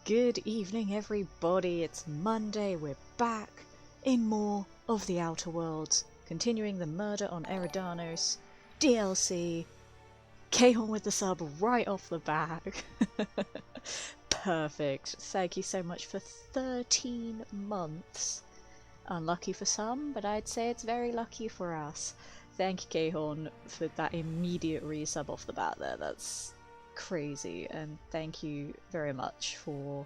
Good evening, everybody. It's Monday. We're back in more of the Outer Worlds, continuing the Murder on Eridanos DLC. Kahon with the sub right off the back. Perfect. Thank you so much for 13 months. Unlucky for some, but I'd say it's very lucky for us. Thank you, Kahon, for that immediate resub off the bat there. That's crazy, and thank you very much for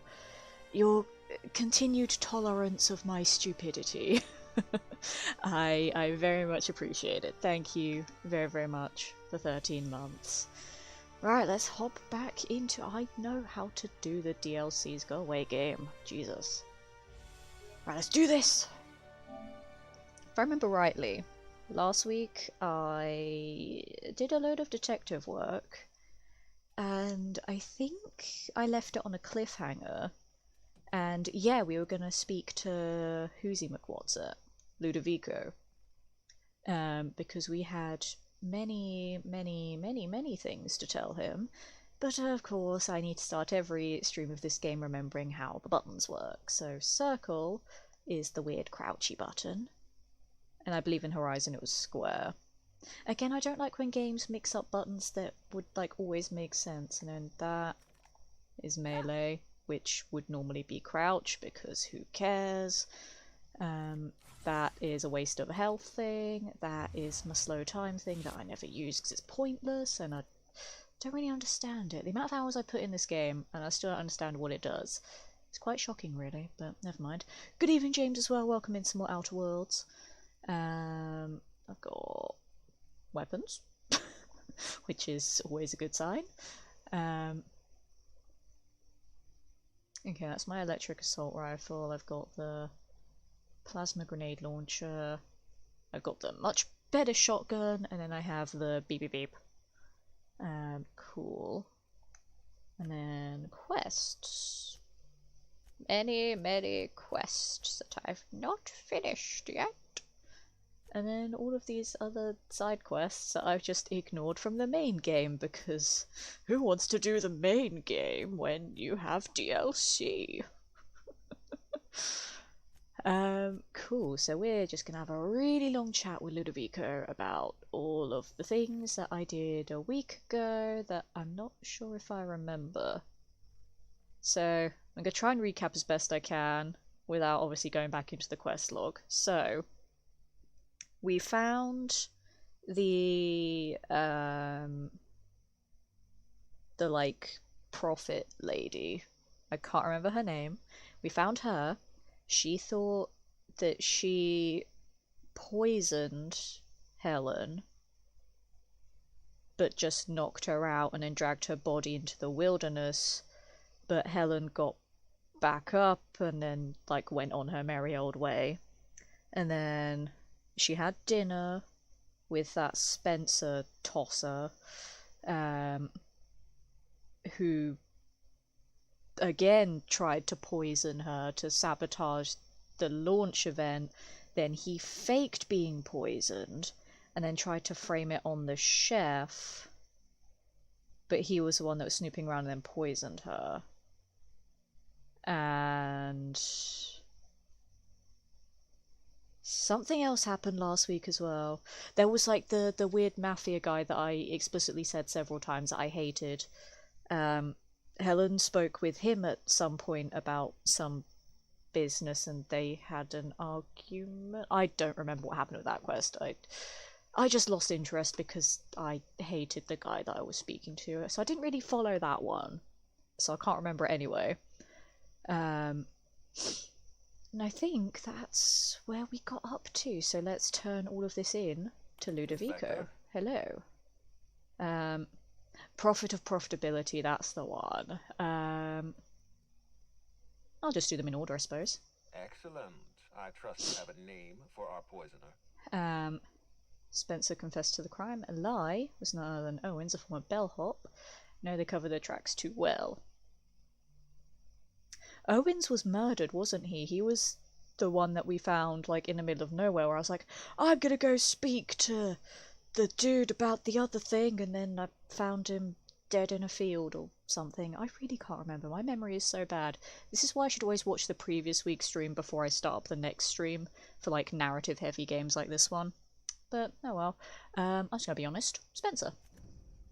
your continued tolerance of my stupidity. I very much appreciate it. Thank you very, very much for 13 months. Right, let's hop back into I know how to do the DLC's go away game. Jesus. Right, let's do this! If I remember rightly, last week I did a load of detective work, and I think I left it on a cliffhanger. And yeah, we were gonna speak to Whoozy McWhat's Ludovico, because we had many things to tell him. But of course, I need to start every stream of this game remembering how the buttons work. So circle is the weird crouchy button, and I believe in Horizon it was square. Again, I don't like when games mix up buttons that would like always make sense, and then that is melee, which would normally be crouch because who cares. That is a waste of a health thing, that is my slow time thing that I never use because it's pointless and I don't really understand it. The amount of hours I put in this game and I still don't understand what it does. It's quite shocking really, but never mind. Good evening, James, as well. Welcome in some more Outer Worlds. I've got weapons, which is always a good sign. Okay, that's my electric assault rifle. I've got the plasma grenade launcher. I've got the much better shotgun, and then I have the beep beep beep. Cool. And then quests. Many quests that I've not finished yet. And then all of these other side quests that I've just ignored from the main game, because who wants to do the main game when you have DLC? Cool, so we're just gonna have a really long chat with Ludovico about all of the things that I did a week ago that I'm not sure if I remember. So I'm gonna try and recap as best I can without obviously going back into the quest log. So we found the like prophet lady. I can't remember her name. We found her. She thought that she poisoned Helen, but just knocked her out and then dragged her body into the wilderness. But Helen got back up and then like went on her merry old way. And then she had dinner with that Spencer tosser, who again tried to poison her to sabotage the launch event. Then he faked being poisoned and then tried to frame it on the chef, but he was the one that was snooping around and then poisoned her. And something else happened last week as well. There was like the weird mafia guy that I explicitly said several times that I hated. Helen spoke with him at some point about some business and they had an argument. I don't remember what happened with that quest. I just lost interest because I hated the guy that I was speaking to, so I didn't really follow that one. So I can't remember it anyway. And I think that's where we got up to, so let's turn all of this in to Ludovico. Hello. Profit of profitability, that's the one. I'll just do them in order, I suppose. Excellent. I trust you have a name for our poisoner. Spencer confessed to the crime. A lie was none other than Owens, a former bellhop. No, they cover their tracks too well. Owens was murdered, wasn't he? He was the one that we found, like, in the middle of nowhere, where I was like, I'm gonna go speak to the dude about the other thing, and then I found him dead in a field or something. I really can't remember. My memory is so bad. This is why I should always watch the previous week's stream before I start up the next stream for like narrative heavy games like this one. But oh well. I'm just gonna be honest. Spencer.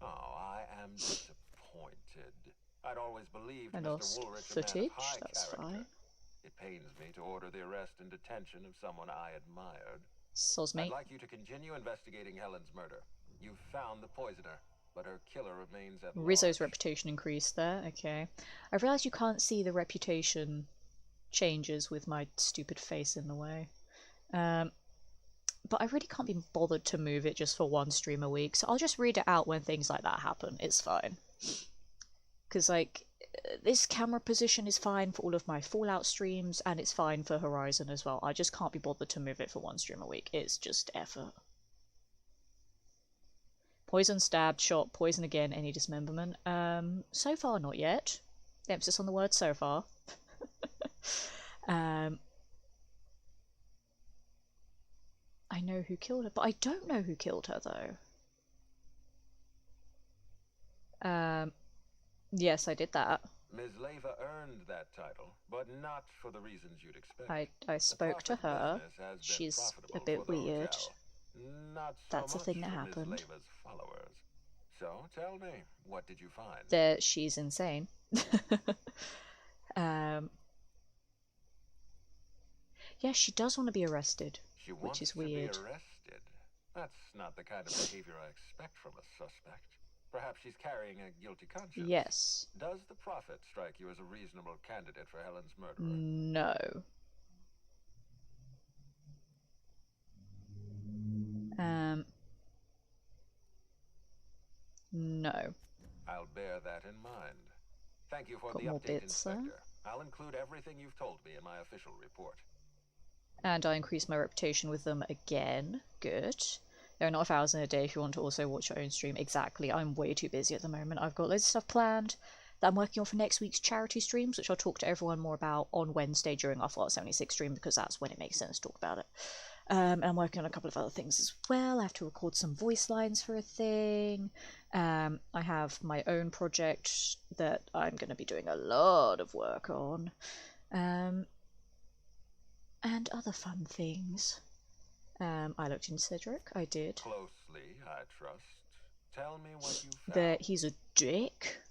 Oh, I am disappointed. I'd always believed I Mr. lost Woolrich footage. a man of high That's character. fine. It pains me to order the arrest and detention of someone I admired. Soz, mate. I'd like you to continue investigating Helen's murder. You've found the poisoner, but her killer remains at large. Rizzo's reputation increased there. Okay. I realised you can't see the reputation changes with my stupid face in the way. But I really can't be bothered to move it just for one stream a week, so I'll just read it out when things like that happen. It's fine. Because, like, this camera position is fine for all of my Fallout streams, and it's fine for Horizon as well. I just can't be bothered to move it for one stream a week. It's just effort. Poison, stabbed, shot, poison again, any dismemberment. So far, not yet. The emphasis on the word so far. I know who killed her, but I don't know who killed her, though. Yes, I did that. Ms. Leyva earned that title, but not for the reasons you'd expect. I spoke to her. She's a bit weird. Not so That's a thing that happened. Ms. Leyva's followers. So, tell me, what did you find? That she's insane. Yeah, she does want to be arrested, which is weird. Be arrested? That's not the kind of behavior I expect from a suspect. Perhaps she's carrying a guilty conscience. Yes. Does the Prophet strike you as a reasonable candidate for Helen's murderer? No. No. I'll bear that in mind. Thank you for Got the more update, bits, Inspector. I'll include everything you've told me in my official report. And I increased my reputation with them again. Good. There are not 1,000 a day if you want to also watch your own stream. Exactly. I'm way too busy at the moment. I've got loads of stuff planned that I'm working on for next week's charity streams, which I'll talk to everyone more about on Wednesday during our Fallout 76 stream, because that's when it makes sense to talk about it. And I'm working on a couple of other things as well. I have to record some voice lines for a thing. I have my own project that I'm going to be doing a lot of work on. And other fun things. I looked into Cedric. I did. Closely, I trust. Tell me what you found. That he's a dick.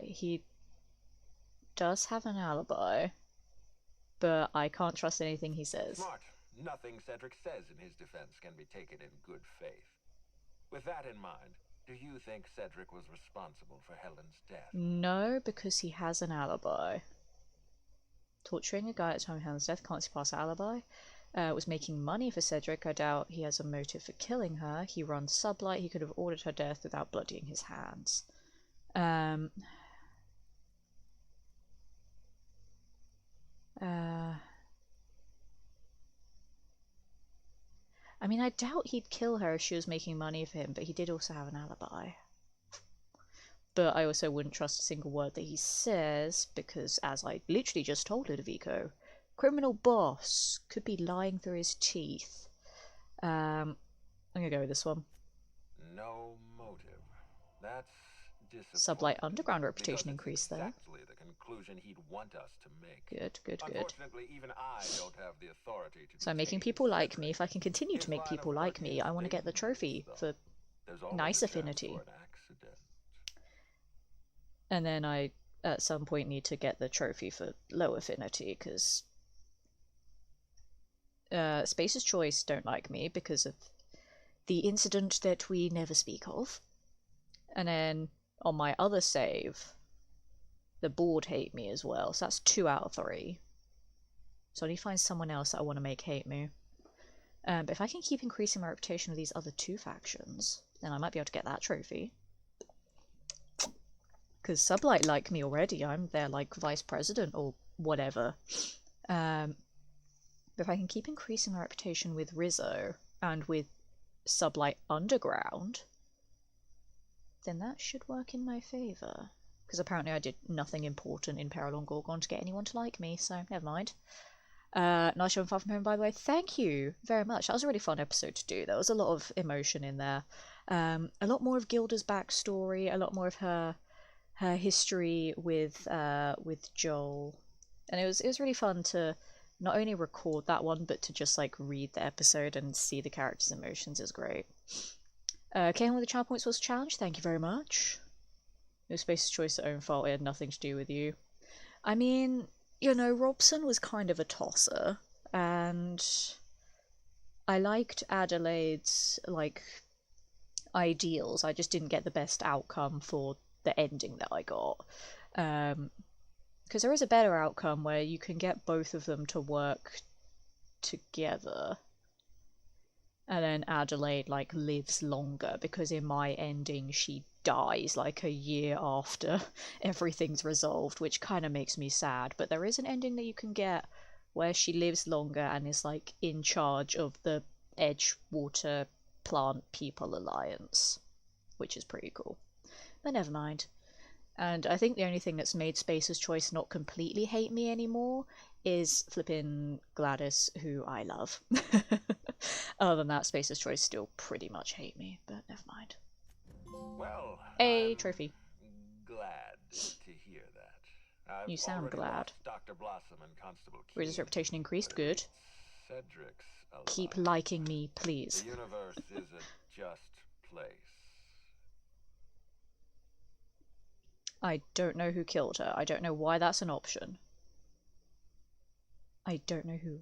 He does have an alibi, but I can't trust anything he says. Smart. Nothing Cedric says in his defense can be taken in good faith. With that in mind, do you think Cedric was responsible for Helen's death? No, because he has an alibi. Torturing a guy at the time of Helen's death can't see past alibi. Was making money for Cedric. I doubt he has a motive for killing her. He runs Sublight. He could have ordered her death without bloodying his hands. I mean, I doubt he'd kill her if she was making money for him, but he did also have an alibi. But I also wouldn't trust a single word that he says, because as I literally just told Ludovico, criminal boss could be lying through his teeth. I'm gonna go with this one. No motive. That's disappointing. Sublight Underground reputation increased there. Exactly the conclusion he'd want us to make. Good, good, good. Unfortunately, even I don't have the authority to. So I'm making people like me. If I can continue to make people like me, I want to get the trophy for nice affinity. And then I, at some point, need to get the trophy for low affinity, because Space's Choice don't like me because of the incident that we never speak of. And then on my other save, the board hate me as well, so that's 2 out of 3. So I need to find someone else that I want to make hate me. But if I can keep increasing my reputation with these other 2 factions, then I might be able to get that trophy. Because Sublight like me already, I'm their, like, vice president or whatever. But if I can keep increasing my reputation with Rizzo and with Sublight Underground, then that should work in my favour. Because apparently I did nothing important in Peril on Gorgon to get anyone to like me, so never mind. Nice show and Far From Home, by the way. Thank you very much. That was a really fun episode to do. There was a lot of emotion in there. A lot more of Gilda's backstory, a lot more of her history with Joel, and it was really fun to not only record that one but to just like read the episode and see the characters' emotions is great. Came with the channel points was a challenge. Thank you very much. No space choice at own fault. It had nothing to do with you. I mean, you know, Robson was kind of a tosser, and I liked Adelaide's like ideals. I just didn't get the best outcome for the ending that I got. Because there is a better outcome where you can get both of them to work together. And then Adelaide like lives longer, because in my ending she dies like a year after everything's resolved, which kind of makes me sad. But there is an ending that you can get where she lives longer and is like in charge of the Edgewater Plant People Alliance, which is pretty cool. But never mind. And I think the only thing that's made Spacer's Choice not completely hate me anymore is flippin' Gladys, who I love. Other than that, Spacer's Choice still pretty much hate me, but never mind. Well, A I'm trophy. glad to hear that. You sound glad. Dr. Blossom and Constable Riz's Keen, reputation increased. Good. Cedric's alive. Keep liking me, please. The universe is a just place. I don't know who killed her. I don't know why that's an option. I don't know who.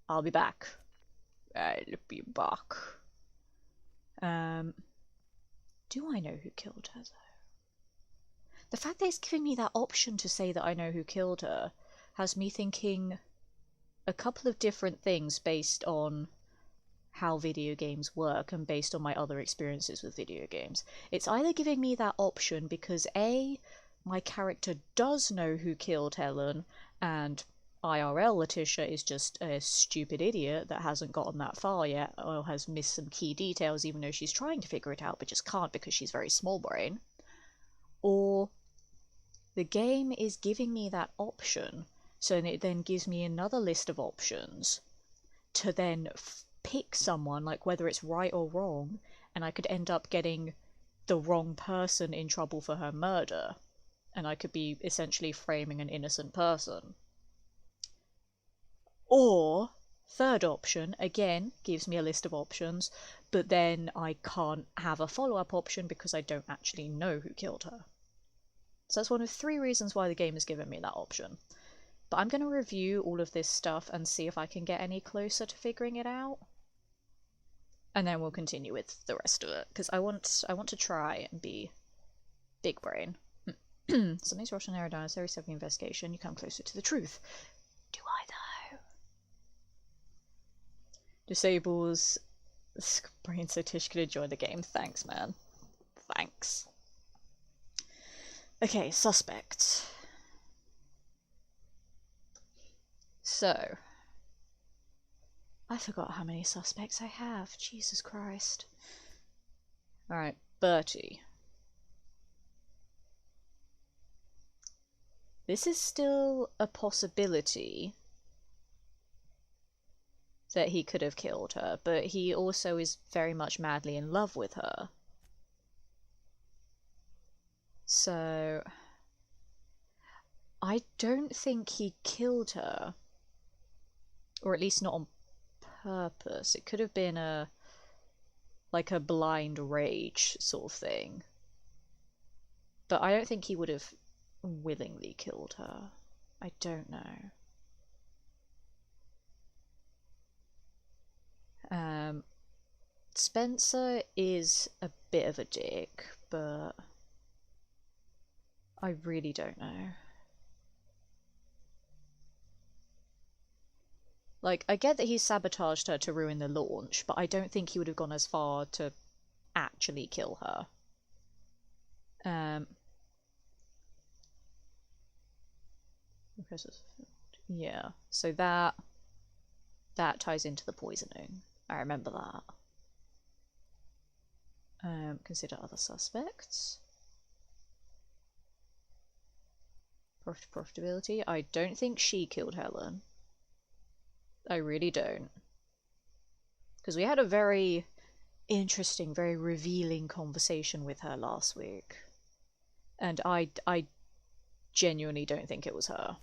I'll be back. I'll be back. Do I know who killed her, though? The fact that it's giving me that option to say that I know who killed her has me thinking a couple of different things based on how video games work and based on my other experiences with video games. It's either giving me that option because A, my character does know who killed Helen, and IRL Letitia is just a stupid idiot that hasn't gotten that far yet, or has missed some key details even though she's trying to figure it out but just can't because she's very small brain. Or the game is giving me that option, so it then gives me another list of options to then pick someone, like whether it's right or wrong, and I could end up getting the wrong person in trouble for her murder, and I could be essentially framing an innocent person. Or, third option, again, gives me a list of options, but then I can't have a follow-up option because I don't actually know who killed her. So that's one of 3 reasons why the game has given me that option. But I'm going to review all of this stuff and see if I can get any closer to figuring it out. And then we'll continue with the rest of it, because I want to try and be big brain. Something's Russian Aerodynamics, Series 7 investigation, you come closer to the truth. Do I though? Disables brain so Tish could enjoy the game. Thanks, man. Thanks. Okay, suspects. So, I forgot how many suspects I have. Jesus Christ. Alright, Bertie. This is still a possibility that he could have killed her, but he also is very much madly in love with her. So, I don't think he killed her. Or at least not on purpose. It could have been like a blind rage sort of thing. But I don't think he would have willingly killed her. I don't know. Spencer is a bit of a dick, but I really don't know. Like, I get that he sabotaged her to ruin the launch, but I don't think he would have gone as far to actually kill her. Yeah, so that ties into the poisoning. I remember that. Consider other suspects. Profitability. I don't think she killed Helen. I really don't. Because we had a very interesting, very revealing conversation with her last week. And I genuinely don't think it was her.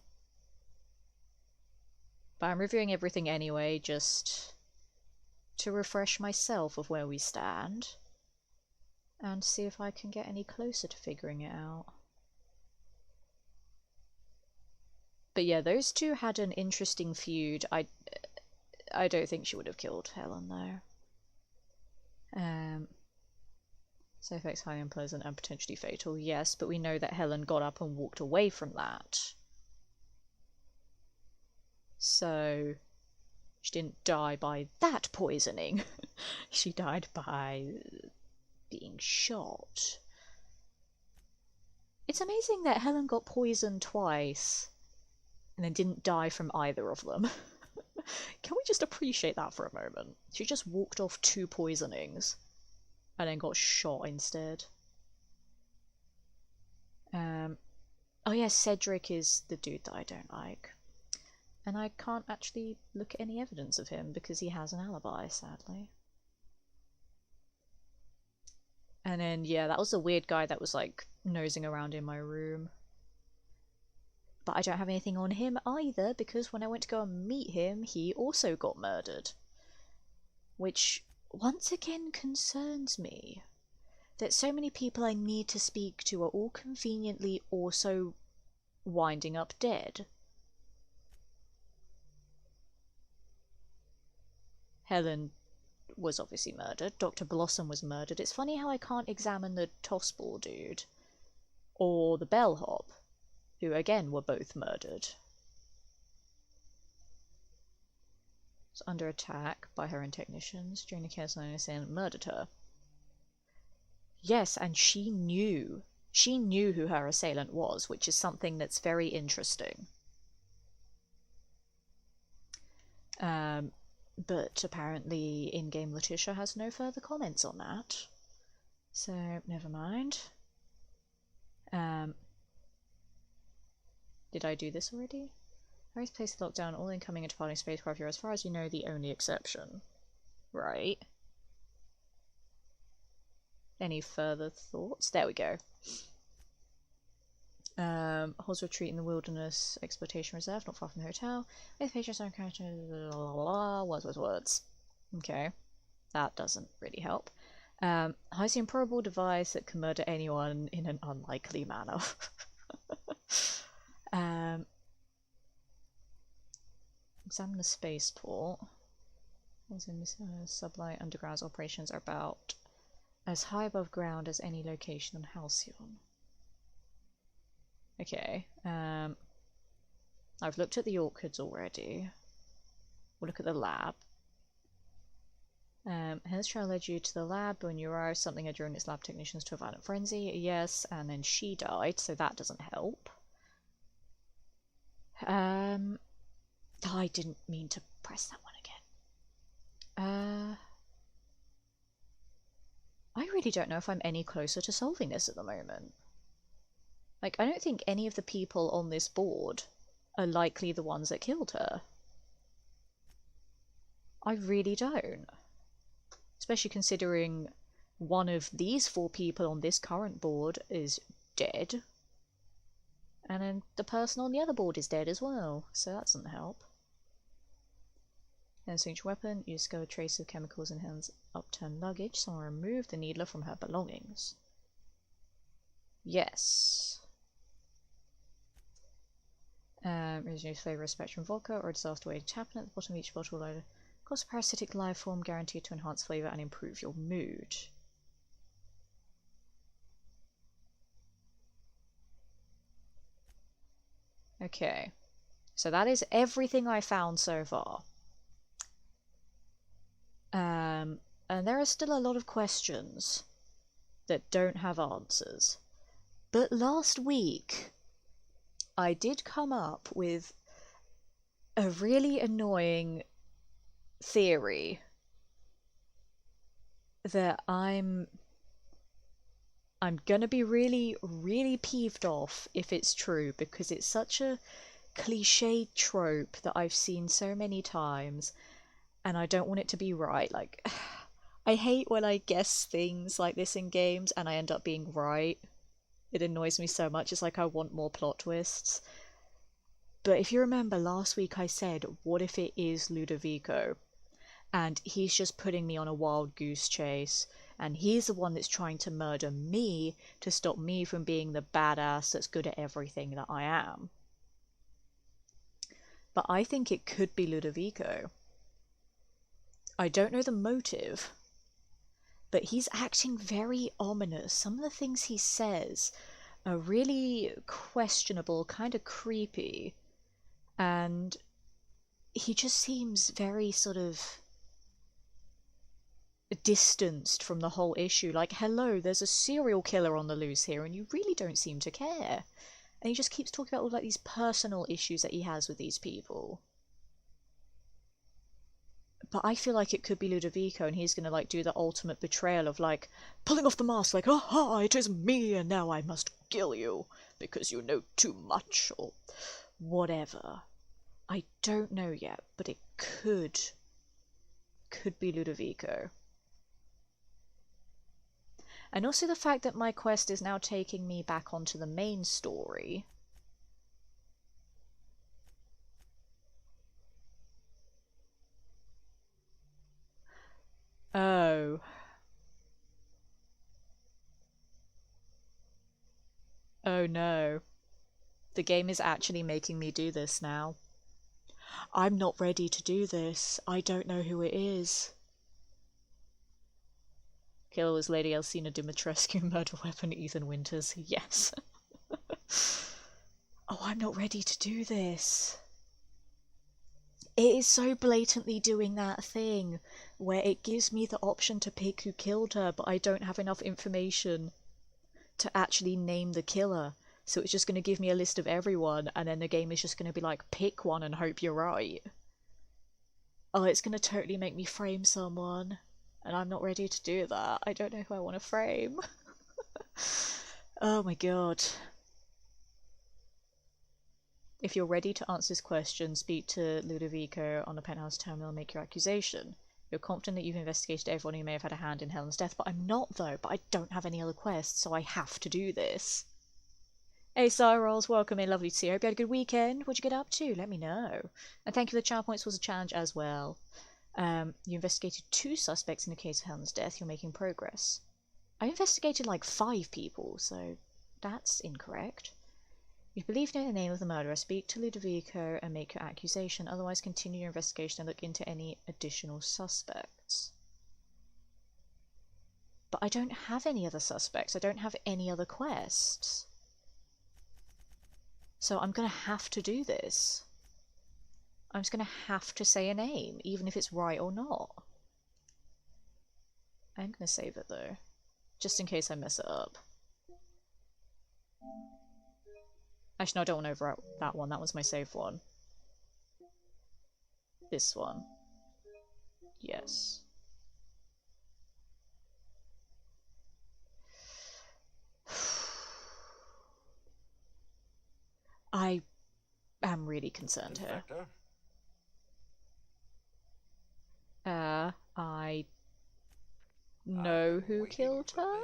But I'm reviewing everything anyway, just to refresh myself of where we stand. And see if I can get any closer to figuring it out. But yeah, those two had an interesting feud. I don't think she would have killed Helen though. Side effects highly unpleasant and potentially fatal, yes, but we know that Helen got up and walked away from that. So she didn't die by that poisoning. She died by being shot. It's amazing that Helen got poisoned twice and then didn't die from either of them. Can we just appreciate that for a moment? She just walked off 2 poisonings and then got shot instead. Oh yeah, Cedric is the dude that I don't like. And I can't actually look at any evidence of him because he has an alibi, sadly. And then, yeah, that was a weird guy that was, like, nosing around in my room. But I don't have anything on him either, because when I went to go and meet him, he also got murdered. Which, once again, concerns me. That so many people I need to speak to are all conveniently also winding up dead. Helen was obviously murdered. Dr. Blossom was murdered. It's funny how I can't examine the tossball dude or the bellhop, who again were both murdered. It's under attack by her own technicians. Jane Kerstin murdered her. Yes, and she knew. She knew who her assailant was, which is something that's very interesting. But apparently in-game Letitia has no further comments on that. So, never mind. Did I do this already? Harry's placed lockdown all incoming and departing spacecraft are, as far as you know, the only exception. Right. Any further thoughts? There we go. Holds retreat in the wilderness exploitation reserve, not far from the hotel. With patrons on characters, words. Okay. That doesn't really help. Highly improbable device that can murder anyone in an unlikely manner. Examine the spaceport. As in sublight underground operations are about as high above ground as any location on Halcyon. Okay, I've looked at the orchids already. We'll look at the lab. Hence trail led you to the lab when you arrived. Something had driven its lab technicians to a violent frenzy. Yes, and then she died, so that doesn't help. I didn't mean to press that one again. I really don't know if I'm any closer to solving this at the moment. Like, I don't think any of the people on this board are likely the ones that killed her. I really don't. Especially considering one of these 4 people on this current board is dead. And then the person on the other board is dead as well, so that doesn't help. And a signature weapon, you discover a trace of chemicals in Helen's upturned luggage. Someone removed the needler from her belongings. Yes. Reduce flavour of Spectrum vodka or a disaster weighted tablet at the bottom of each bottle load. Cause a parasitic life form guaranteed to enhance flavour and improve your mood. Okay. So that is everything I found so far. And there are still a lot of questions that don't have answers. But last week, I did come up with a really annoying theory that I'm gonna be really, really peeved off if it's true, because it's such a cliched trope that I've seen so many times, and I don't want it to be right. Like, I hate when I guess things like this in games and I end up being right. It annoys me so much. It's like I want more plot twists. But if you remember last week I said, what if it is Ludovico? And he's just putting me on a wild goose chase, and he's the one that's trying to murder me to stop me from being the badass that's good at everything that I am. But I think it could be Ludovico. I don't know the motive, but he's acting very ominous. Some of the things he says are really questionable, kind of creepy, and he just seems very sort of distanced from the whole issue. Like, hello, there's a serial killer on the loose here, and you really don't seem to care. And he just keeps talking about all like these personal issues that he has with these people. But I feel like it could be Ludovico, and he's gonna like do the ultimate betrayal of like pulling off the mask, like, aha, it is me, and now I must kill you because you know too much, or whatever. I don't know yet, but it could be Ludovico. And also the fact that my quest is now taking me back onto the main story. Oh. Oh no. The game is actually making me do this now. I'm not ready to do this. I don't know who it is. Killer was Lady Elsina Dimitrescu, murder weapon Ethan Winters. Yes. Oh, I'm not ready to do this. It is so blatantly doing that thing where it gives me the option to pick who killed her, but I don't have enough information to actually name the killer. So it's just going to give me a list of everyone, and then the game is just going to be like, pick one and hope you're right. Oh, it's going to totally make me frame someone, and I'm not ready to do that. I don't know who I want to frame. Oh my god. If you're ready to answer this question, speak to Ludovico on the penthouse terminal and make your accusation. You're confident that you've investigated everyone who may have had a hand in Helen's death, but I'm not though, but I don't have any other quests, so I have to do this. Hey Cyrils, welcome in, lovely to see you. Hope you had a good weekend. What'd you get up to? Let me know. And thank you for the channel points, was a challenge as well. You investigated 2 suspects in the case of Helen's death. You're making progress. I investigated like 5 people, so that's incorrect. You believe in the name of the murderer, speak to Ludovico and make your accusation, otherwise continue your investigation and look into any additional suspects. But I don't have any other suspects, I don't have any other quests. So I'm gonna have to do this. I'm just gonna have to say a name, even if it's right or not. I'm gonna save it though, just in case I mess it up. Actually, no, I don't want to overwrite that one. That one's my safe one. This one. Yes. I am really concerned here. I know who killed her?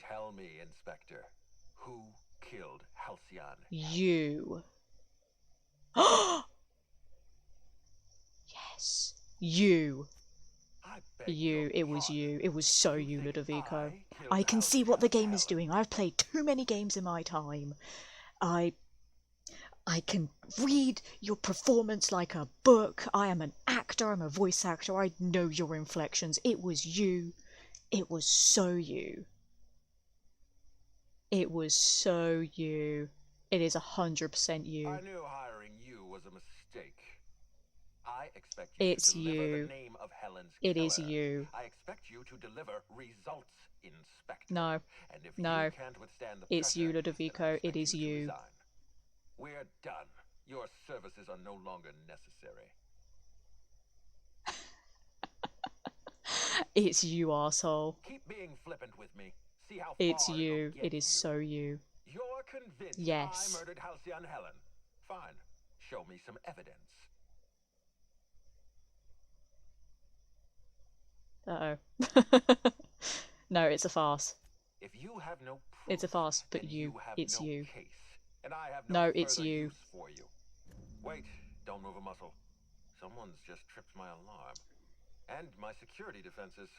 Tell me, Inspector, who killed Halcyon? You. Yes. You. You. It was you. It was so you, Ludovico. I can see what the game is doing. I've played too many games in my time. I can read your performance like a book. I am an actor. I'm a voice actor. I know your inflections. It was you. It was so you. It was so you. It is 100% you. I knew hiring you was a mistake. I expect you to deliver the name of Helen's killer. It is you. I expect you to deliver results, Inspector. No. And if No. you can't withstand the It's you, pressure, Ludovico. It is you. resign. We're done. Your services are no longer necessary. It's you, arsehole. Keep being flippant with me. See how It's far you. it'll get It is you. so you. You're convinced Yes. I murdered Halcyon Helen. Fine. Show me some evidence. Uh-oh. No, it's a farce. If you have no proof, It's a farce, but then you. have It's no you. case, and I have No, no it's further you. use for you. Wait, don't move a muscle. Someone's just tripped my alarm. And my security defenses.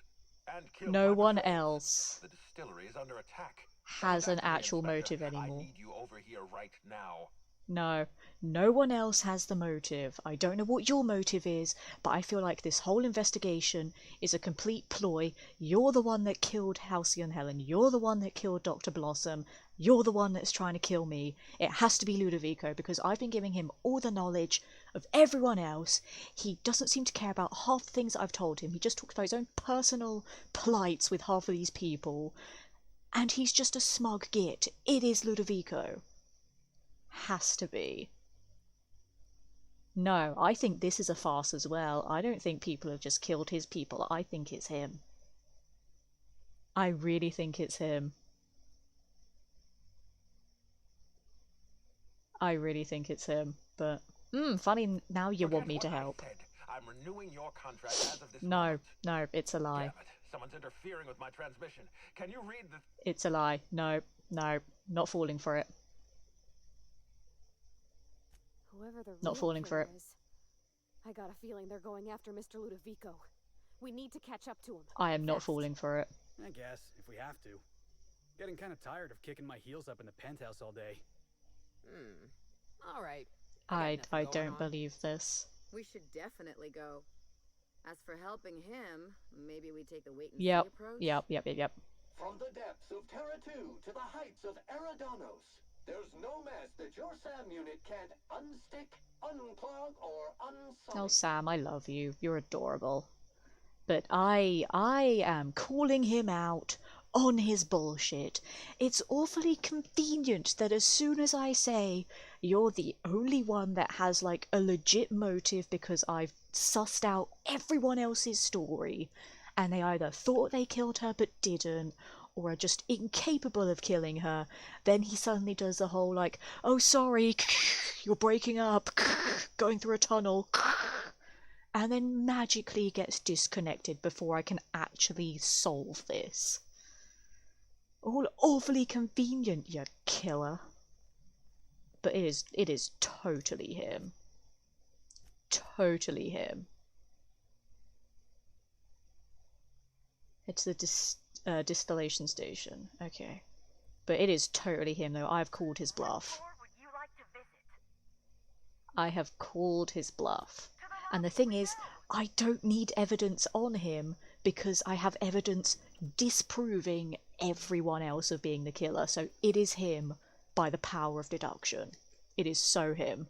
And killed No my one patrols. else The distillery is under attack. has an Come back to me, actual Inspector. motive anymore. I need you over here right now. No, no one else has the motive. I don't know what your motive is, but I feel like this whole investigation is a complete ploy. You're the one that killed Halcyon Helen. You're the one that killed Dr. Blossom. You're the one that's trying to kill me. It has to be Ludovico because I've been giving him all the knowledge of everyone else. He doesn't seem to care about half the things that I've told him. He just talks about his own personal plights with half of these people. And he's just a smug git. It is Ludovico. Has to be. No, I think this is a farce as well. I don't think people have just killed his people. I think it's him. I really think it's him. I really think it's him. But, funny now you want me to help. I'm renewing your contract as of this No, moment. no, it's a lie. Damn it. Someone's interfering with my transmission. Can you read the... It's a lie. No, no, not falling for it. Whoever the Not real falling for killer it. is, I got a feeling they're going after Mr. Ludovico. We need to catch up to him. I am not Fast. falling for it. I guess, if we have to. Getting kind of tired of kicking my heels up in the penthouse all day. All right. I got nothing going don't on. believe this. We should definitely go. As for helping him, maybe we take the wait and Yep, see approach. yep. From the depths of Terra 2 to the heights of Eridanos, there's no mess that your SAM unit can't unstick, unclog, or unsolid. Oh, Sam, I love you. You're adorable. But I am calling him out on his bullshit. It's awfully convenient that as soon as I say you're the only one that has like a legit motive because I've sussed out everyone else's story and they either thought they killed her but didn't or are just incapable of killing her, then he suddenly does the whole like, oh sorry, you're breaking up, going through a tunnel, and then magically gets disconnected before I can actually solve this. All awfully convenient, you killer. But it is totally him. Totally him. It's the distillation station. Okay. But it is totally him, though. I've called his bluff. I have called his bluff. And the thing is, I don't need evidence on him because I have evidence disproving everyone else of being the killer. So it is him by the power of deduction. It is so him.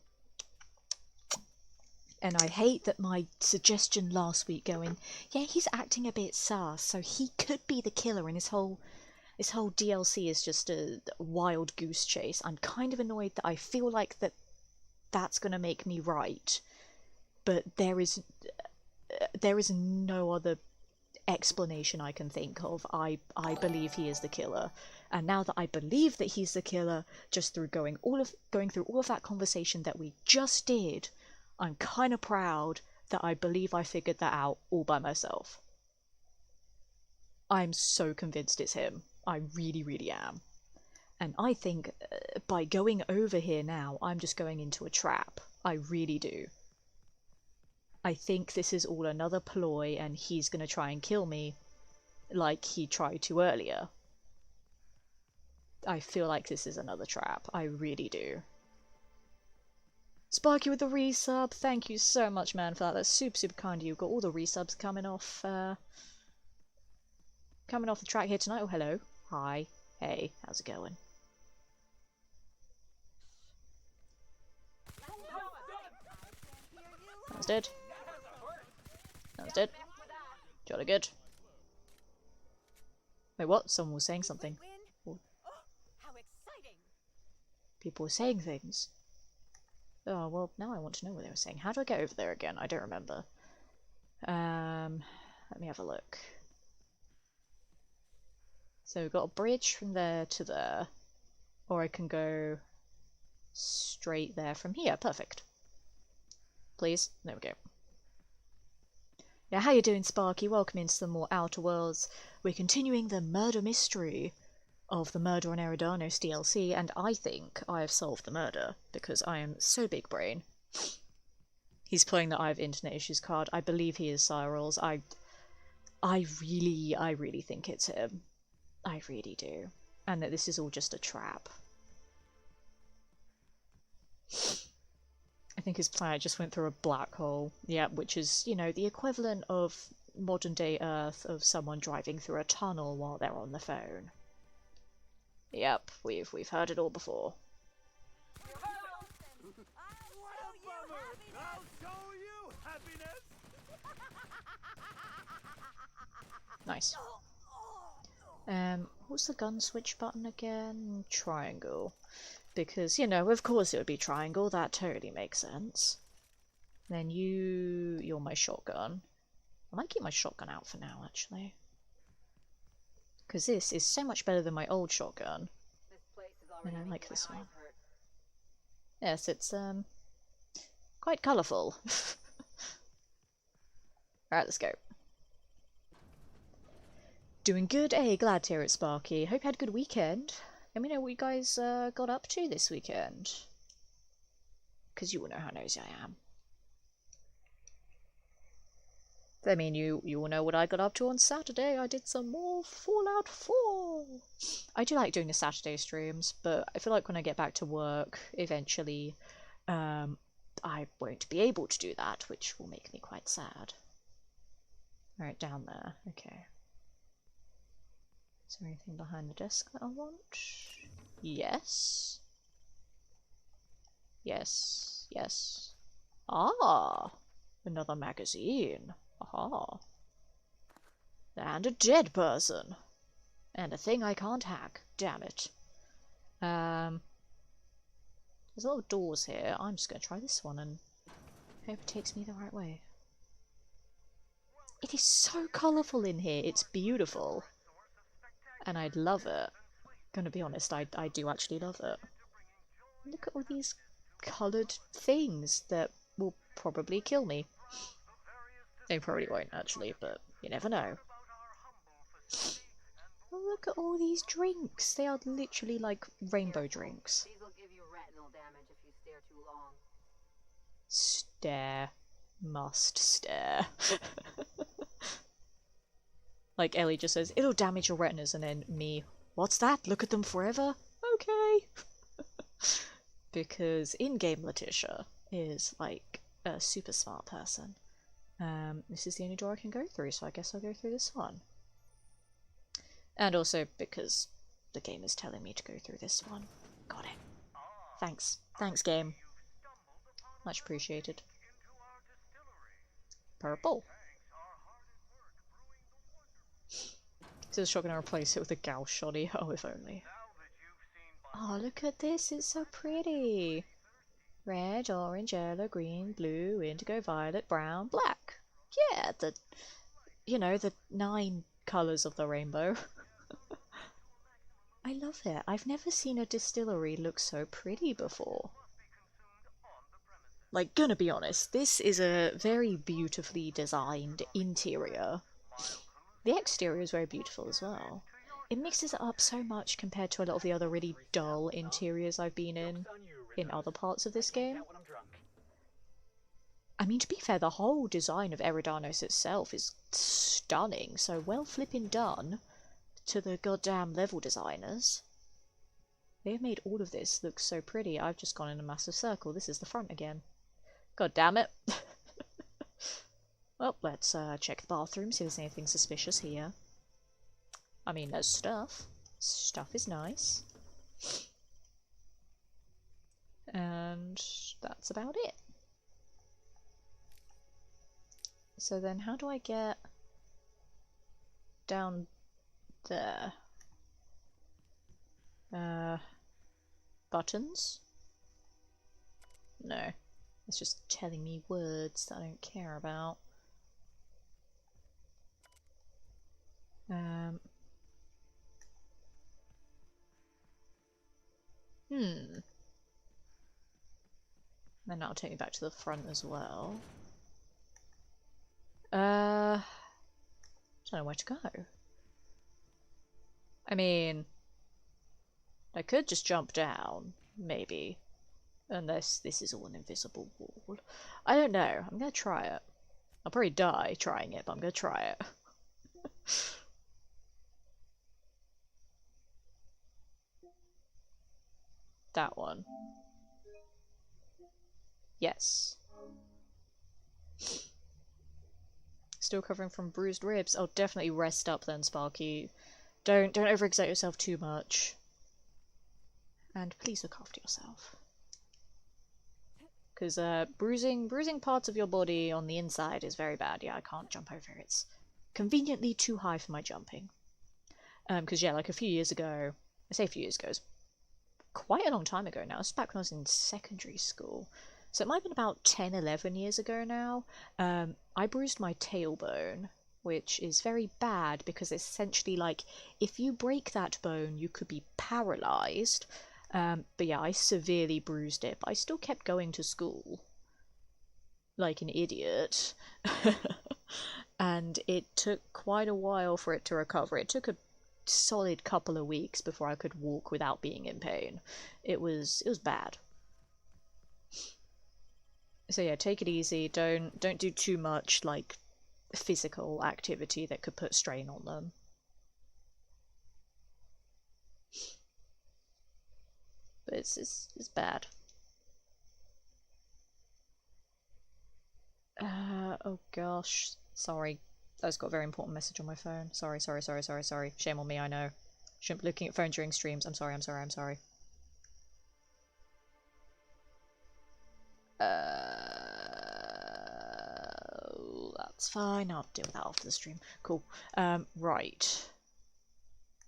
And I hate that my suggestion last week going, yeah, he's acting a bit sus, so he could be the killer, and this whole DLC is just a wild goose chase. I'm kind of annoyed that I feel like that's going to make me right. But there is no other explanation I can think of. I believe he is the killer. And now that I believe that he's the killer, just through going through all of that conversation that we just did, I'm kind of proud that I believe I figured that out all by myself. I'm so convinced it's him. I really, really am. And I think by going over here now, I'm just going into a trap. I really do. I think this is all another ploy and he's going to try and kill me like he tried to earlier. I feel like this is another trap. I really do. Sparky with the resub. Thank you so much, man, for that. That's super, super kind of you. You've got all the resubs coming off the track here tonight. Oh, hello. Hi. Hey, how's it going? That was dead. That was dead. Jolly good. Wait, what? Someone was saying something. Oh, how exciting! People were saying things. Oh, well, now I want to know what they were saying. How do I get over there again? I don't remember. Let me have a look. So we've got a bridge from there to there. Or I can go straight there from here. Perfect. Please. There we go. Yeah, how you doing, Sparky? Welcome into some more Outer Worlds. We're continuing the murder mystery of the Murder on Eridanos DLC, and I think I have solved the murder, because I am so big brain. He's playing the I have internet issues card. I believe he is Cyrils. I really think it's him. I really do. And that this is all just a trap. I think his planet just went through a black hole. Yeah, which is, you know, the equivalent of modern day Earth of someone driving through a tunnel while they're on the phone. Yep, we've heard it all before. Nice. What's the gun switch button again? Triangle. Because, you know, of course it would be triangle, that totally makes sense. Then you're my shotgun. I might keep my shotgun out for now, actually. Because this is so much better than my old shotgun. And I like this one. Yes, it's, quite colourful. Alright, let's go. Doing good? Hey, glad to hear it, Sparky. Hope you had a good weekend. Let me know what you guys got up to this weekend. Because you all know how nosy I am. I mean, you all know what I got up to on Saturday. I did some more Fallout 4. I do like doing the Saturday streams, but I feel like when I get back to work, eventually, I won't be able to do that, which will make me quite sad. Alright, down there. Okay. Is there anything behind the desk that I want? Yes. Yes. Yes. Ah! Another magazine. Aha. And a dead person. And a thing I can't hack. Damn it. There's a lot of doors here. I'm just gonna try this one and hope it takes me the right way. It is so colourful in here. It's beautiful. And I'd love it. Gonna be honest, I do actually love it. Look at all these coloured things that will probably kill me. They probably won't actually, but you never know. Look at all these drinks. They are literally like rainbow drinks. These will give you retinal damage if you stare too long. Stare. Must stare. Like Ellie just says, it'll damage your retinas, and then me, what's that? Look at them forever? Okay. Because in-game Letitia is like a super smart person. This is the only door I can go through, so I guess I'll go through this one. And also because the game is telling me to go through this one. Got it. Thanks. Thanks, game. Much appreciated. Purple. So the shotgun, replace it with a Gauss shoddy. Oh, if only. Oh, look at this. It's so pretty. Red, orange, yellow, green, blue, indigo, violet, brown, black. Yeah, you know, the 9 colours of the rainbow. I love it. I've never seen a distillery look so pretty before. Like, gonna be honest, this is a very beautifully designed interior. The exterior is very beautiful as well. It mixes it up so much compared to a lot of the other really dull interiors I've been in other parts of this game. I mean, to be fair, the whole design of Eridanos itself is stunning, so well flipping done to the goddamn level designers. They've made all of this look so pretty. I've just gone in a massive circle. This is the front again. God damn it. Well, let's check the bathroom, see if there's anything suspicious here. I mean, there's stuff. Stuff is nice. And that's about it. So then how do I get down there? Buttons? No. It's just telling me words that I don't care about. And that'll take me back to the front as well. Don't know where to go. I mean, I could just jump down, maybe. Unless this is all an invisible wall. I don't know. I'm gonna try it. I'll probably die trying it, but I'm gonna try it. That one. Yes. Still recovering from bruised ribs. Oh, definitely rest up then, Sparky. Don't overexert yourself too much. And please look after yourself. Because bruising parts of your body on the inside is very bad. Yeah, I can't jump over. It's conveniently too high for my jumping. Because yeah, like a few years ago, I say a few years ago, it was quite a long time ago now. It was back when I was in secondary school. So it might have been about 10, 11 years ago now. I bruised my tailbone, which is very bad because it's essentially like, if you break that bone, you could be paralyzed. But yeah, I severely bruised it, but I still kept going to school. Like an idiot. And it took quite a while for it to recover. It took a solid couple of weeks before I could walk without being in pain. It was bad. So yeah, take it easy. Don't do too much like physical activity that could put strain on them. But it's bad. Oh gosh. Sorry. I just got a very important message on my phone. Sorry. Shame on me, I know. Shouldn't be looking at phone during streams. I'm sorry. That's fine. I'll deal with that after the stream. Cool. Right.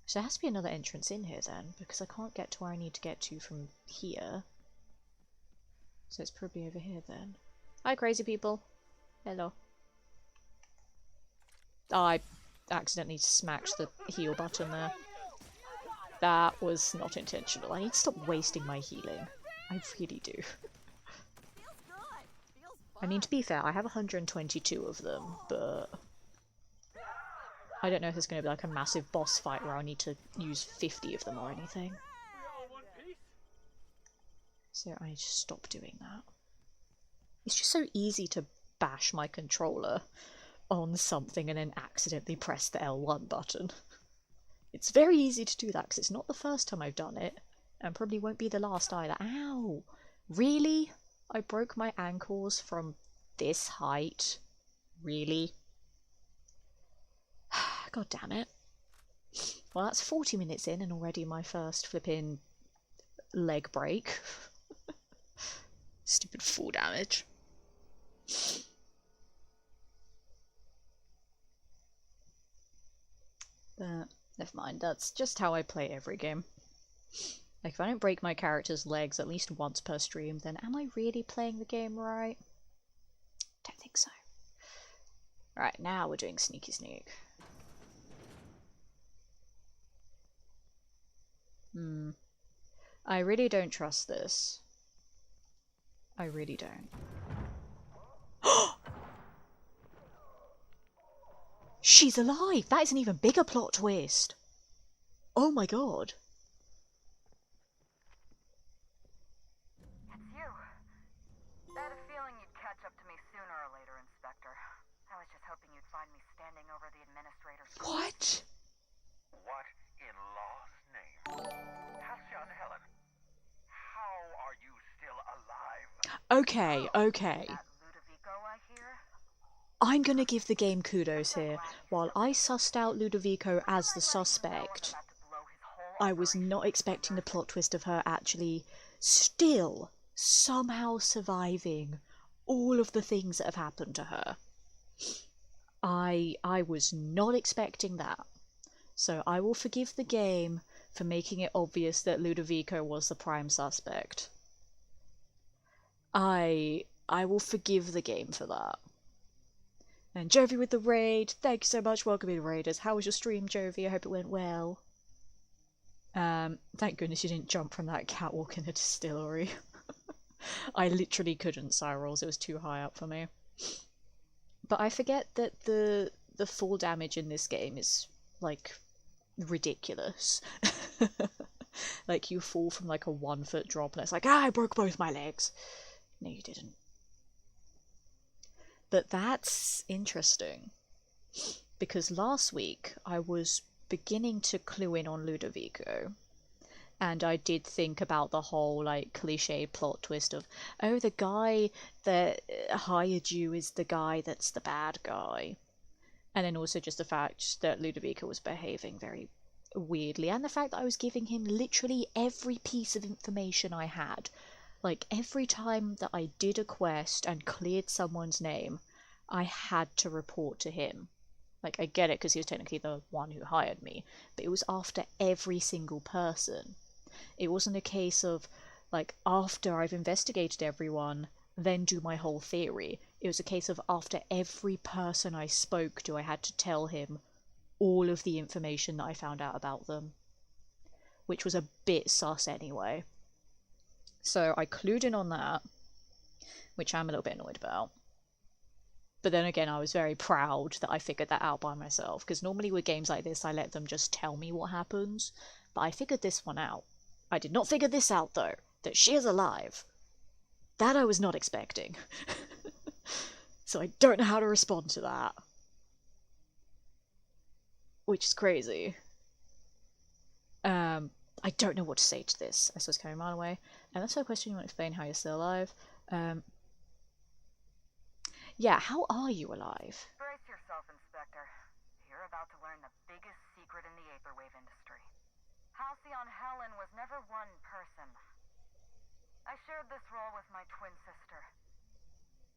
So there has to be another entrance in here then, because I can't get to where I need to get to from here. So it's probably over here then. Hi, crazy people. Hello. I accidentally smacked the heal button there. That was not intentional. I need to stop wasting my healing. I really do. I mean, to be fair, I have 122 of them, but I don't know if there's going to be like a massive boss fight where I'll need to use 50 of them or anything. So I need to stop doing that. It's just so easy to bash my controller on something and then accidentally press the L1 button. It's very easy to do that because it's not the first time I've done it, and probably won't be the last either. Ow! Really? I broke my ankles from this height? Really? God damn it. Well, that's 40 minutes in and already my first flipping leg break. Stupid fall damage. But never mind, that's just how I play every game. Like, if I don't break my character's legs at least once per stream, then am I really playing the game right? Don't think so. Right, now we're doing Sneaky Sneak. I really don't trust this. I really don't. She's alive! That is an even bigger plot twist! Oh my god. It's you. I had a feeling you'd catch up to me sooner or later, Inspector. I was just hoping you'd find me standing over the administrator's... What? What in law's name? Halcyon Helen, how are you still alive? Okay, okay. That Ludovico, I hear? I'm gonna give the game kudos here. While I sussed out Ludovico as the suspect, I was not expecting the plot twist of her actually still somehow surviving all of the things that have happened to her. I was not expecting that. So I will forgive the game for making it obvious that Ludovico was the prime suspect. I will forgive the game for that. And Jovi with the raid, thank you so much, welcome in Raiders. How was your stream, Jovi? I hope it went well. Thank goodness you didn't jump from that catwalk in the distillery. I literally couldn't side rolls, it was too high up for me. But I forget that the fall damage in this game is, like, ridiculous. Like, you fall from, like, a 1 foot drop and it's like, I broke both my legs. No, you didn't. But that's interesting. Because last week, I was beginning to clue in on Ludovico. And I did think about the whole, like, cliche plot twist of, oh, the guy that hired you is the guy that's the bad guy. And then also just the fact that Ludovico was behaving very weirdly. And the fact that I was giving him literally every piece of information I had. Like, every time that I did a quest and cleared someone's name, I had to report to him. Like, I get it because he was technically the one who hired me. But it was after every single person. It wasn't a case of, like, after I've investigated everyone, then do my whole theory. It was a case of after every person I spoke to, I had to tell him all of the information that I found out about them. Which was a bit sus anyway. So I clued in on that, which I'm a little bit annoyed about. But then again, I was very proud that I figured that out by myself, because normally with games like this, I let them just tell me what happens. But I figured this one out. I did not figure this out, though, that she is alive. That I was not expecting. So I don't know how to respond to that. Which is crazy. I don't know what to say to this. I suppose carrying a mile away. And that's a question you want to explain how you're still alive. Yeah, how are you alive? Brace yourself, Inspector. You're about to learn the biggest secret in the Vaporwave industry. Halcyon Helen was never one person. I shared this role with my twin sister,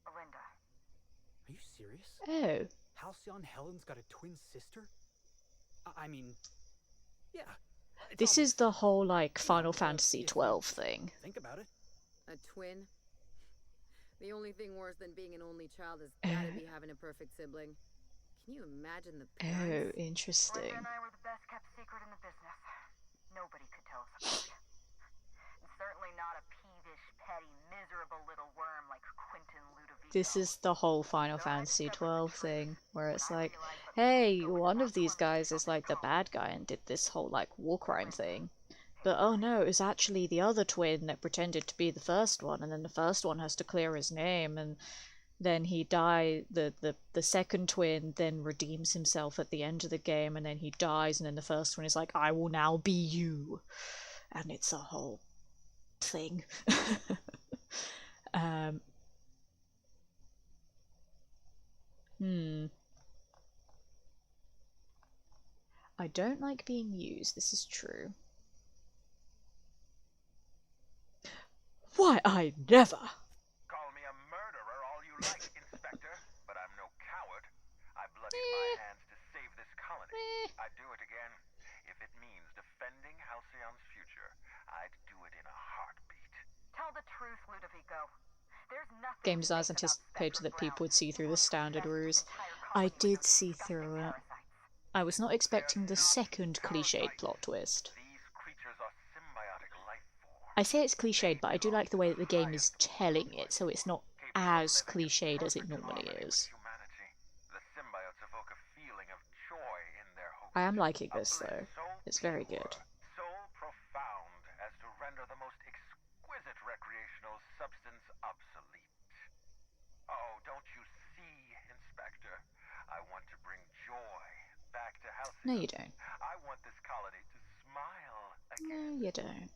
Belinda. Are you serious? Oh. Halcyon Helen's got a twin sister? I mean, yeah. This is the whole, like, Final Fantasy XII thing. Think about it. A twin? The only thing worse than being an only child is gotta be having a perfect sibling. Can you imagine the parents? Oh, interesting. Belinda and I were the best kept secret in the business. Nobody could tell us about it. And certainly not a peevish, petty, miserable little worm like Quentin Ludovico. This is the whole Final Fantasy XII thing, where it's like, hey, one of these guys is like the bad guy and did this whole, like, war crime thing. But oh no, it was actually the other twin that pretended to be the first one, and then the first one has to clear his name, and then he dies, the second twin then redeems himself at the end of the game, and then he dies, and then the first one is like, I will now be you. And it's a whole thing. I don't like being used, this is true. Why, I never! Call me a murderer all you like, Inspector, but I'm no coward. I bloodied my hands to save this colony. I'd do it again. If it means defending Halcyon's future, I'd do it in a heartbeat. Tell the truth, Ludovico. There's nothing Game designers anticipated that people would see through the standard ruse. I did see through it. I was not expecting the second cliched plot twist. These creatures are symbiotic life forms. I say it's cliched, but I do like the way that the game is telling it, so it's not as cliched as it normally is. The symbiotes evoke a feeling of joy in their host. I am liking this, though. It's very good. So profound as to render the most exquisite recreational substance obsolete. Oh, don't you see, Inspector? I want to bring joy back to Halcyon. No, you don't. I want this colony to smile again. No, you don't.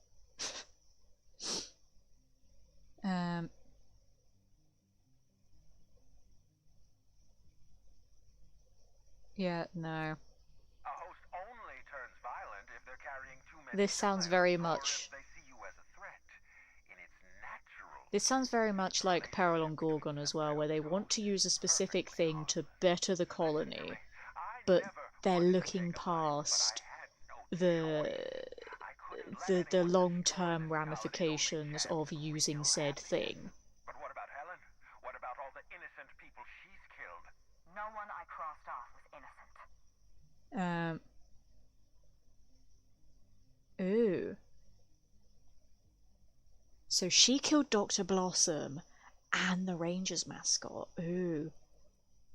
Yeah, no. A host only turns violent if they're carrying too many. This sounds very much... They see you as a threat. In its natural. This sounds very much like Peril on Gorgon as well, where they want to use a specific thing to better the colony, but they're looking past the long-term ramifications of using said thing. But what about Helen? What about all the innocent people she's killed? No one I crossed off was innocent. So she killed Dr. Blossom and the Rangers mascot. Ooh.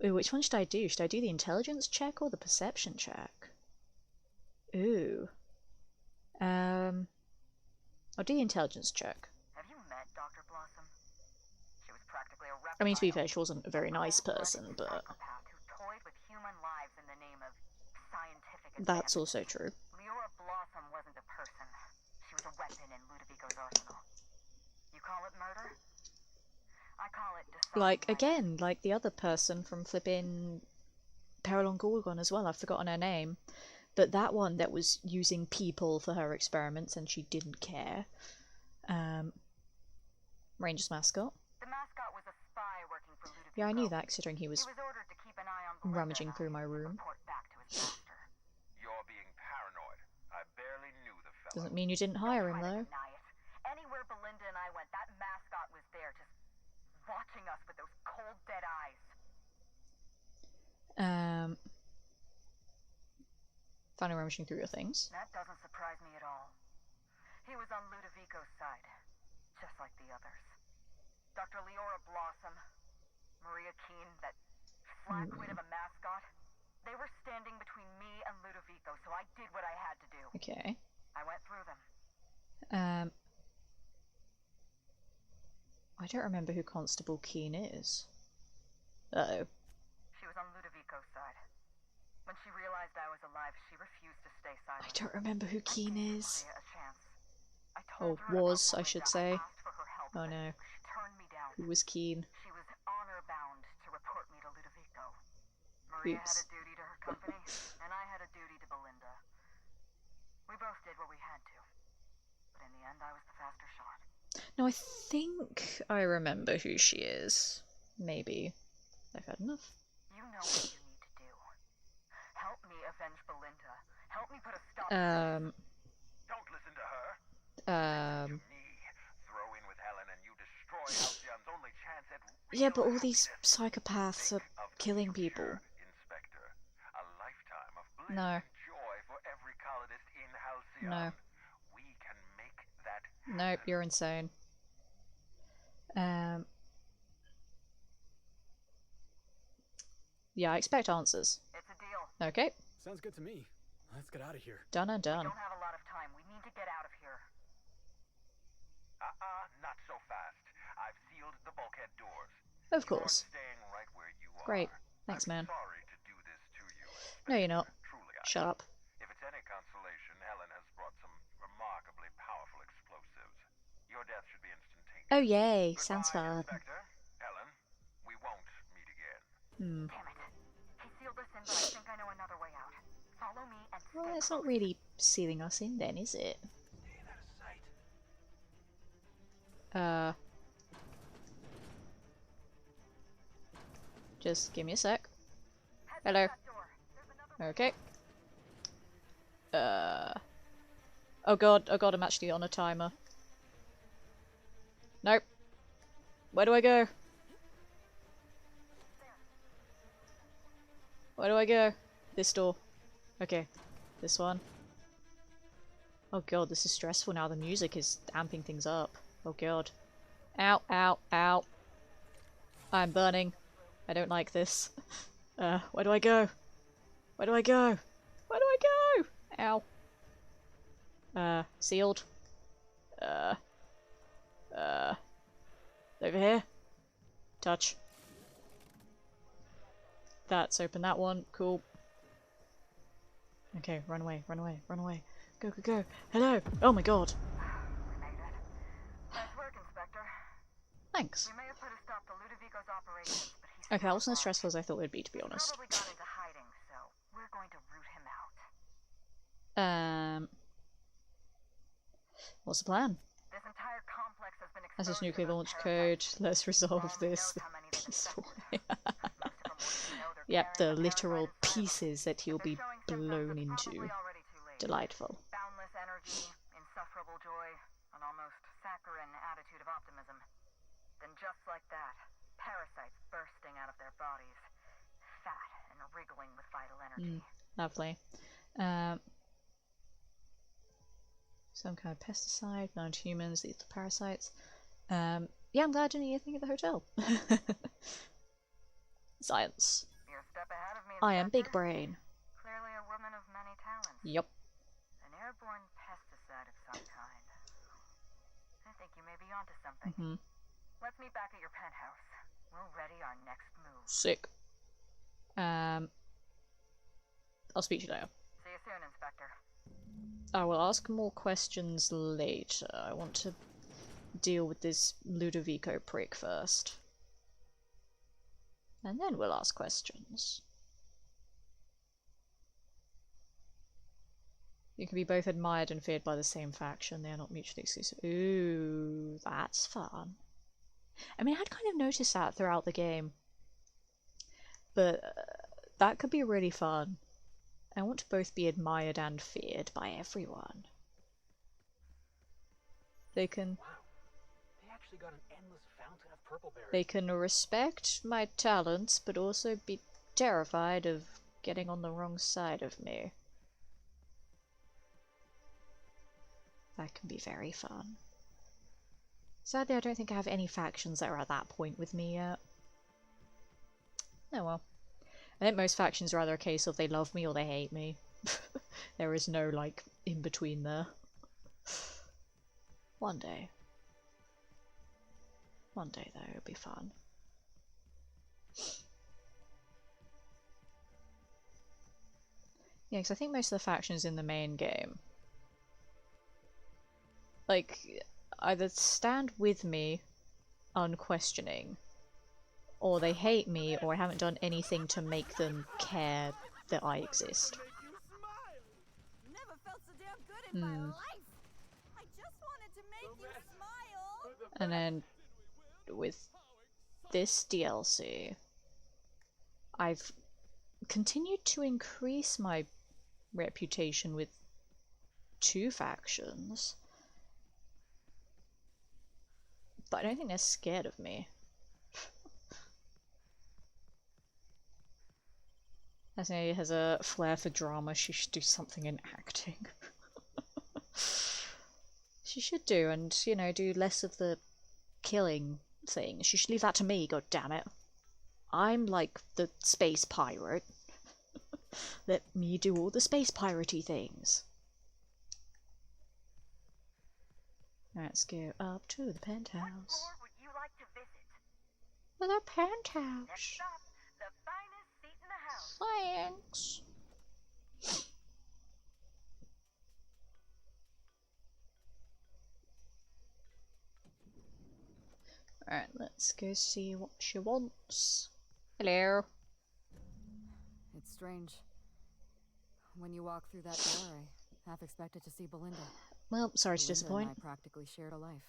Ooh, which one should I do? Should I do the intelligence check or the perception check? Ooh. I'll do the intelligence check. Have you met Dr. Blossom? She was practically a reptile. I mean, to be fair, she wasn't a very nice person, but Psychopath who toyed with human lives in the name of scientific that's advancement. also true. Leora Blossom wasn't a person. She was a weapon in Ludovico's arsenal. You call it murder? I call it disarmament. Like, again, like the other person from flipping Peril on Gorgon as well, I've forgotten her name. But that one that was using people for her experiments and she didn't care. Rangers mascot. The mascot was a spy working for Ludovico. Yeah, I knew that considering he He was was ordered to keep an eye on Belinda rummaging and through my I room. report back to his master. You're being paranoid. I barely knew the fellow. Doesn't mean you didn't hire him, Try to though. deny it. Anywhere Belinda and I went, that mascot was there, just watching us with those cold, dead eyes. Finally rummaging through your things. That doesn't surprise me at all. He was on Ludovico's side, just like the others. Dr. Leora Blossom, Maria Keene, that flackwit of a mascot, they were standing between me and Ludovico, so I did what I had to do. Okay. I went through them. I don't remember who Constable Keene is. Uh-oh. She was on Ludovico's side. When she realized I was alive, she refused to stay silent. I don't remember who Keene is. Maria a chance. I Or told her about was, I Belinda. should say. asked for her help, Oh but no. She turned me down. Who was Keene? She was honor-bound to report me to Ludovico. Maria Oops. had a duty to her company, and I had a duty to Belinda. We both did what we had to. But in the end, I was the faster shot. No, I think I remember who she is. Maybe. I've had enough. You know what you need to do. Help me avenge Belinda. Help me put a stop Don't listen to her. Um, To me, throw in with Helen and you destroy Halcyon's only chance at yeah, real but all these happiness. psychopaths are Think of the killing future, people. Inspector. A lifetime of bliss No. and joy for every colonist in Halcyon. No. We can make that Nope, you're insane. Yeah, I expect answers. It's a deal. Okay, Sounds good to me. Let's get out of here. done and done. We don't have a lot of time. We need to get out of here. not so fast. I've sealed the bulkhead doors. Of course. You're staying right where you are. Great. Thanks, I'm man. sorry to do this to you. No, you're not. Truly, I Shut up. If it's any consolation, Helen has brought some remarkably powerful explosives. Your death should be instantaneous. Oh, yay. Sounds Goodbye, fun. Inspector. Helen, we won't meet again. Hmm. Damn it. He sealed us in, but I think I know another way out. Follow me and stay Well, it's close. not really sealing us in then, is it? Just give me a sec. Head Hello. to that door. There's another Okay. Oh god, I'm actually on a timer. Nope. Where do I go? Where do I go? This door. Okay. This one. Oh god, this is stressful now. The music is amping things up. Oh god. Ow, ow, ow. I'm burning. I don't like this. Where do I go? Where do I go? Where do I go? Ow. Sealed. Over here. Touch. That's open that one. Cool. Okay, run away, run away, run away. Go, go, go. Hello! Oh my god. We made it. Nice work, Inspector. Thanks. We may have put a stop to Ludovico's operations, but he's Okay, that wasn't as still stressful as I thought it would be, to be alive. honest. Probably got into hiding, so we're going to root him out. What's the plan? This entire complex has been As exposed this to nuclear those launch parasites. code, let's resolve Well, who this knows how many they've peaceful infected. way. Most of them wouldn't know they're Yep, the carrying the literal parasite inside them. pieces that he'll If be they're showing symptoms, blown it's into. probably already too late. Delightful. Boundless energy, insufferable joy, an almost saccharine attitude of optimism. Then just like that, parasites bursting out of their bodies, fat and wriggling with vital energy. Lovely. Some kind of pesticide, non-humans, lethal parasites. Yeah, I'm glad you didn't think of the hotel. Science. You're a step ahead of me, I am big Inspector. brain. Clearly a woman of many talents. Yup. An airborne pesticide of some kind. I think you may be onto something. Mm-hmm. Let's meet back at your penthouse. We'll ready our next move. Sick. I'll speak to you later. See you soon, Inspector. I will ask more questions later. I want to deal with this Ludovico prick first. And then we'll ask questions. You can be both admired and feared by the same faction. They are not mutually exclusive. Ooh, that's fun. I mean, I'd kind of noticed that throughout the game. But that could be really fun. I want to both be admired and feared by everyone. They can... Wow. They actually got an endless fountain of purple berries. They can respect my talents, but also be terrified of getting on the wrong side of me. That can be very fun. Sadly, I don't think I have any factions that are at that point with me yet. Oh well. I think most factions are either a case of they love me or they hate me. There is no, like, in between there. One day. One day, though, it'll be fun. Yeah, because I think most of the factions in the main game, like, either stand with me unquestioning, or they hate me, or I haven't done anything to make them care that I exist. Never felt so damn good in my life. I just wanted to make you smile. And then, with this DLC, I've continued to increase my reputation with 2 factions, but I don't think they're scared of me. Asne has a flair for drama. She should do something in acting. She should do, and, you know, do less of the killing thing. She should leave that to me, god damn it. I'm like the space pirate. Let me do all the space piratey things. Let's go up to the What penthouse. floor would you like to visit? The penthouse. Next up, the finest seat in the house. Thanks. Alright, let's go see what she wants. Hello. It's strange. When you walk through that door, I half expected to see Belinda. Well, sorry to Belinda disappoint. and I practically shared a life.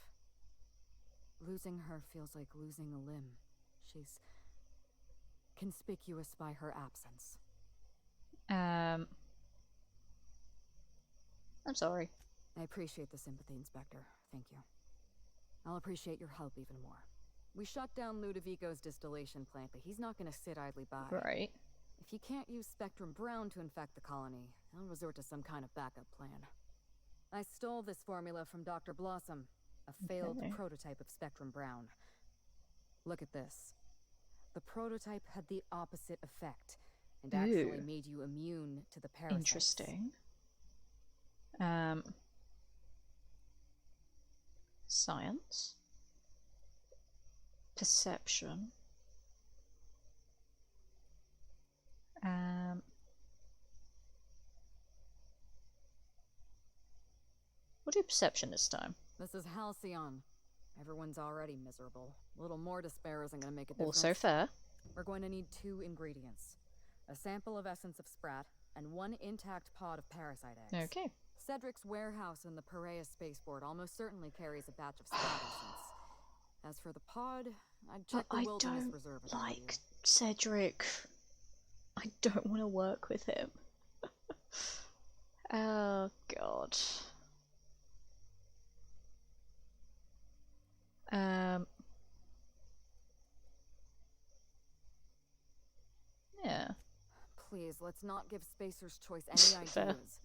Losing her feels like losing a limb. She's conspicuous by her absence. I'm sorry. I appreciate the sympathy, Inspector. Thank you. I'll appreciate your help even more. We shut down Ludovico's distillation plant, but he's not going to sit idly by. Right. If he can't use Spectrum Brown to infect the colony, I'll resort to some kind of backup plan. I stole this formula from Dr. Blossom, a failed Okay. prototype of Spectrum Brown. Look at this. The prototype had the opposite effect, and actually Ooh. made you immune to the parasites. Interesting. Science. Perception. We'll do perception this time. This is Halcyon. Everyone's already miserable. A little more despair isn't going to make a difference. Also fair. We're going to need 2 ingredients. A sample of essence of Sprat, and 1 intact pod of parasite eggs. Okay. Cedric's warehouse in the Perea spaceport almost certainly carries a batch of Sprat essence. As for the pod, I'd check But the I Wilderness don't Reserve. if I were you. like Cedric. I don't want to work with him. Oh god. Yeah. Please, let's not give Spacer's Choice any Fair. ideas.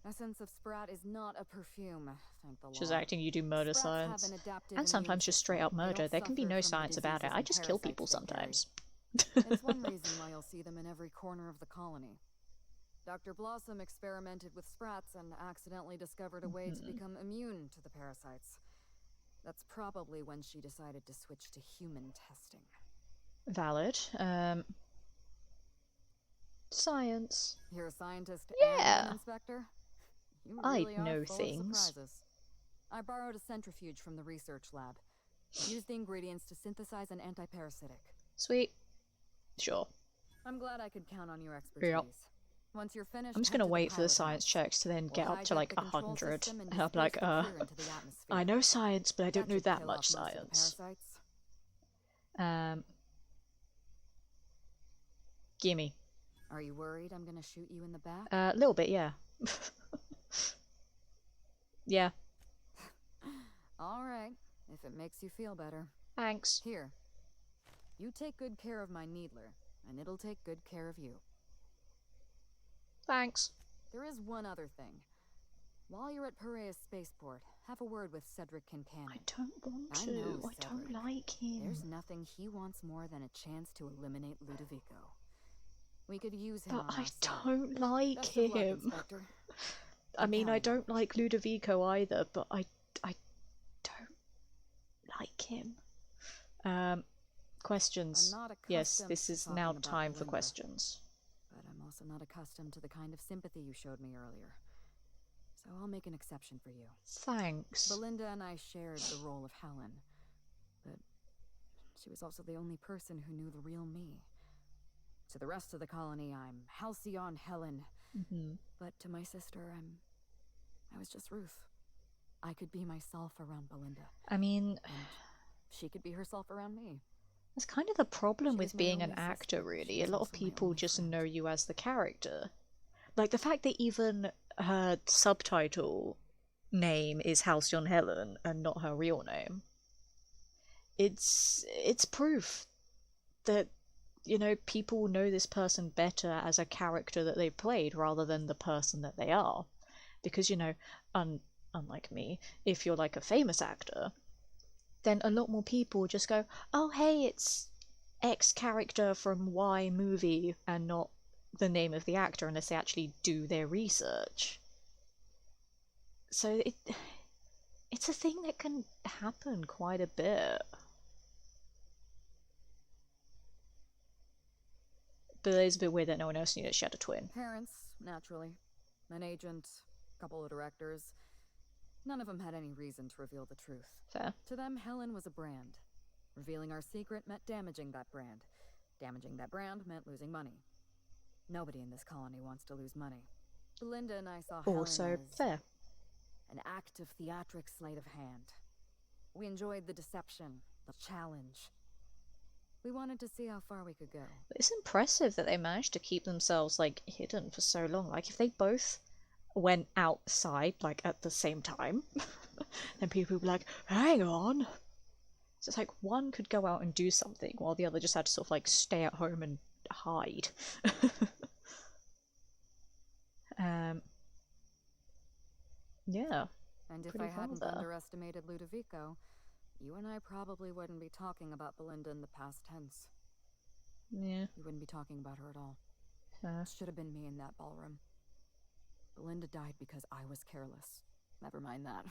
Essence of Sprat is not a perfume, thank the She's law. acting you do murder Sprats have science. an adaptive And sometimes immune just straight up system. They murder. don't There can be suffer no from the science about it. diseases I and just kill people parasites they carry. sometimes. It's one reason why you'll see them in every corner of the colony. Dr. Blossom experimented with Sprats and accidentally discovered a way to become immune to the parasites. That's probably when she decided to switch to human testing. Valid. Science. You're a scientist Yeah. and an inspector? You I really are know full things. of surprises. I borrowed a centrifuge from the research lab. Used the ingredients to synthesize an antiparasitic. Sweet. Sure. I'm glad I could count on your expertise. Yep. Once you're finished, I'm just head gonna to wait for the pilot science house. checks to then We'll get up to hijack like the control 100. system and And I'll be like, disperse the clear into the atmosphere. I know science, but I don't know should that kill much off most of the science. parasites. Gimme. Are you worried I'm gonna shoot you in the back? A little bit, yeah. Yeah. Alright, if it makes you feel better. Thanks. Here. You take good care of my Needler, and it'll take good care of you. Thanks. There is one other thing. While you're at Piraeus Spaceport, have a word with Cedric Kincannon. I don't want I to. know I don't Cedric. like him. There's nothing he wants more than a chance to eliminate Ludovico. We could use him But on I our side. don't like Best of luck, him. Inspector. I mean, I counting on don't like Ludovico either, but I don't like him. Questions. I'm not Yes, accustomed this to is talking now about time for Belinda. questions. But I'm also not accustomed to the kind of sympathy you showed me earlier. So I'll make an exception for you. Thanks. Belinda and I shared the role of Helen. But she was also the only person who knew the real me. To the rest of the colony, I'm Halcyon Helen. But to my sister, I was just Ruth. I could be myself around Belinda. I mean, And she could be herself around me. that's kind of the problem She with was my being an only actor, sister. really. She A was lot of also my people only just friend. know you as the character. Like, the fact that even her subtitle name is Halcyon Helen and not her real name. It's proof that, you know, people know this person better as a character that they played rather than the person that they are. Because, you know, unlike me, if you're like a famous actor, then a lot more people just go, oh hey, it's X character from Y movie, and not the name of the actor unless they actually do their research. So it's a thing that can happen quite a bit. But it's a bit weird that no one else knew that she had a twin. Parents, naturally. An agent, a couple of directors. None of them had any reason to reveal the truth. Fair. To them, Helen was a brand. Revealing our secret meant damaging that brand. Damaging that brand meant losing money. Nobody in this colony wants to lose money. Belinda and I saw Also Helen as fair. an act of theatric sleight of hand. We enjoyed the deception, the challenge. We wanted to see how far we could go. But it's impressive that they managed to keep themselves, like, hidden for so long. Like, if they both went outside, like, at the same time, then people would be like, hang on! So it's like, one could go out and do something, while the other just had to sort of, like, stay at home and hide. Yeah. And if Pretty I hadn't cool, though. underestimated Ludovico, you and I probably wouldn't be talking about Belinda in the past tense. Yeah. We wouldn't be talking about her at all. Fair. It should have been me in that ballroom. Belinda died because I was careless. Never mind that.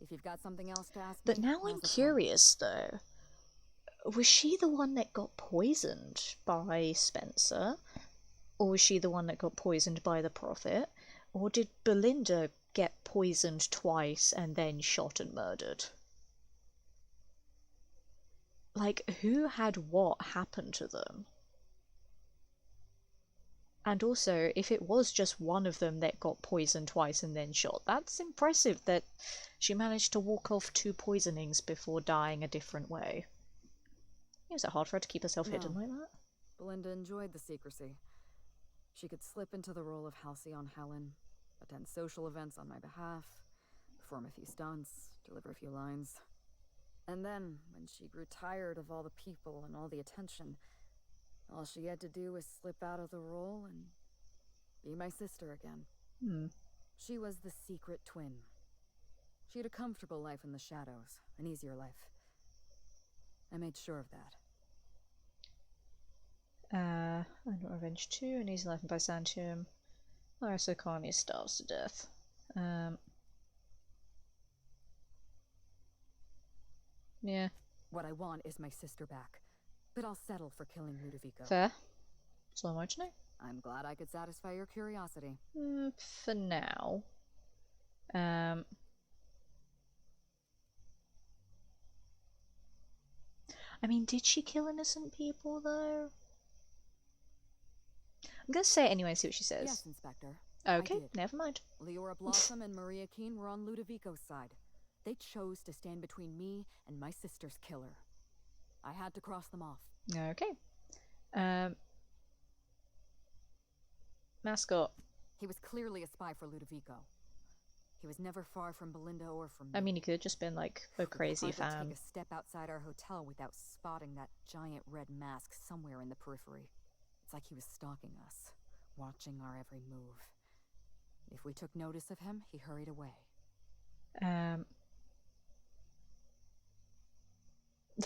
If you've got something else to ask But me, now I'm now's the time. curious, though. Was she the one that got poisoned by Spencer? Or was she the one that got poisoned by the Prophet? Or did Belinda get poisoned twice and then shot and murdered? Like, who had what happen to them? And also, if it was just one of them that got poisoned twice and then shot, that's impressive that she managed to walk off 2 poisonings before dying a different way. Is it hard for her to keep herself hidden No. like that? Belinda enjoyed the secrecy. She could slip into the role of Halcyon Helen, attend social events on my behalf, perform a few stunts, deliver a few lines. And then, when she grew tired of all the people and all the attention, all she had to do was slip out of the role and be my sister again. She was the secret twin. She had a comfortable life in the shadows, an easier life. I made sure of that. I want Revenge 2, an easy life in Byzantium. Larissa Connie starves to death. Yeah. What I want is my sister back, but I'll settle for killing Ludovico. Fair. That's all I want to know. I'm glad I could satisfy your curiosity. For now. I mean, did she kill innocent people, though? I'm gonna say it anyway and see what she says. Yes, Inspector. Okay, I did. never mind. Leora Blossom and Maria Keene were on Ludovico's side. They chose to stand between me and my sister's killer. I had to cross them off. Okay. Mascot. He was clearly a spy for Ludovico. He was never far from Belinda or from me. I mean, he could have just been like a crazy Hard to fan. take a step outside our hotel without spotting that giant red mask somewhere in the periphery. It's like he was stalking us, watching our every move. If we took notice of him, he hurried away.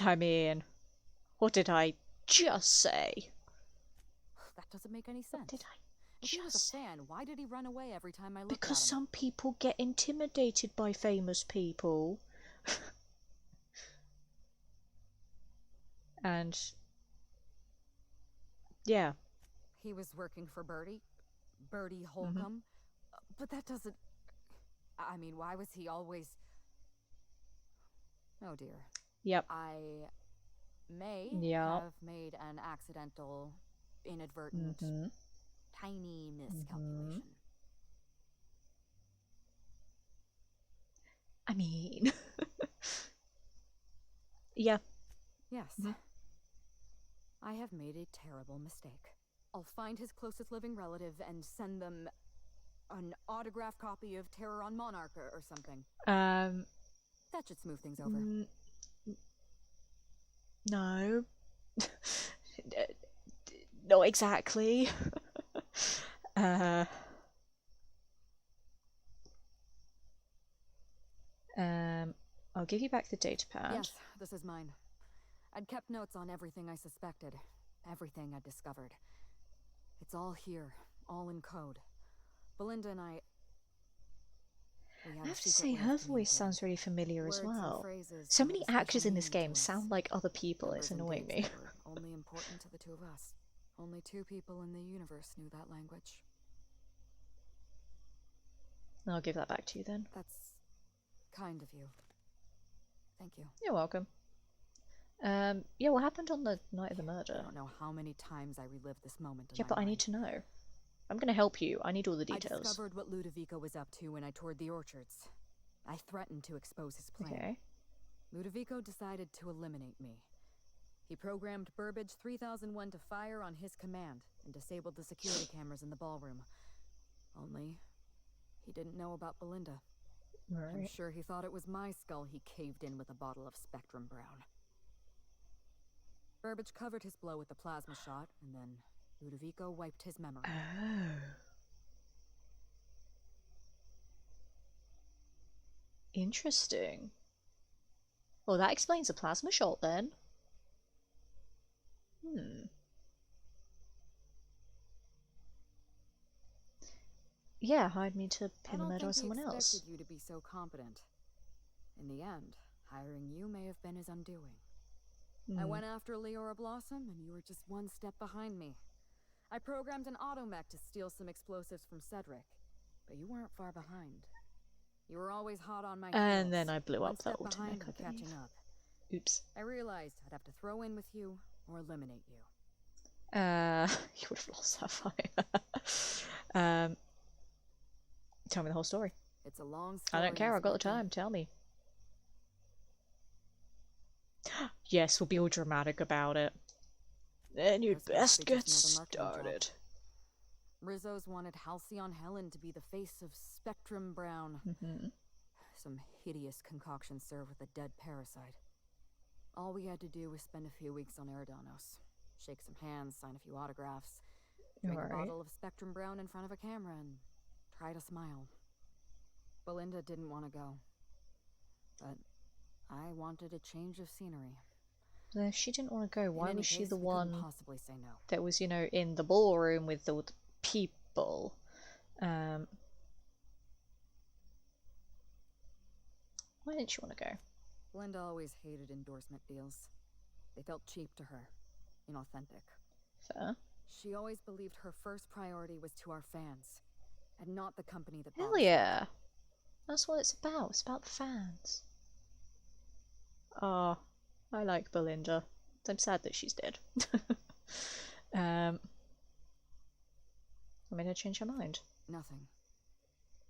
I mean, what did I just say? That doesn't make any sense. What did I If he was a just say? fan, why did he run away every time I looked Because at him? some people get intimidated by famous people. And yeah. He was working for Bertie Holcomb. But that doesn't... I mean, why was he always... Oh dear. Yep. I may Yep. have made an accidental, inadvertent, tiny miscalculation. I mean... yeah. Yes. I have made a terrible mistake. I'll find his closest living relative and send them an autographed copy of Terror on Monarch or something. That should smooth things over. No. Not exactly. I'll give you back the datapad. Yes, this is mine. I'd kept notes on everything I suspected, everything I'd discovered. It's all here, all in code. Belinda and I have to say, her voice sounds really familiar as well. So many actors in this game sound like other people, it's annoying me. Only important to the two of us. Only 2 people in the universe knew that language. I'll give that back to you then. That's kind of you. Thank you. You're welcome. Yeah, what happened on the night of the murder? I don't know how many times I relived this moment in Yeah, my but I mind. need to know. I'm gonna help you. I need all the I details. discovered what Ludovico was up to when I toured the orchards. I threatened to expose his plan. Okay. Ludovico decided to eliminate me. He programmed Burbage 3001 to fire on his command and disabled the security cameras in the ballroom. Only, he didn't know about Belinda. I'm Right. sure he thought it was my skull he caved in with a bottle of Spectrum Brown. Burbage covered his blow with the plasma shot, and then Ludovico wiped his memory. Oh. Interesting. Well, that explains the plasma shot then. Yeah, hired me to pin the murder on someone else. I don't think he expected you to be so competent. In the end, hiring you may have been his undoing. I went after Leora Blossom, and you were just one step behind me. I programmed an automech to steal some explosives from Cedric, but you weren't far behind. You were always hot on my heels. And then I blew one up that step behind automech, and I catching believe. up. Oops. I realized I'd have to throw in with you or eliminate you. You would have lost that fight. Tell me the whole story. It's a long story. I don't care, I've got the Inspector. time, tell me. Yes, we'll be all dramatic about it. Then you'd That's best because get another marketing job. started. Rizzo's wanted Halcyon Helen to be the face of Spectrum Brown. Some hideous concoction served with a dead parasite. All we had to do was spend a few weeks on Eridanos, shake some hands, sign a few autographs, drink a Alright. bottle of Spectrum Brown in front of a camera, and try to smile. Belinda didn't want to go. But I wanted a change of scenery. No, if she didn't want to go, why In any was she case, the we couldn't one possibly say no. that was, you know, in the ballroom with all the people? Why didn't she want to go? Belinda always hated endorsement deals. They felt cheap to her, inauthentic. Fair. She always believed her first priority was to our fans, and not the company that bought Hell us. yeah. That's what it's about. It's about the fans. Ah, I like Belinda. I'm sad that she's dead. I made her change her mind. Nothing.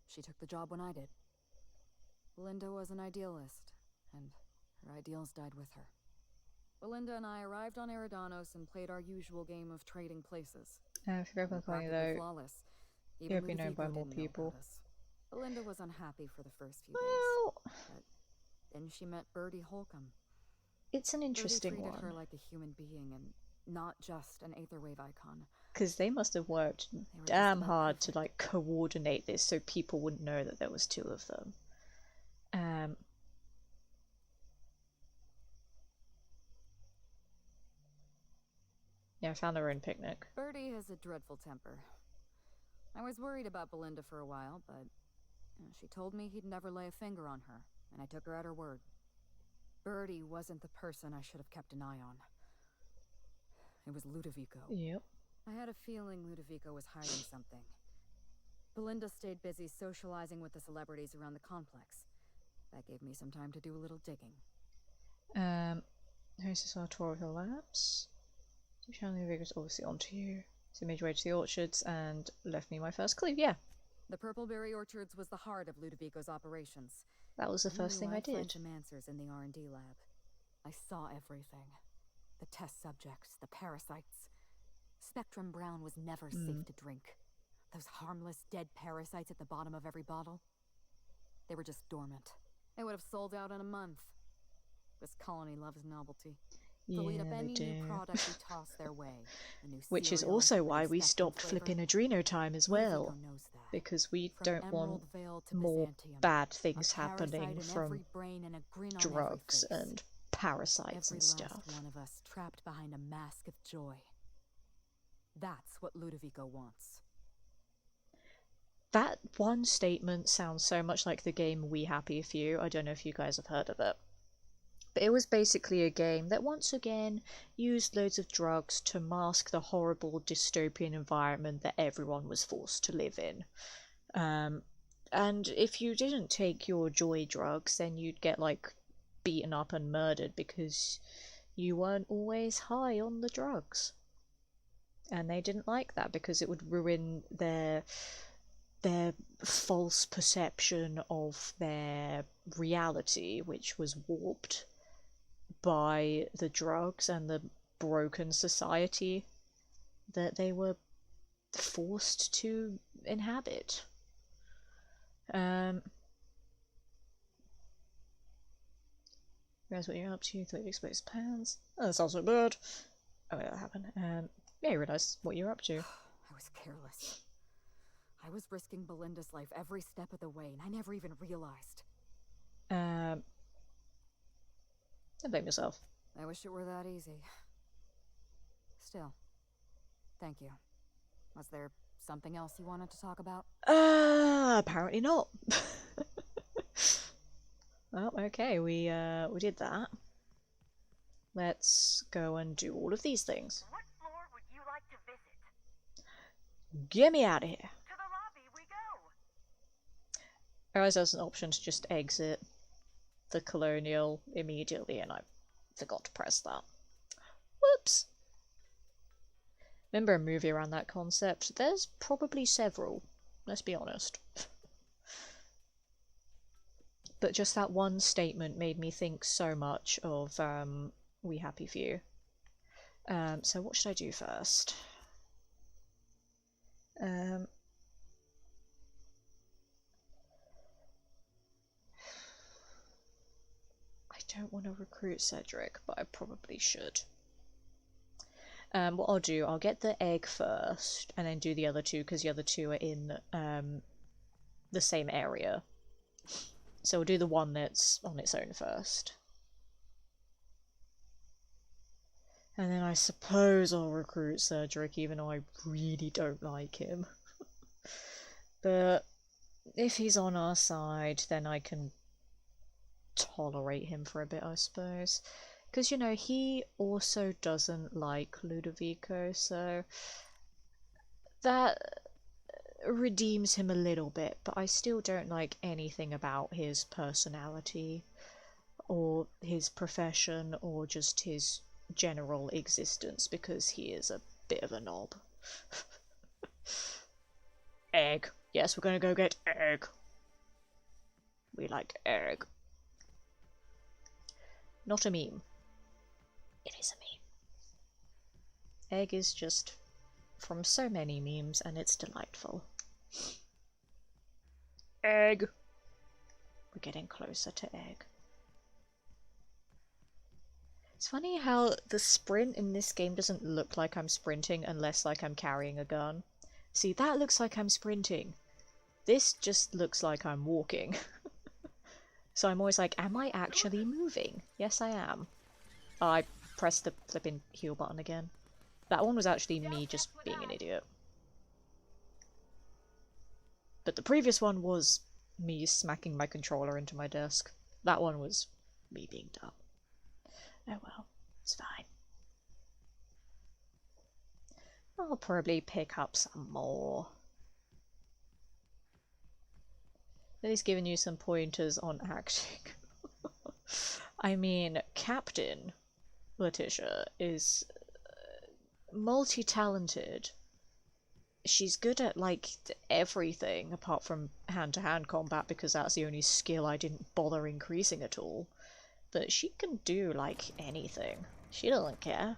She took the job when I did. Belinda was an idealist, and her ideals died with her. Belinda and I arrived on Eridanos and played our usual game of trading places. If you're open Practically though, flawless. you'll Even be known by Ludovico more didn't know people. about us. Belinda was unhappy for the first few Well, days. But then she met Bertie Holcomb. it's an interesting Bertie treated her one. like a human being and not just an Aetherwave icon. Because they must have worked They were just damn about hard to perfect. like coordinate this so people wouldn't know that there was two of them. Yeah, I found their own picnic. Bertie has a dreadful temper. I was worried about Belinda for a while, but she told me he'd never lay a finger on her, and I took her at her word. Bertie wasn't the person I should have kept an eye on. It was Ludovico. Yep. I had a feeling Ludovico was hiding something. Belinda stayed busy socializing with the celebrities around the complex. That gave me some time to do a little digging. Here's this our tour of the labs. So Channeling Vigor's obviously onto you. So made your way to the orchards and left me my first clue. Yeah, The Purpleberry Orchards was the heart of Ludovico's operations. that was the first thing I I'd find did. some answers in the R&D lab. I saw everything. The test subjects, the parasites. Spectrum Brown was never safe to drink. Those harmless, dead parasites at the bottom of every bottle. They were just dormant. They would have sold out in a month. This colony loves novelty. They'll eat up Yeah, they any new do. product we toss their way. A new Which is cereal, also a why new we spectrum stopped flavor. flipping Adreno time as well. Ludovico knows that. Because we From don't Emerald want Vale to more Byzantium, bad a things parasite happening in from every brain and a grin on every drugs face. and parasites Every and last stuff. one of us trapped behind a mask of joy. That's what Ludovico wants. That one statement sounds so much like the game We Happy Few. I don't know if you guys have heard of it. But it was basically a game that once again used loads of drugs to mask the horrible dystopian environment that everyone was forced to live in. And if you didn't take your joy drugs, then you'd get like beaten up and murdered because you weren't always high on the drugs. And they didn't like that because it would ruin their false perception of their reality, which was warped by the drugs and the broken society that they were forced to inhabit. Realize what you're up to, thought you'd explode his pants. Oh, that's also bad. Oh, that happened. Yeah, you realize what you're up to. I was careless. I was risking Belinda's life every step of the way, and I never even realized. Don't blame yourself. I wish it were that easy. Still, thank you. Was there something else you wanted to talk about? Apparently not. Well, okay, we did that. Let's go and do all of these things. What floor would you like to visit? Get me out of here. To the lobby we go. I realized there's an option to just exit the Colonial immediately, and I forgot to press that. Whoops! Remember a movie around that concept? There's probably several, let's be honest. But just that one statement made me think so much of We Happy Few. So what should I do first? I don't want to recruit Cedric, but I probably should. What I'll do, I'll get the egg first, and then do the other two, because the other two are in the same area. So we'll do the one that's on its own first. And then I suppose I'll recruit Cedric, even though I really don't like him. But if he's on our side, then I can tolerate him for a bit, I suppose. Because, you know, he also doesn't like Ludovico, so that redeems him a little bit, but I still don't like anything about his personality, or his profession, or just his general existence, because he is a bit of a knob. Egg. Yes, we're gonna go get egg. We like egg. Not a meme. It is a meme. Egg is just from so many memes, and it's delightful. Egg! We're getting closer to egg. It's funny how the sprint in this game doesn't look like I'm sprinting unless like I'm carrying a gun. See, that looks like I'm sprinting. This just looks like I'm walking. So I'm always like, am I actually moving? Yes, I am. Oh, I pressed the flipping heal button again. That one was actually me just being an idiot. But the previous one was me smacking my controller into my desk. That one was me being dumb. Oh well, it's fine. I'll probably pick up some more. He's given you some pointers on acting. I mean, Captain Letitia is multi-talented. She's good at, like, everything apart from hand-to-hand combat, because that's the only skill I didn't bother increasing at all. But she can do, like, anything. She doesn't care.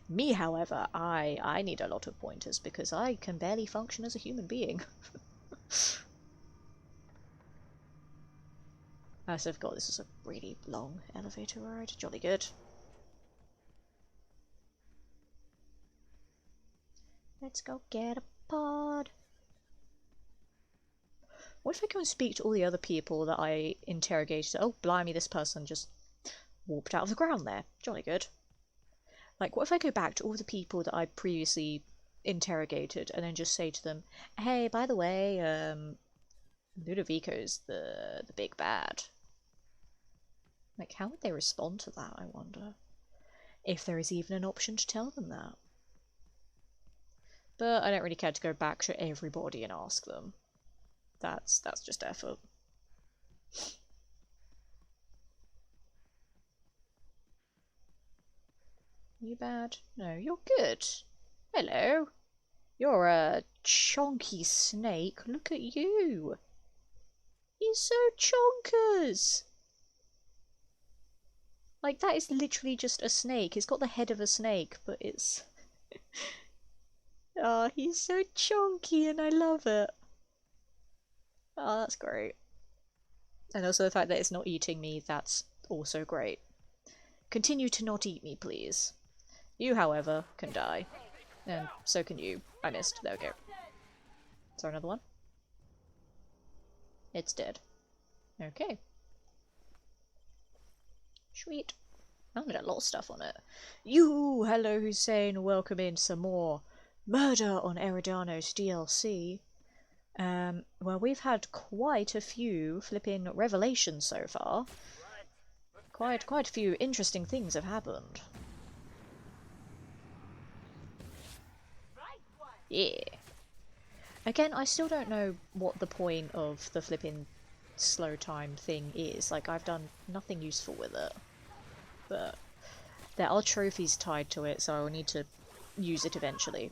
Me, however, I need a lot of pointers because I can barely function as a human being. I also forgot this is a really long elevator ride. Jolly good. Let's go get a pod. What if I go and speak to all the other people that I interrogated? Oh, blimey, this person just warped out of the ground there. Jolly good. Like, what if I go back to all the people that I previously interrogated and then just say to them, hey, by the way, Ludovico's the big bad. Like, how would they respond to that, I wonder? If there is even an option to tell them that. But I don't really care to go back to everybody and ask them. That's just effort. You bad? No, you're good. Hello. You're a chonky snake. Look at you. You're so chonkers. Like, that is literally just a snake. It's got the head of a snake, but it's... Oh, he's so chonky and I love it. Oh, that's great. And also the fact that it's not eating me, that's also great. Continue to not eat me, please. You, however, can die. And so can you. I missed. There we go. Is there another one? It's dead. Okay. Sweet. I'm gonna get a lot of stuff on it. You, hello Hussein, welcome in some more Murder on Eridanos DLC. Well, we've had quite a few flipping revelations so far. Quite a few interesting things have happened. Yeah. Again, I still don't know what the point of the flipping slow time thing is. Like, I've done nothing useful with it. But there are trophies tied to it, so I will need to use it eventually.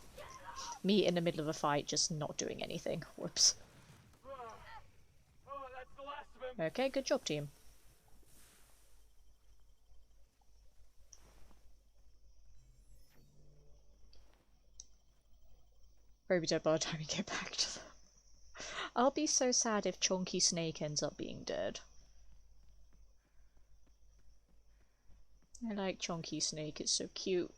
Me in the middle of a fight, just not doing anything. Whoops. Okay, good job, team. Probably dead by the time we get back to them. I'll be so sad if Chonky Snake ends up being dead. I like Chonky Snake, it's so cute.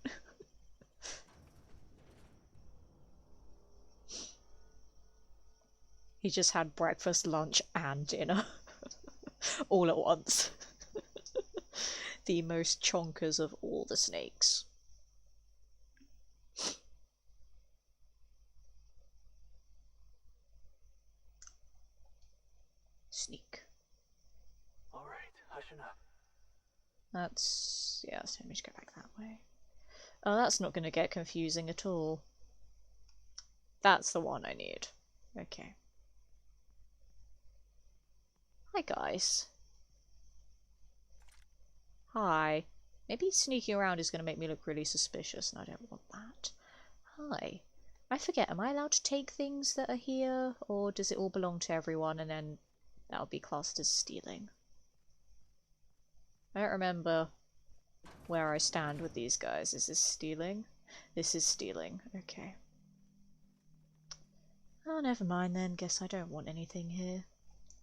He just had breakfast, lunch, and dinner. All at once. The most chonkers of all the snakes. Sneak. Alright, hushing up. That's... yeah, so let me just go back that way. Oh, that's not going to get confusing at all. That's the one I need. Okay. Hi, guys. Hi. Maybe sneaking around is going to make me look really suspicious, and I don't want that. Hi. I forget, am I allowed to take things that are here, or does it all belong to everyone, and then that'll be classed as stealing? I don't remember where I stand with these guys. Is this stealing? This is stealing. Okay. Oh, never mind then. Guess I don't want anything here.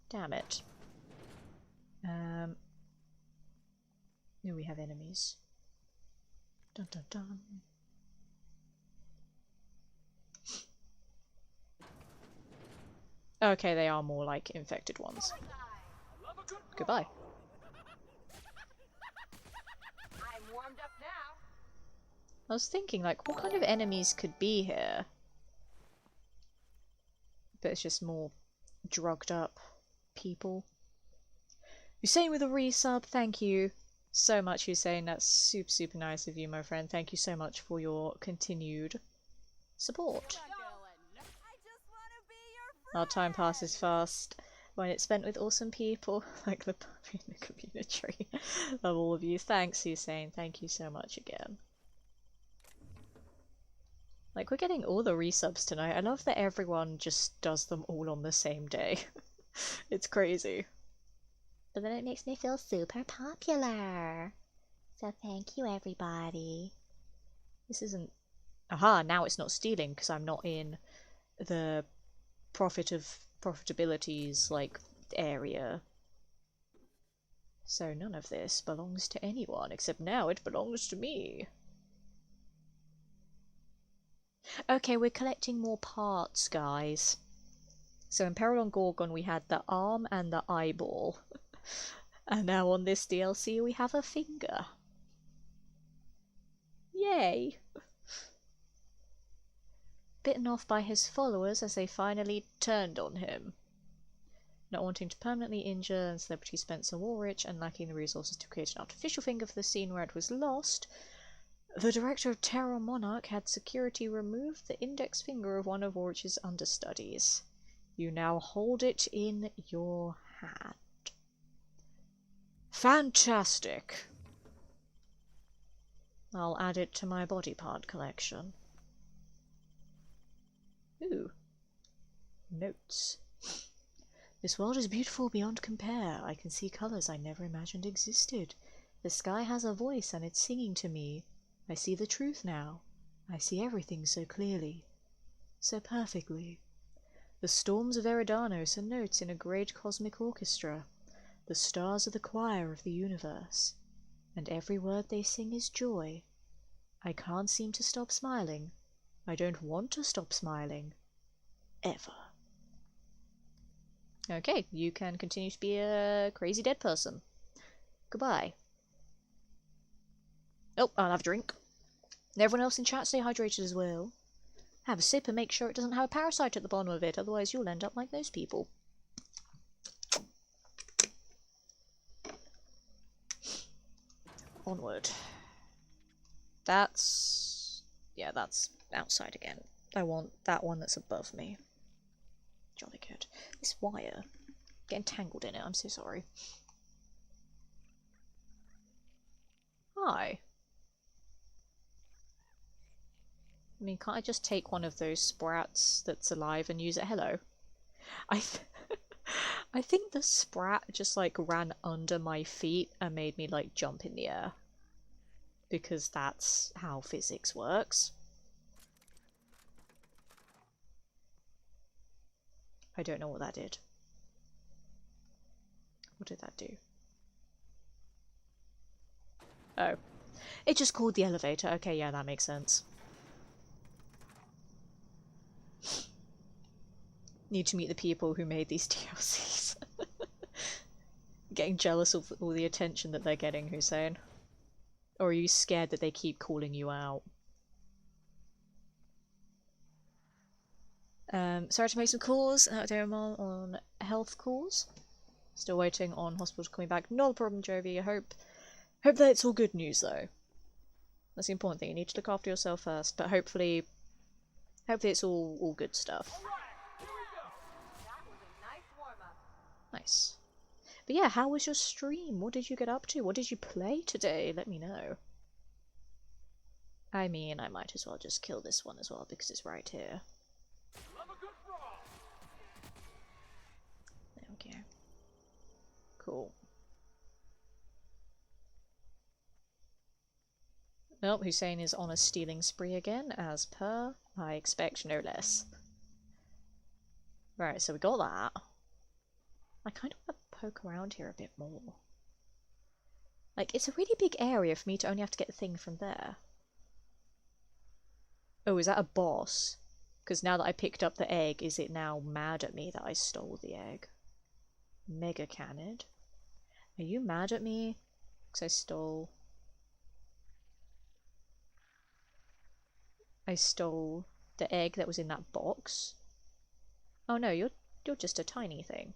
Damn it. Here we have enemies. Dun dun dun. Okay, they are more like infected ones. Goodbye. I'm warmed up now. I was thinking, like, what kind of enemies could be here? But it's just more drugged up people. Hussein with a resub, thank you so much, Hussein. That's super, super nice of you, my friend. Thank you so much for your continued support. Our time passes fast when it's spent with awesome people, like the puppy in the community. Of all of you. Thanks, Hussein. Thank you so much again. Like, we're getting all the resubs tonight. I love that everyone just does them all on the same day. It's crazy. But then it makes me feel super popular. So thank you, everybody. This isn't... Aha, now it's not stealing because I'm not in the profitabilities, like, area. So none of this belongs to anyone, except now it belongs to me. Okay, we're collecting more parts, guys. So in Peril on Gorgon we had the arm and the eyeball. And now on this DLC we have a finger. Yay! Bitten off by his followers as they finally turned on him. Not wanting to permanently injure celebrity Spencer Woolrich and lacking the resources to create an artificial finger for the scene where it was lost, the director of Terror Monarch had security remove the index finger of one of Woolrich's understudies. You now hold it in your hand. Fantastic! I'll add it to my body part collection. Ooh. Notes. This world is beautiful beyond compare. I can see colours I never imagined existed. The sky has a voice and it's singing to me. I see the truth now. I see everything so clearly. So perfectly. The storms of Eridanos are notes in a great cosmic orchestra. The stars are the choir of the universe. And every word they sing is joy. I can't seem to stop smiling. I don't want to stop smiling. Ever. Okay, you can continue to be a crazy dead person. Goodbye. Oh, I'll have a drink. And everyone else in chat, stay hydrated as well. Have a sip and make sure it doesn't have a parasite at the bottom of it, otherwise you'll end up like those people. Onward. That's... yeah, that's outside again. I want that one that's above me. Jolly good. This wire. Getting tangled in it, I'm so sorry. Hi. I mean, can't I just take one of those sprats that's alive and use it? Hello. I think the sprat just like ran under my feet and made me like jump in the air. Because that's how physics works. I don't know what that did. What did that do? Oh. It just called the elevator. Okay, yeah, that makes sense. Need to meet the people who made these DLCs. Getting jealous of all the attention that they're getting, Hussein? Or are you scared that they keep calling you out? Sorry to make some calls. On health calls. Still waiting on hospitals coming back. Not a problem, Jovi. I hope that it's all good news, though. That's the important thing. You need to look after yourself first, but hopefully it's all good stuff. Nice. But yeah, how was your stream? What did you get up to? What did you play today? Let me know. I mean, I might as well just kill this one as well because it's right here. There we go. Cool. Nope, Hussein is on a stealing spree again, as per. I expect no less. Right, so we got that. I kind of want to poke around here a bit more. Like, it's a really big area for me to only have to get the thing from there. Oh, is that a boss? Because now that I picked up the egg, is it now mad at me that I stole the egg? Mega Canid? Are you mad at me? Because I stole the egg that was in that box? Oh no, you're just a tiny thing.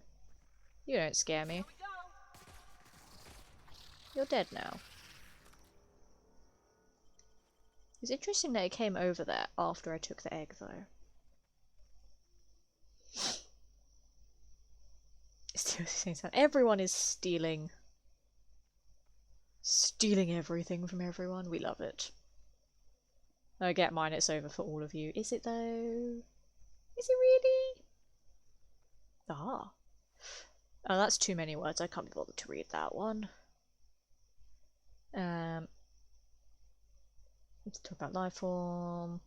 You don't scare me. You're dead now. It's interesting that it came over there after I took the egg, though. Everyone is stealing everything from everyone. We love it. I get mine, it's over for all of you. Is it, though? Is it really? Ah. Oh, that's too many words. I can't be bothered to read that one. Let's talk about life form.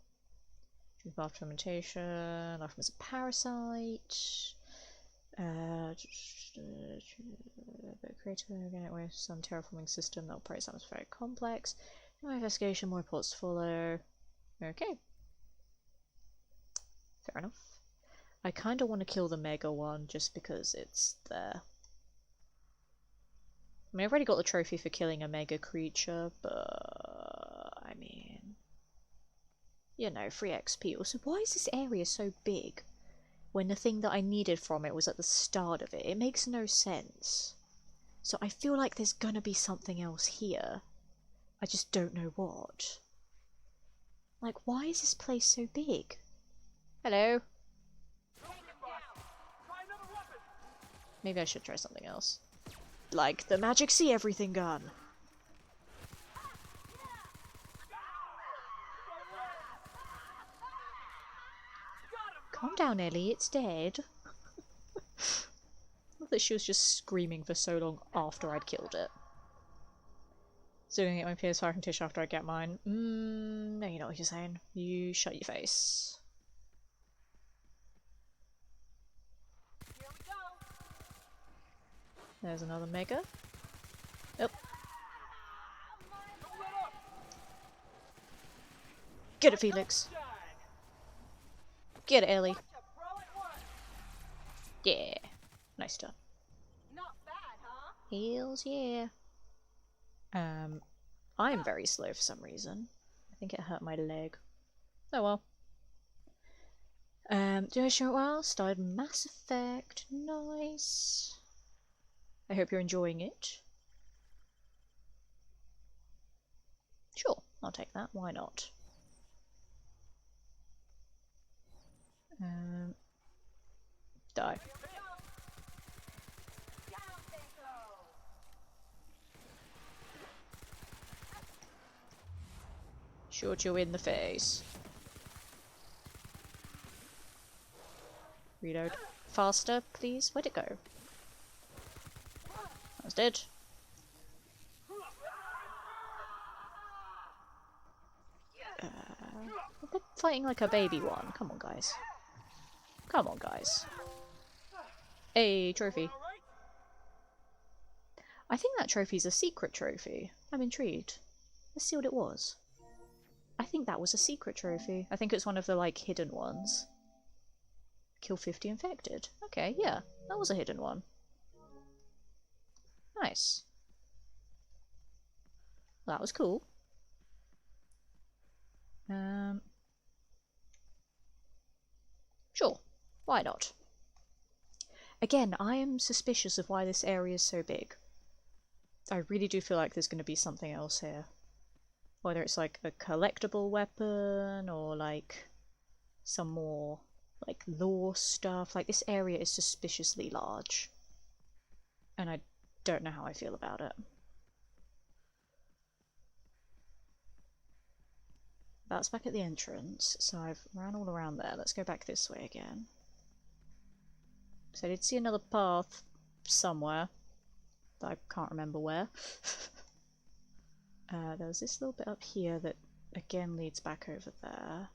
Truth after fermentation. Life form is a parasite. Creative organic with some terraforming system that operates sounds very complex. No investigation, more reports to follow. Okay. Fair enough. I kind of want to kill the mega one just because it's there. I mean, I've already got the trophy for killing a mega creature, but I mean, you know, free XP. Also, why is this area so big when the thing that I needed from it was at the start of it? It makes no sense. So I feel like there's gonna be something else here. I just don't know what. Like, why is this place so big? Hello? Maybe I should try something else. Like the magic see everything gun. Calm down, Ellie, it's dead. Not that she was just screaming for so long after I'd killed it. Still gonna get my PS5 from Tish after I get mine. No, you know what you're saying. You shut your face. There's another mega. Oh. Get it, Felix. Get it, Ellie. Yeah. Nice stuff. Heals, yeah. I'm very slow for some reason. I think it hurt my leg. Oh well. Doing a short while. Started Mass Effect. Nice. I hope you're enjoying it. Sure, I'll take that. Why not? Die. Shoot you in the face. Reload. Faster, please. Where'd it go? I was dead. They're fighting like a baby one. Come on, guys. Come on, guys. Hey, trophy. I think that trophy's a secret trophy. I'm intrigued. Let's see what it was. I think that was a secret trophy. I think it's one of the, like, hidden ones. Kill 50 infected. Okay, yeah, that was a hidden one. Nice. That was cool. Sure, why not? Again, I am suspicious of why this area is so big. I really do feel like there's going to be something else here. Whether it's like a collectible weapon or like some more like lore stuff. Like this area is suspiciously large. And I don't know how I feel about it. That's back at the entrance, so I've ran all around there. Let's go back this way again. So I did see another path somewhere, but I can't remember where. There was this little bit up here that again leads back over there.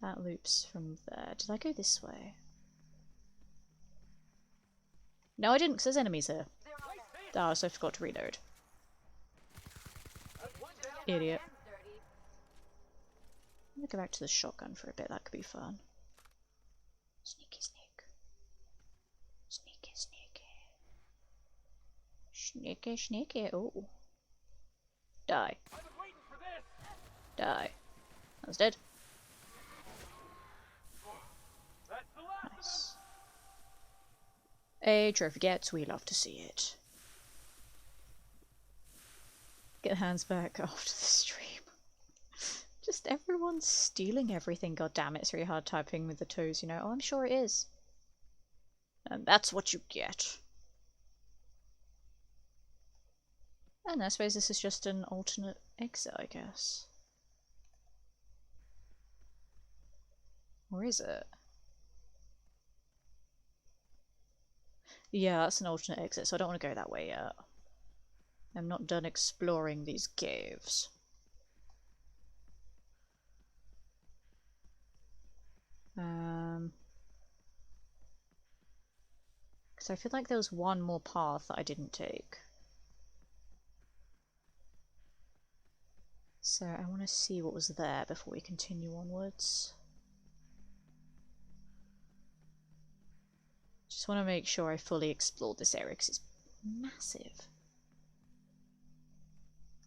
That loops from there. Did I go this way? No, I didn't, because there's enemies here. Oh, so I forgot to reload. Idiot. I'm gonna go back to the shotgun for a bit, that could be fun. Sneaky sneak. Sneaky sneaky. Sneaky sneaky. Oh. Die. Die. That was dead. Nice. A trophy gets, we love to see it. Get hands back after the stream. Just everyone's stealing everything, god damn it, it's really hard typing with the toes, you know. Oh, I'm sure it is. And that's what you get. And I suppose this is just an alternate exit, I guess. Or is it? Yeah, that's an alternate exit, so I don't want to go that way yet. I'm not done exploring these caves. Because I feel like there was one more path that I didn't take. So I want to see what was there before we continue onwards. Just want to make sure I fully explored this area because it's massive.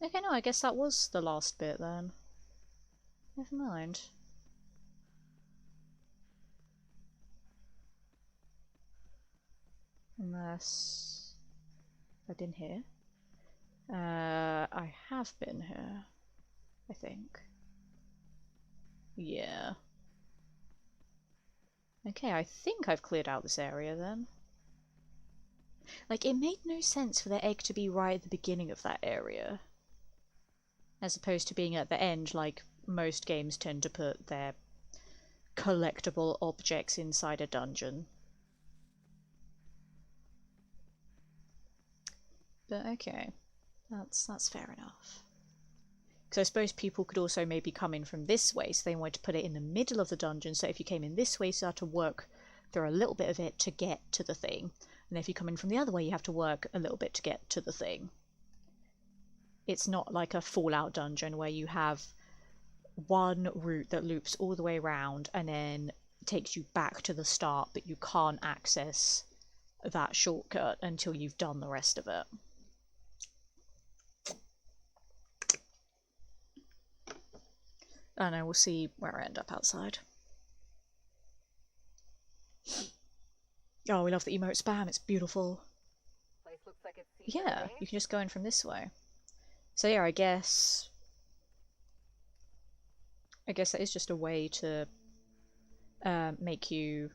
Okay, no, I guess that was the last bit then. Never mind. Unless... Have I been here? I have been here. I think. Yeah. Okay, I think I've cleared out this area then. Like, it made no sense for the egg to be right at the beginning of that area. As opposed to being at the end, like most games tend to put their collectible objects inside a dungeon. But okay, that's fair enough. Because I suppose people could also maybe come in from this way, so they wanted to put it in the middle of the dungeon, so if you came in this way, you had to work through a little bit of it to get to the thing. And if you come in from the other way, you have to work a little bit to get to the thing. It's not like a Fallout dungeon where you have one route that loops all the way around and then takes you back to the start, but you can't access that shortcut until you've done the rest of it. And I will see where I end up outside. Oh, we love the emote spam, it's beautiful. Place looks like it's Yeah, you can just go in from this way. So yeah, I guess that is just a way to make you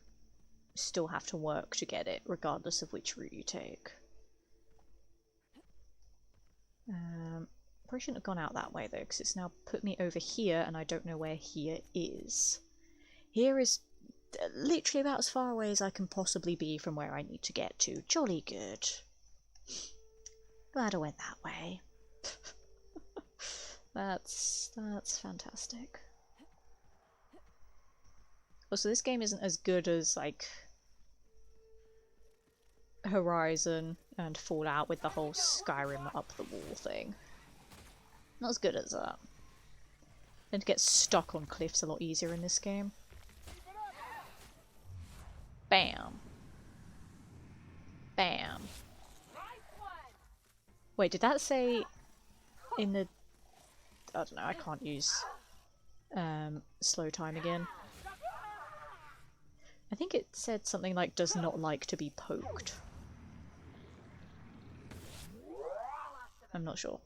still have to work to get it, regardless of which route you take. Probably shouldn't have gone out that way though, because it's now put me over here and I don't know where here is. Here is literally about as far away as I can possibly be from where I need to get to. Jolly good. Glad I went that way. That's fantastic. Also, this game isn't as good as like Horizon and Fallout with the whole Skyrim up the wall thing. Not as good as that. And to get stuck on cliffs a lot easier in this game. Bam. Bam. Wait, did that say in the... I don't know, I can't use slow time again. I think it said something like does not like to be poked. I'm not sure.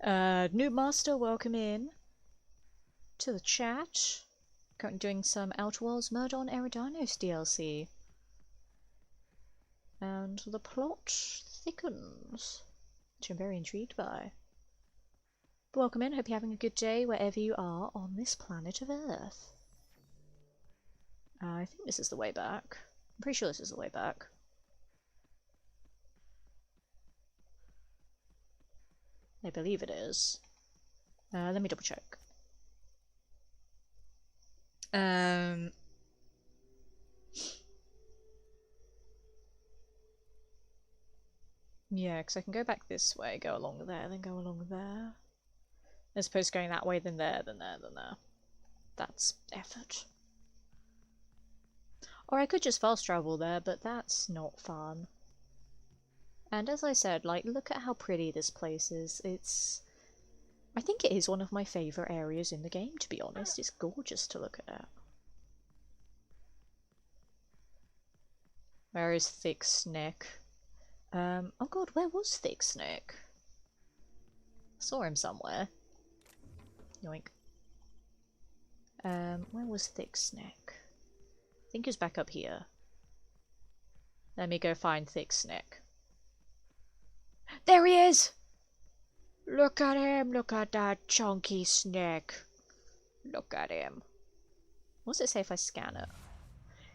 Noob Master, welcome in to the chat. Currently doing some Outer Worlds Murder on Eridanos DLC. And the plot thickens, which I'm very intrigued by. But welcome in, hope you're having a good day wherever you are on this planet of Earth. I think this is the way back. I'm pretty sure this is the way back. I believe it is. Let me double check. Yeah, because I can go back this way, go along there, then go along there. As opposed to going that way, then there, then there, then there. That's effort. Or I could just fast travel there, but that's not fun. And as I said, like, look at how pretty this place is. I think it is one of my favourite areas in the game, to be honest. It's gorgeous to look at. Where is Thick Snick? Oh god, where was Thick Snick? Saw him somewhere. Yoink. Where was Thick Snick? I think he was back up here. Let me go find Thick Snick. There he is! Look at him, look at that chunky Snick. Look at him. What does it say if I scan it?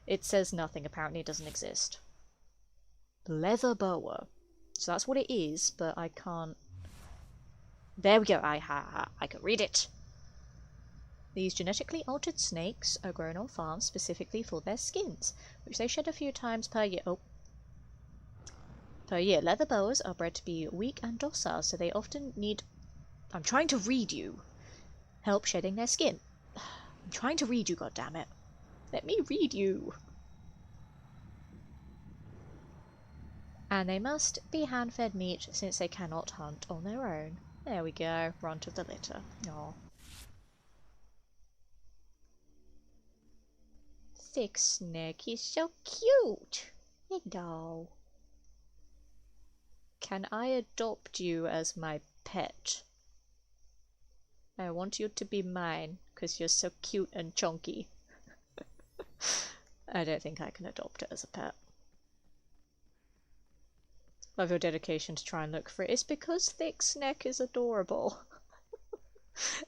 It says nothing, apparently it doesn't exist. Leather boa. So that's what it is, but I can't... There we go, I can read it. These genetically altered snakes are grown on farms specifically for their skins, which they shed a few times per year. Per year. Leather boas are bred to be weak and docile, so they often need... I'm trying to read you. Help shedding their skin. I'm trying to read you, goddammit. Let me read you. And they must be hand-fed meat since they cannot hunt on their own. There we go, runt of the litter. Aw. Thick Snick, he's so cute. Hello. Can I adopt you as my pet? I want you to be mine, because you're so cute and chunky. I don't think I can adopt it as a pet. Love your dedication to try and look for it. It's because Thick Snick is adorable.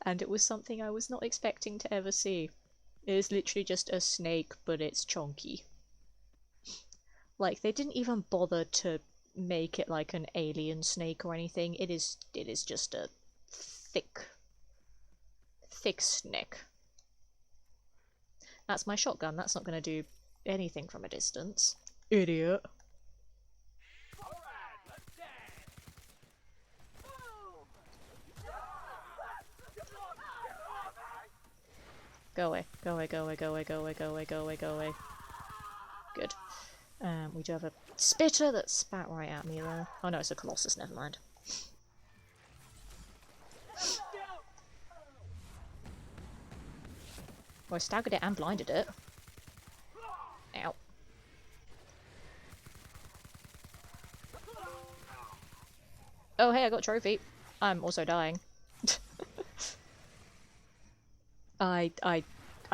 And it was something I was not expecting to ever see. It is literally just a snake, but it's chunky. Like, they didn't even bother to make it like an alien snake or anything. It is just a thick Snick. That's my shotgun. That's not going to do anything from a distance. Idiot. Go away, go away, go away, go away, go away, go away, go away, go away. Good. We do have a spitter that spat right at me there. Oh no, it's a Colossus, never mind. Well, I staggered it and blinded it. Ow. Oh hey, I got a trophy. I'm also dying. I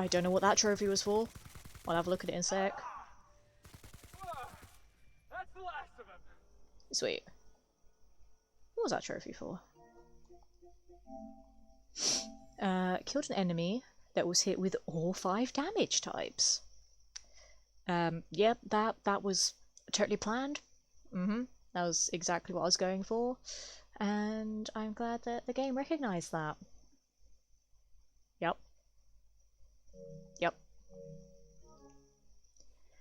don't know what that trophy was for. I'll have a look at it in a sec. That's the last of them. Sweet. What was that trophy for? Killed an enemy that was hit with all 5 damage types. Yep, that was totally planned. That was exactly what I was going for. And I'm glad that the game recognised that. Yep. Yep.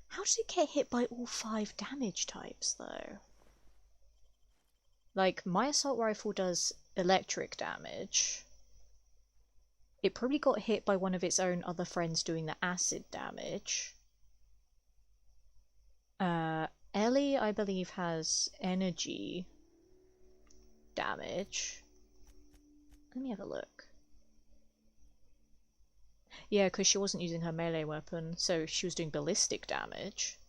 How does it get hit by all 5 damage types, though? Like, my assault rifle does electric damage. It probably got hit by one of its own other friends doing the acid damage. Ellie, I believe, has energy damage. Let me have a look. Yeah, because she wasn't using her melee weapon, so she was doing ballistic damage.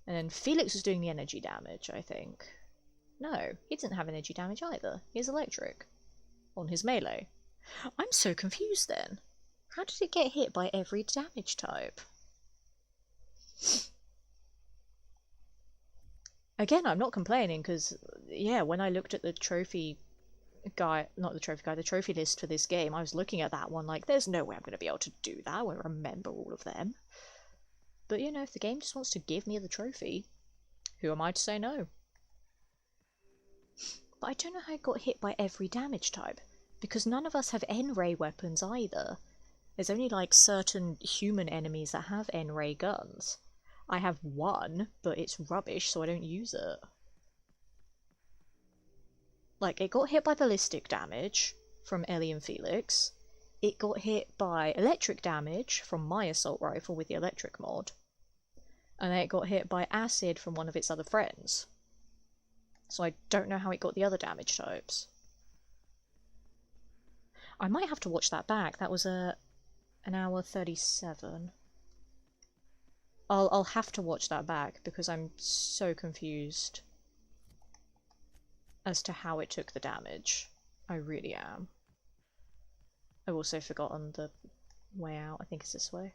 And then Felix was doing the energy damage, I think. No, he didn't have energy damage either. He has electric on his melee. I'm so confused then. How did it get hit by every damage type? Again, I'm not complaining because, yeah, when I looked at the trophy guy, not the trophy guy, the trophy list for this game, I was looking at that one like, there's no way I'm going to be able to do that. I won't remember all of them. But, you know, if the game just wants to give me the trophy, who am I to say no? But I don't know how it got hit by every damage type, because none of us have N-ray weapons either. There's only, like, certain human enemies that have N-ray guns. I have one, but it's rubbish, so I don't use it. Like, it got hit by ballistic damage from Ellie and Felix. It got hit by electric damage from my assault rifle with the electric mod. And then it got hit by acid from one of its other friends. So I don't know how it got the other damage types. I might have to watch that back. That was an hour 37. I'll have to watch that back because I'm so confused as to how it took the damage. I really am. I've also forgotten the way out. I think it's this way.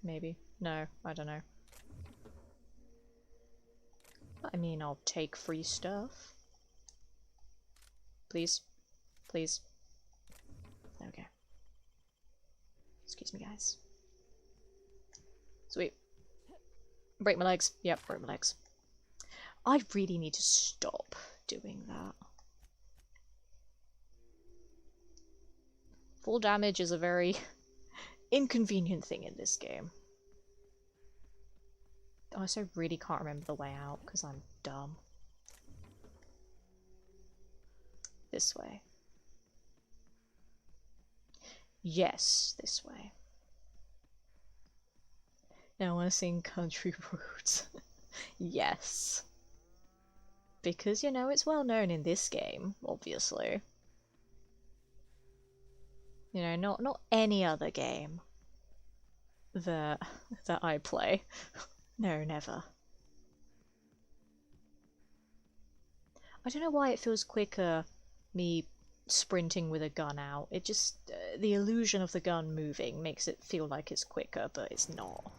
Maybe. No, I don't know. I mean, I'll take free stuff. Please. Please. Okay. Excuse me, guys. Sweet. Break my legs. Yep, break my legs. I really need to stop doing that. Full damage is a very inconvenient thing in this game. I also really can't remember the way out because I'm dumb. This way. Yes, this way. Now I want to sing Country Roads. Yes. Because, you know, it's well known in this game, obviously. You know, not any other game that I play. No, never. I don't know why it feels quicker, me sprinting with a gun out. It just, the illusion of the gun moving makes it feel like it's quicker, but it's not.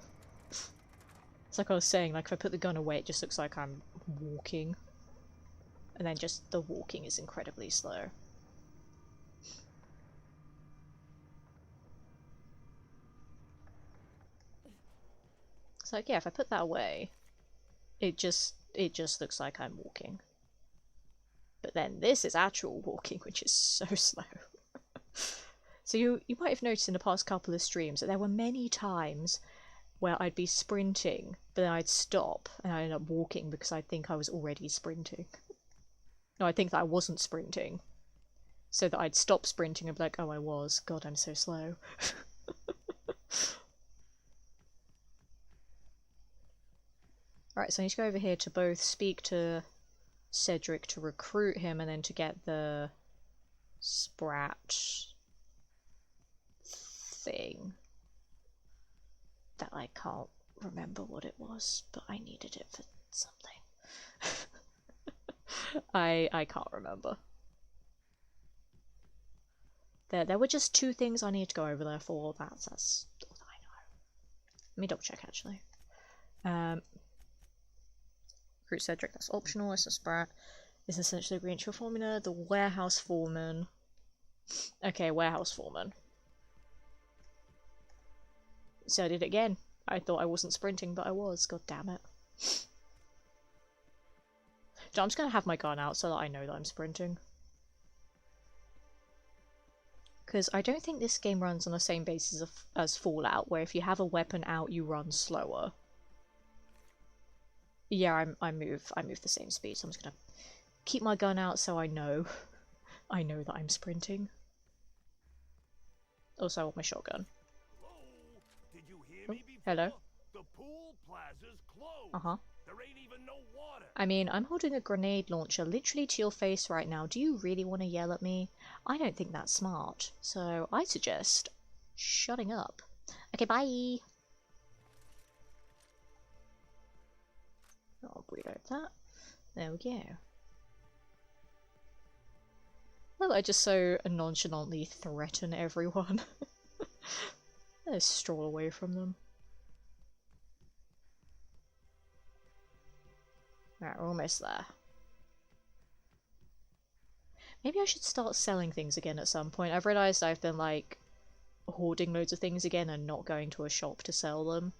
It's like I was saying, like if I put the gun away, it just looks like I'm walking. And then just the walking is incredibly slow. It's like, yeah, if I put that away, it just looks like I'm walking. But then this is actual walking, which is so slow. So you might have noticed in the past couple of streams that there were many times where I'd be sprinting, but then I'd stop and I'd end up walking because I'd think I was already sprinting. No, I'd think that I wasn't sprinting. So that I'd stop sprinting and be like, oh, I was. God, I'm so slow. Alright, so I need to go over here to both speak to Cedric to recruit him and then to get the Sprat thing. That I can't remember what it was, but I needed it for something. I can't remember. There were just two things I need to go over there for. That's all that I know. Let me double check actually. Recruit Cedric, that's optional. It's a Sprat. It's essentially a Greenchill formula. The warehouse foreman. Okay, warehouse foreman. So I did it again. I thought I wasn't sprinting, but I was. God damn it. So I'm just gonna have my gun out so that I know that I'm sprinting. Because I don't think this game runs on the same basis as Fallout, where if you have a weapon out, you run slower. Yeah, I move the same speed, so I'm just gonna keep my gun out so I know I know that I'm sprinting. Also, I want my shotgun. Hello? Did you hear Oh, me before? hello. The pool plaza's closed. Uh-huh. There ain't even no water. I mean, I'm holding a grenade launcher literally to your face right now. Do you really want to yell at me? I don't think that's smart. So I suggest shutting up. Okay, bye. I'll reload that. There we go. Well, I just so nonchalantly threaten everyone. Let's stroll away from them. Alright, we're almost there. Maybe I should start selling things again at some point. I've realised I've been, like, hoarding loads of things again and not going to a shop to sell them.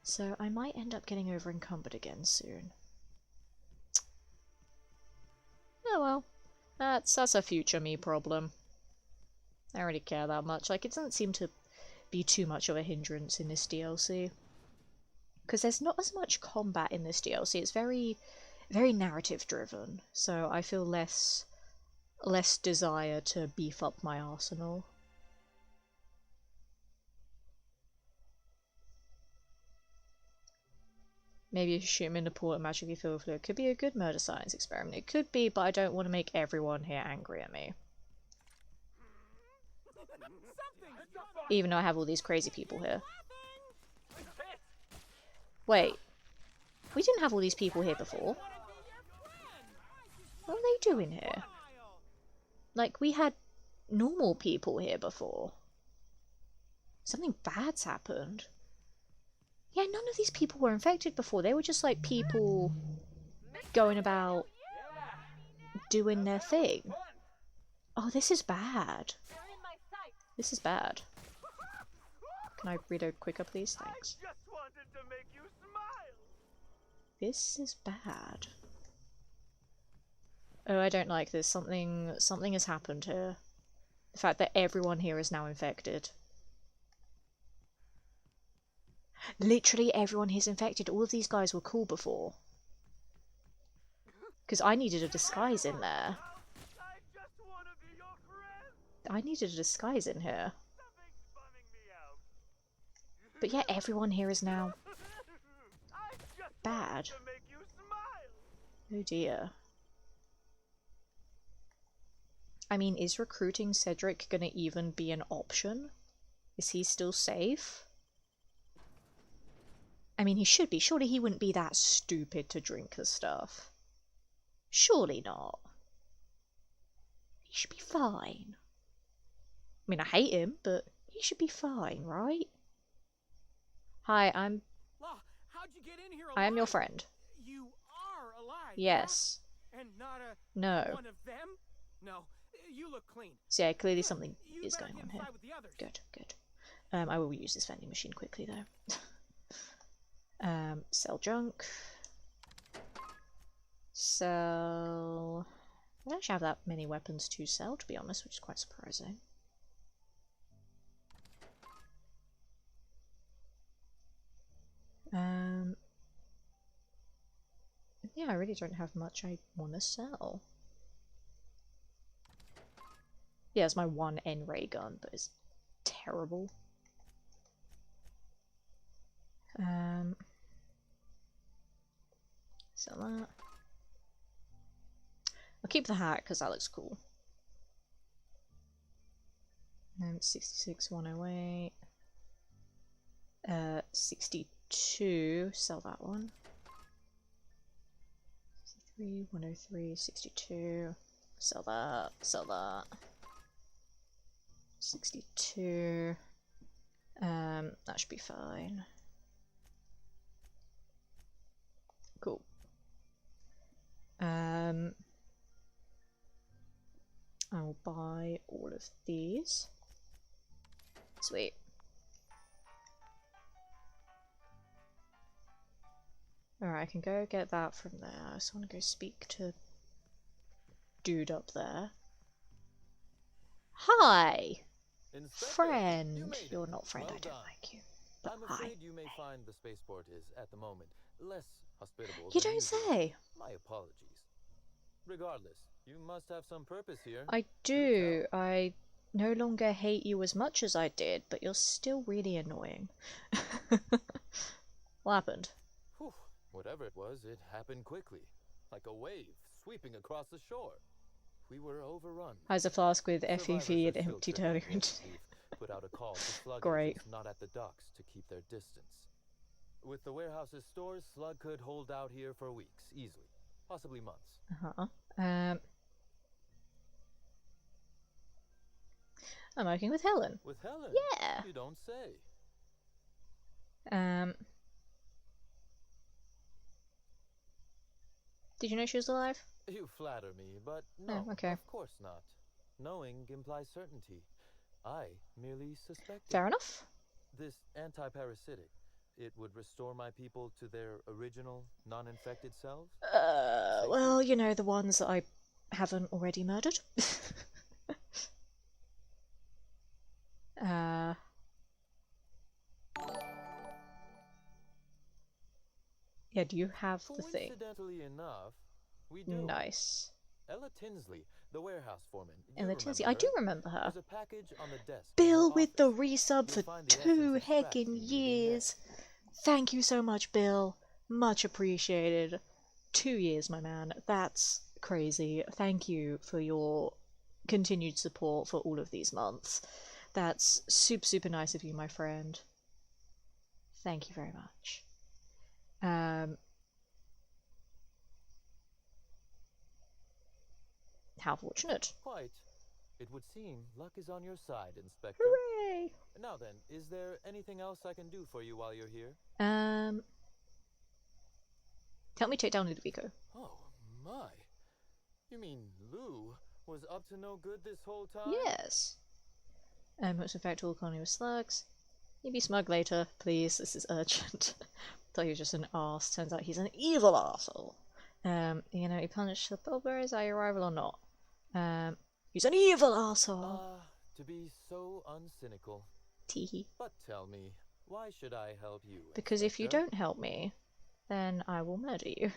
So I might end up getting over encumbered again soon. Oh well. That's a future me problem. I don't really care that much. Like, it doesn't seem to be too much of a hindrance in this DLC. Because there's not as much combat in this DLC. It's very, very narrative driven. So I feel less desire to beef up my arsenal. Maybe you shoot him in the pool and magically fill with fluid. Could be a good murder science experiment. It could be, but I don't want to make everyone here angry at me. Even though I have all these crazy people here. Wait. We didn't have all these people here before. What are they doing here? Like, we had normal people here before. Something bad's happened. Yeah, none of these people were infected before. They were just like people going about doing their thing. Oh, this is bad. This is bad. Can I reload quicker, please? Thanks. This is bad. Oh, I don't like this. Something has happened here. The fact that everyone here is now infected. Literally everyone here's infected. All of these guys were cool before. Because I needed a disguise in there. I needed a disguise in here. But yeah, everyone here is now bad. Oh dear. I mean, is recruiting Cedric gonna even be an option? Is he still safe? I mean, he should be. Surely he wouldn't be that stupid to drink the stuff. Surely not. He should be fine. I mean, I hate him, but he should be fine, right? Hi, I'm... How'd you get in here alive? I am your friend. You are alive. Yes. And not a... No. One of them? No. You look clean. So yeah, clearly something is going on here. With the others. Good, good. I will use this vending machine quickly, though. Sell junk. Sell... I don't actually have that many weapons to sell, to be honest, which is quite surprising. Yeah, I really don't have much I want to sell. Yeah, it's my one N ray gun, but it's terrible. Sell that. I'll keep the hat because that looks cool. 66, 108. 62. Sell that one. 63, 103, 62. Sell that. Sell that. 62. That should be fine. Cool. I will buy all of these. Sweet. Alright, I can go get that from there. I just want to go speak to dude up there. Hi! Inspector, Friend! you made it. You're not friend, Well I don't done. like you. But I'm hi. afraid you may find the spaceport is, at the moment, less hospitable You than don't usual. say! My apologies. Regardless, you must have some purpose here. I do. I no longer hate you as much as I did, but you're still really annoying. What happened? Whew. Whatever it was, it happened quickly. Like a wave sweeping across the shore. We were overrun. Has a flask with FEV Survivors and are still empty trickling in. detergent. We've put out a call to slug Great. agents not at the docks to keep their distance. With the warehouse's stores, Slug could hold out here for weeks, easily. Possibly months. I'm working with Helen. With Helen? Yeah. You don't say. Did you know she was alive? You flatter me, but no, Oh, okay. of course not. Knowing implies certainty. I merely suspected. Fair enough. This anti-parasitic, it would restore my people to their original, non-infected selves? Well, you know, the ones that I haven't already murdered. Yeah, do you have the thing? Coincidentally enough, we do. Nice. Ella Tinsley, the warehouse foreman. Ella Tinsley, I do remember her. There's a package on the desk in Bill her with the office. resub for You'll find the 2 essence of heckin' scraps in years. Thank you so much, Bill. Much appreciated. 2 years, my man. That's crazy. Thank you for your continued support for all of these months. That's super, super nice of you, my friend. Thank you very much. How fortunate. Quite. It would seem luck is on your side, Inspector. Hooray! Now then, is there anything else I can do for you while you're here? Help me take down Ludovico. Oh, my. You mean Lou was up to no good this whole time? Yes. Must infect all colony with slugs. You be smug later, please. This is urgent. Thought he was just an arse. Turns out he's an evil arsehole. You know, he punished the Bilberries at your arrival or not? He's an evil arsehole. To be so uncynical. Teehee. But tell me, why should I help you? Because if you Inspector? don't help me, then I will murder you.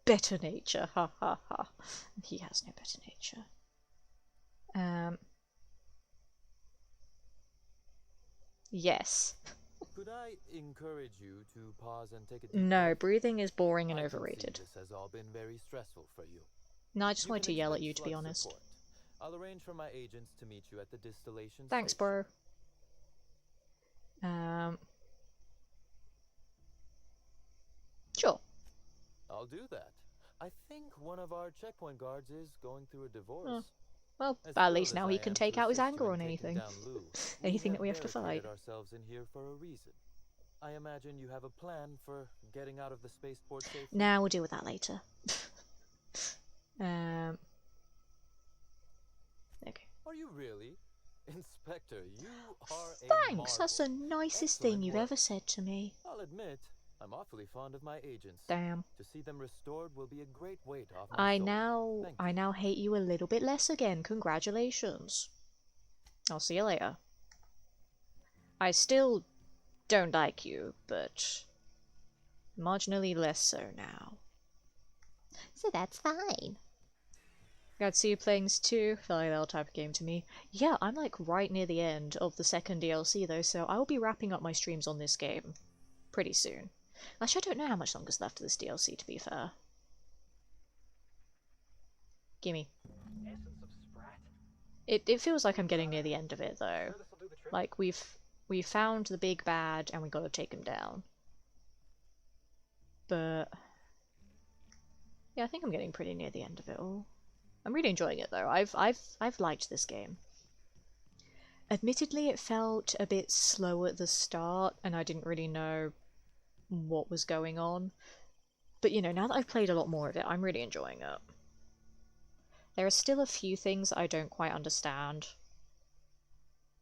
Better nature, ha ha ha. He has no better nature. Yes. Could I encourage you to pause and take a deep No, breath? breathing is boring and I can see overrated. This has all been very stressful for you. No, I just You wanted to can yell at expect you, to be Slug's honest. support. I'll arrange for my agents to meet you at the distillation Thanks, station. bro. Sure. I'll do that. I think one of our checkpoint guards is going through a divorce. Oh. Well, As at thrilled least as now I he can am take to out his assist anger you in on taking anything. down Lou, Anything that we have to barricaded fight. ourselves in here for a reason. I imagine you have a plan for getting out of the spaceport safely. Nah, we'll deal with that later. Okay. Are you really? Inspector, you are a Thanks, that's the marvel. nicest thing Excellent you've work. ever said to me. I'll admit, I'm awfully fond of my agents. Damn. To see them restored will be a great weight off my I shoulders. Thank I now hate you a little bit less again. Congratulations. I'll see you later. I still don't like you, but marginally less so now. So that's fine. Glad to see you playing this too. Feel like that type of game to me. Yeah, I'm like right near the end of the second DLC though, so I will be wrapping up my streams on this game pretty soon. Actually, I don't know how much longer is left of this DLC, to be fair. Gimme. It feels like I'm getting near the end of it though. Like we've found the big bad and we gotta take him down. But yeah, I think I'm getting pretty near the end of it all. I'm really enjoying it though. I've liked this game. Admittedly, it felt a bit slow at the start and I didn't really know what was going on. But you know, now that I've played a lot more of it, I'm really enjoying it. There are still a few things I don't quite understand.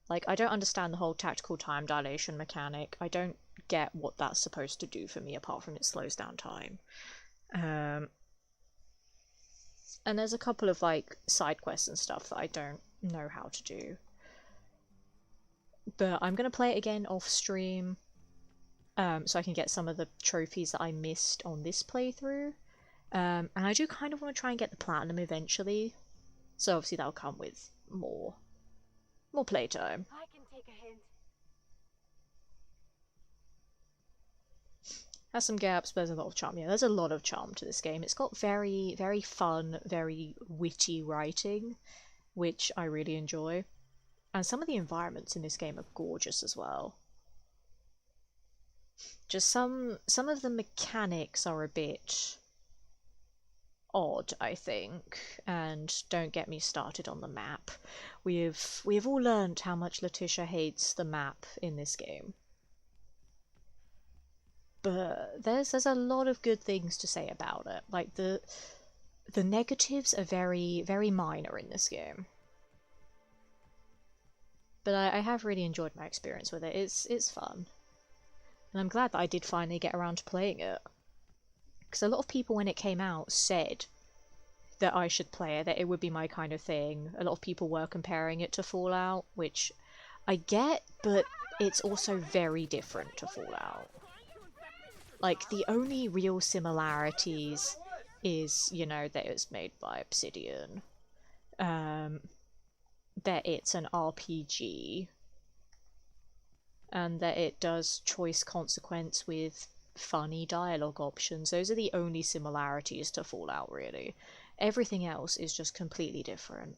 Like, I don't understand the whole tactical time dilation mechanic. I don't get what that's supposed to do for me apart from it slows down time. And there's a couple of, like, side quests and stuff that I don't know how to do. But I'm going to play it again off stream, so I can get some of the trophies that I missed on this playthrough. And I do kind of want to try and get the platinum eventually. So obviously that'll come with more playtime. I can take a hint. Has some gaps, but there's a lot of charm. Yeah, there's a lot of charm to this game. It's got very, very fun, very witty writing, which I really enjoy. And some of the environments in this game are gorgeous as well. Just some of the mechanics are a bit odd, I think, and don't get me started on the map. We have all learned how much Letitia hates the map in this game. But there's a lot of good things to say about it. Like the negatives are very, very minor in this game. But I have really enjoyed my experience with it. It's fun. And I'm glad that I did finally get around to playing it. Because a lot of people when it came out said that I should play it, that it would be my kind of thing. A lot of people were comparing it to Fallout, which I get, but it's also very different to Fallout. Like, the only real similarities is, you know, that it's made by Obsidian. That it's an RPG. And that it does choice consequence with funny dialogue options. Those are the only similarities to Fallout, really. Everything else is just completely different.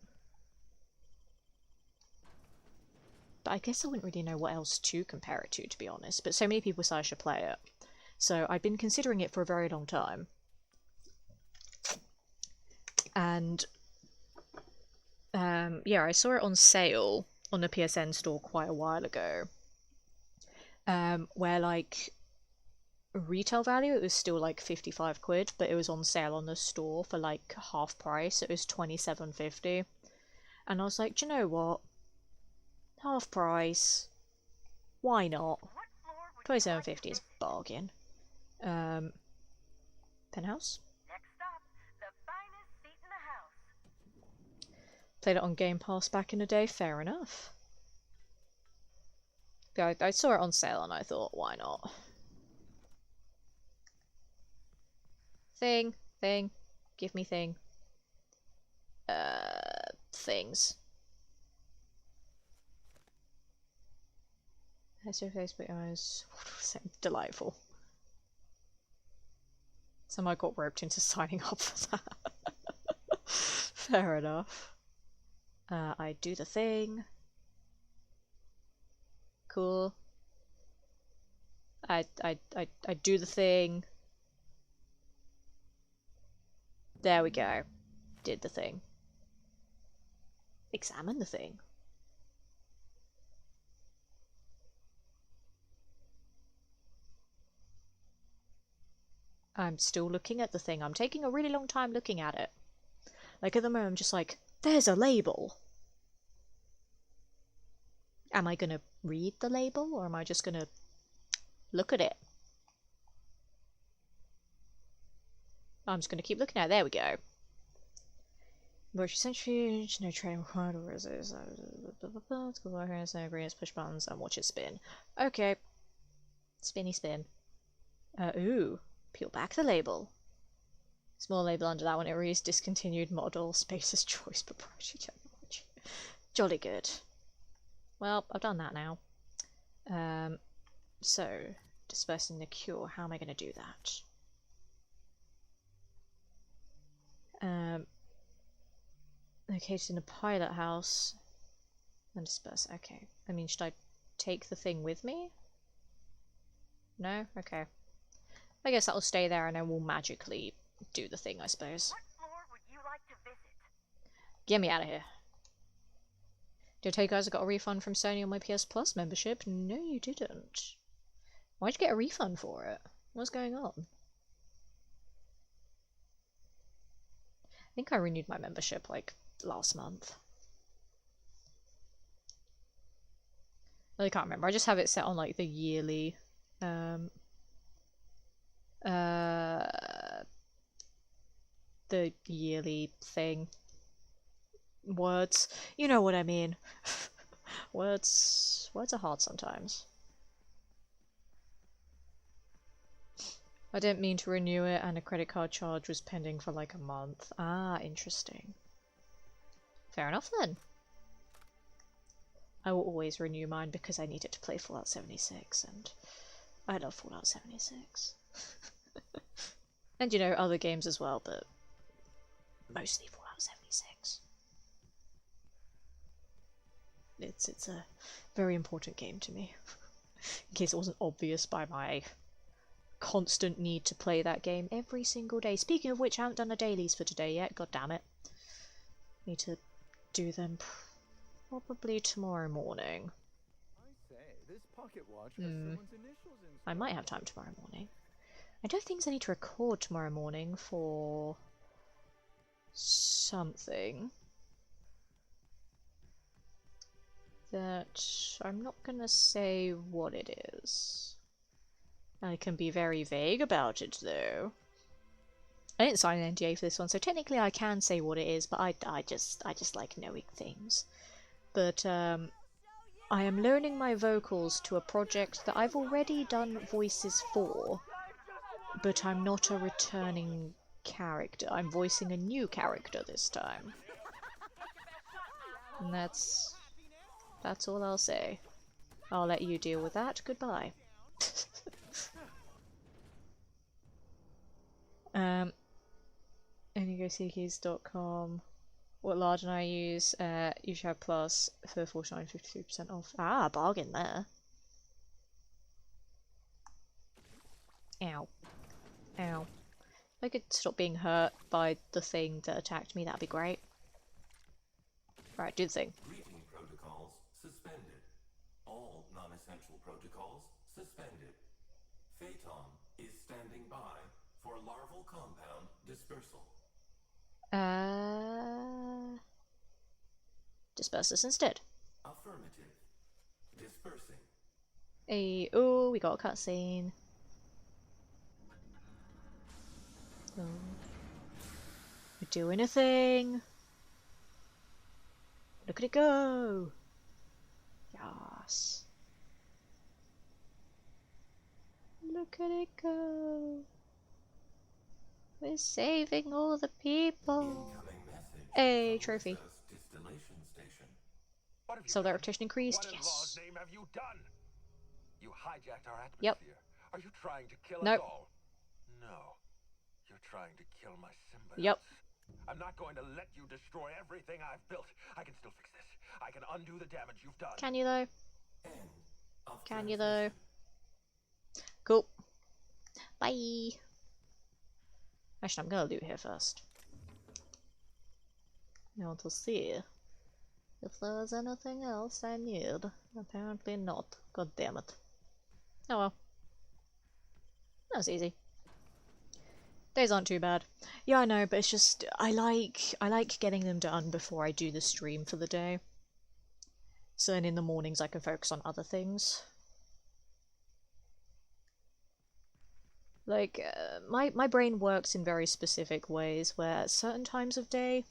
But I guess I wouldn't really know what else to compare it to be honest. But so many people say I should play it. So I've been considering it for a very long time. And yeah, I saw it on sale on the PSN store quite a while ago. Where like retail value it was still like 55 quid, but it was on sale on the store for like half price. It was 27.50. And I was like, do you know what? Half price. Why not? 27.50 is a bargain. Penthouse? Next up, the finest seat in the house. Played it on Game Pass back in the day, fair enough. Yeah, I saw it on sale and I thought, why not? Thing, give me thing. Things. That's your Facebook eyes. Delightful. Somehow I got roped into signing up for that. Fair enough. I do the thing. Cool. I do the thing. There we go. Did the thing. Examine the thing. I'm still looking at the thing. I'm taking a really long time looking at it. Like at the moment I'm just like, there's a label. Am I gonna read the label or am I just gonna look at it? I'm just gonna keep looking at it. There we go. Virtual Century, no training required, or is it? Let's go over here, say agreements, push buttons, and watch it spin. Okay. Spinny spin. Ooh. Peel back the label. Small label under that one. It reads discontinued model, Spacer's Choice proprietary technology. Jolly good. Well, I've done that now. So, dispersing the cure. How am I going to do that? Located in a pilot house. And disperse. Okay. I mean, should I take the thing with me? No? Okay. I guess that'll stay there and then we'll magically do the thing, I suppose. What floor would you like to visit? Get me out of here. Did I tell you guys I got a refund from Sony on my PS Plus membership? No, you didn't. Why'd you get a refund for it? What's going on? I think I renewed my membership, like, last month. I can't remember. I just have it set on, like, the yearly, the yearly thing. Words. You know what I mean. Words are hard sometimes. I didn't mean to renew it, and a credit card charge was pending for like a month. Ah, interesting. Fair enough then. I will always renew mine because I needed to play Fallout 76, and I love Fallout 76. And you know, other games as well, but mostly Fallout 76. It's a very important game to me. In case it wasn't obvious by my constant need to play that game every single day. Speaking of which, I haven't done the dailies for today yet, god damn it. Need to do them probably tomorrow morning. I say, this pocket watch has someone's initials inside. I might have time tomorrow morning. I know things I need to record tomorrow morning for something that I'm not gonna say what it is. I can be very vague about it though. I didn't sign an NDA for this one, so technically I can say what it is, but I just like knowing things. But I am loaning my vocals to a project that I've already done voices for, but I'm not a returning character. I'm voicing a new character this time. And that's all I'll say. I'll let you deal with that. Goodbye. Enigoseekers.com. What large and I use? You should have plus for 49, 53% off. Ah, bargain there. Ow. Ow. If I could stop being hurt by the thing that attacked me, that'd be great. Right, do the thing. Greeting protocols suspended. All non-essential protocols suspended. Phaeton is standing by for larval compound dispersal. Disperse this instead. Affirmative. Dispersing. Hey, oh, we got a cutscene. Oh. We're doing a thing. Look at it go. Yes. Look at it go. We're saving all the people. Hey, trophy. So their reputation increased. What in law's name have you done? You hijacked our atmosphere. Yep. Are you trying to kill Nope. us all? No. You're trying to kill my symbiotes. Yep. I'm not going to let you destroy everything I've built. I can still fix this. I can undo the damage you've done. Can you though? Can you though? Cool. Bye. Actually, I'm gonna loot here first. I want to see if there's anything else I need. Apparently not. God damn it. Oh well. That was easy. Days aren't too bad. Yeah, I know, but it's just I like getting them done before I do the stream for the day. So then in the mornings I can focus on other things. Like, my brain works in very specific ways, where at certain times of day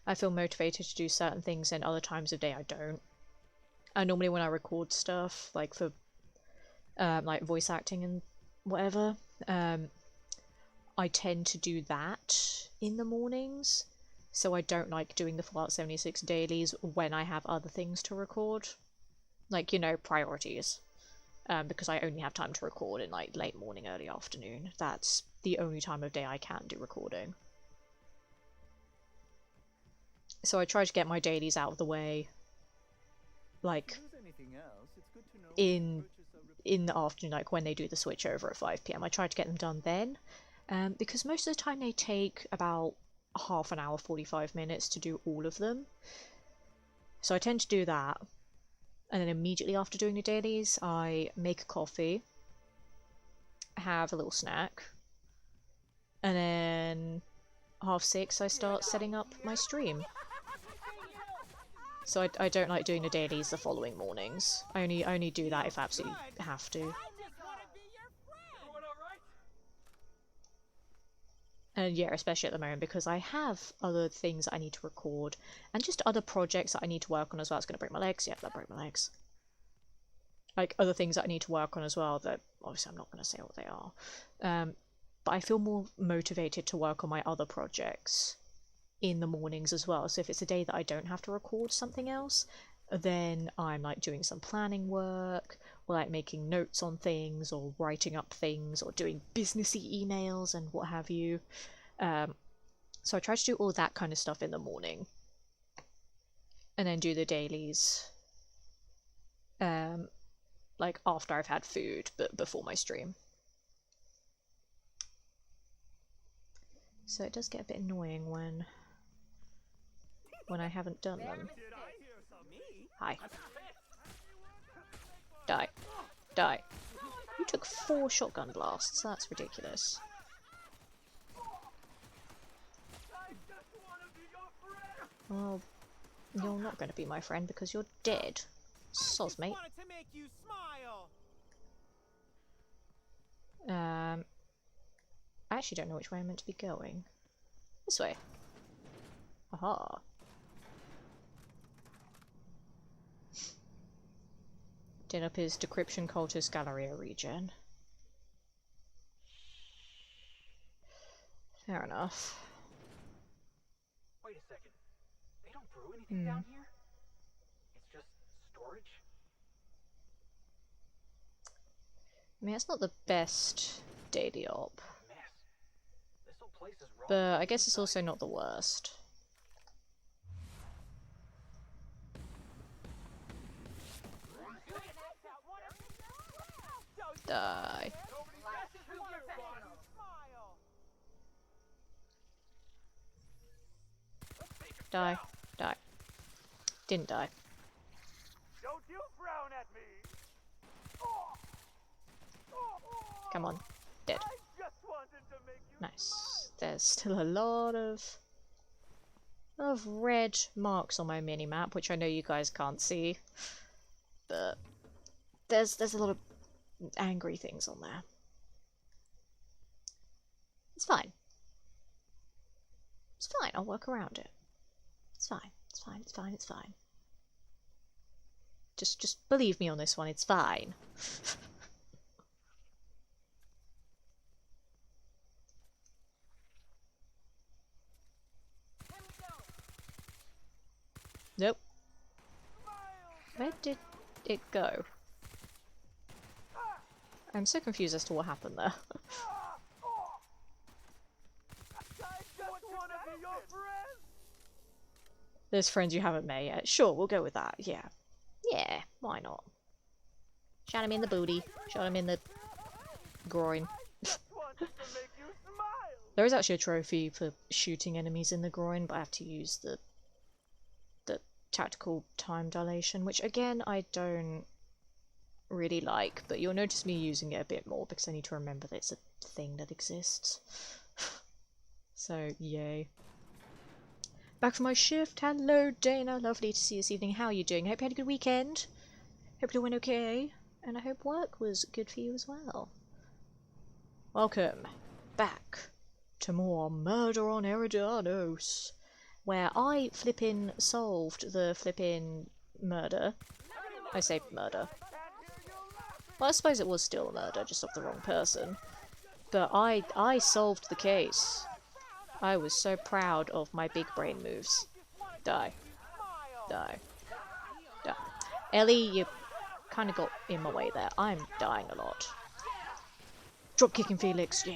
I feel motivated to do certain things, and other times of day I don't. And normally when I record stuff, like for like voice acting and whatever, I tend to do that in the mornings, so I don't like doing the Fallout 76 dailies when I have other things to record. Like, you know, priorities. Because I only have time to record in like late morning, early afternoon. That's the only time of day I can do recording. So I try to get my dailies out of the way, like, in the afternoon, like when they do the switch over at 5 PM. I try to get them done then, because most of the time they take about half an hour, 45 minutes to do all of them. So I tend to do that. And then immediately after doing the dailies, I make a coffee, have a little snack, and then 6:30 I start setting up my stream. So I don't like doing the dailies the following mornings. I only do that if I absolutely have to. And yeah, especially at the moment, because I have other things that I need to record, and just other projects that I need to work on as well. It's going to break my legs. Yep, that broke my legs. Like, other things that I need to work on as well that obviously I'm not going to say what they are. But I feel more motivated to work on my other projects in the mornings as well. So if it's a day that I don't have to record something else, then I'm like doing some planning work, or like making notes on things, or writing up things, or doing businessy emails and what have you. So I try to do all that kind of stuff in the morning, and then do the dailies like after I've had food, but before my stream. So it does get a bit annoying when I haven't done them. Hi. Die. Die. You took 4 shotgun blasts, that's ridiculous. Well, you're not going to be my friend because you're dead. Soz, mate. I actually don't know which way I'm meant to be going. This way. Aha. Did up his Decryption Cultist Galleria regen. Fair enough. Wait a second. They don't brew anything down here? It's just storage? I mean, it's not the best daily op. But I guess it's also not the worst. Die. Die. Die. Didn't die. Don't you frown at me. Come on. Dead. Nice. There's still a lot of red marks on my mini-map, which I know you guys can't see. But there's a lot of angry things on there. It's fine. It's fine, I'll work around it. It's fine, it's fine, it's fine, it's fine. Just believe me on this one, it's fine. Nope. Where did it go? I'm so confused as to what happened there. There's friends you haven't met yet. Sure, we'll go with that. Yeah. Yeah, why not? Shot him in the booty. Shot him in the groin. There is actually a trophy for shooting enemies in the groin, but I have to use the tactical time dilation, which again I don't really like, but you'll notice me using it a bit more because I need to remember that it's a thing that exists. So, yay. Back from my shift. Hello, Dana. Lovely to see you this evening. How are you doing? I hope you had a good weekend. Hope it all went okay. And I hope work was good for you as well. Welcome back to more Murder on Eridanos, where I flippin' solved the flippin' murder. I say murder. Well, I suppose it was still a murder, just of the wrong person. But I solved the case. I was so proud of my big brain moves. Die. Die. Die. Ellie, you kind of got in my way there. I'm dying a lot. Drop kicking Felix, yeah.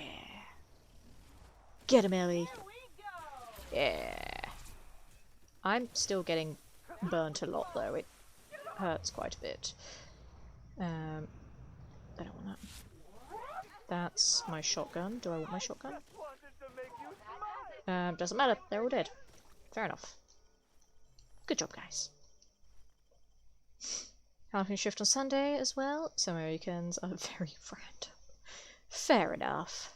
Get him, Ellie. Yeah. I'm still getting burnt a lot though. It hurts quite a bit. I don't want that. That's my shotgun. Do I want my shotgun? Doesn't matter. They're all dead. Fair enough. Good job, guys. Halfing shift on Sunday as well. Some Americans are very random. Fair enough.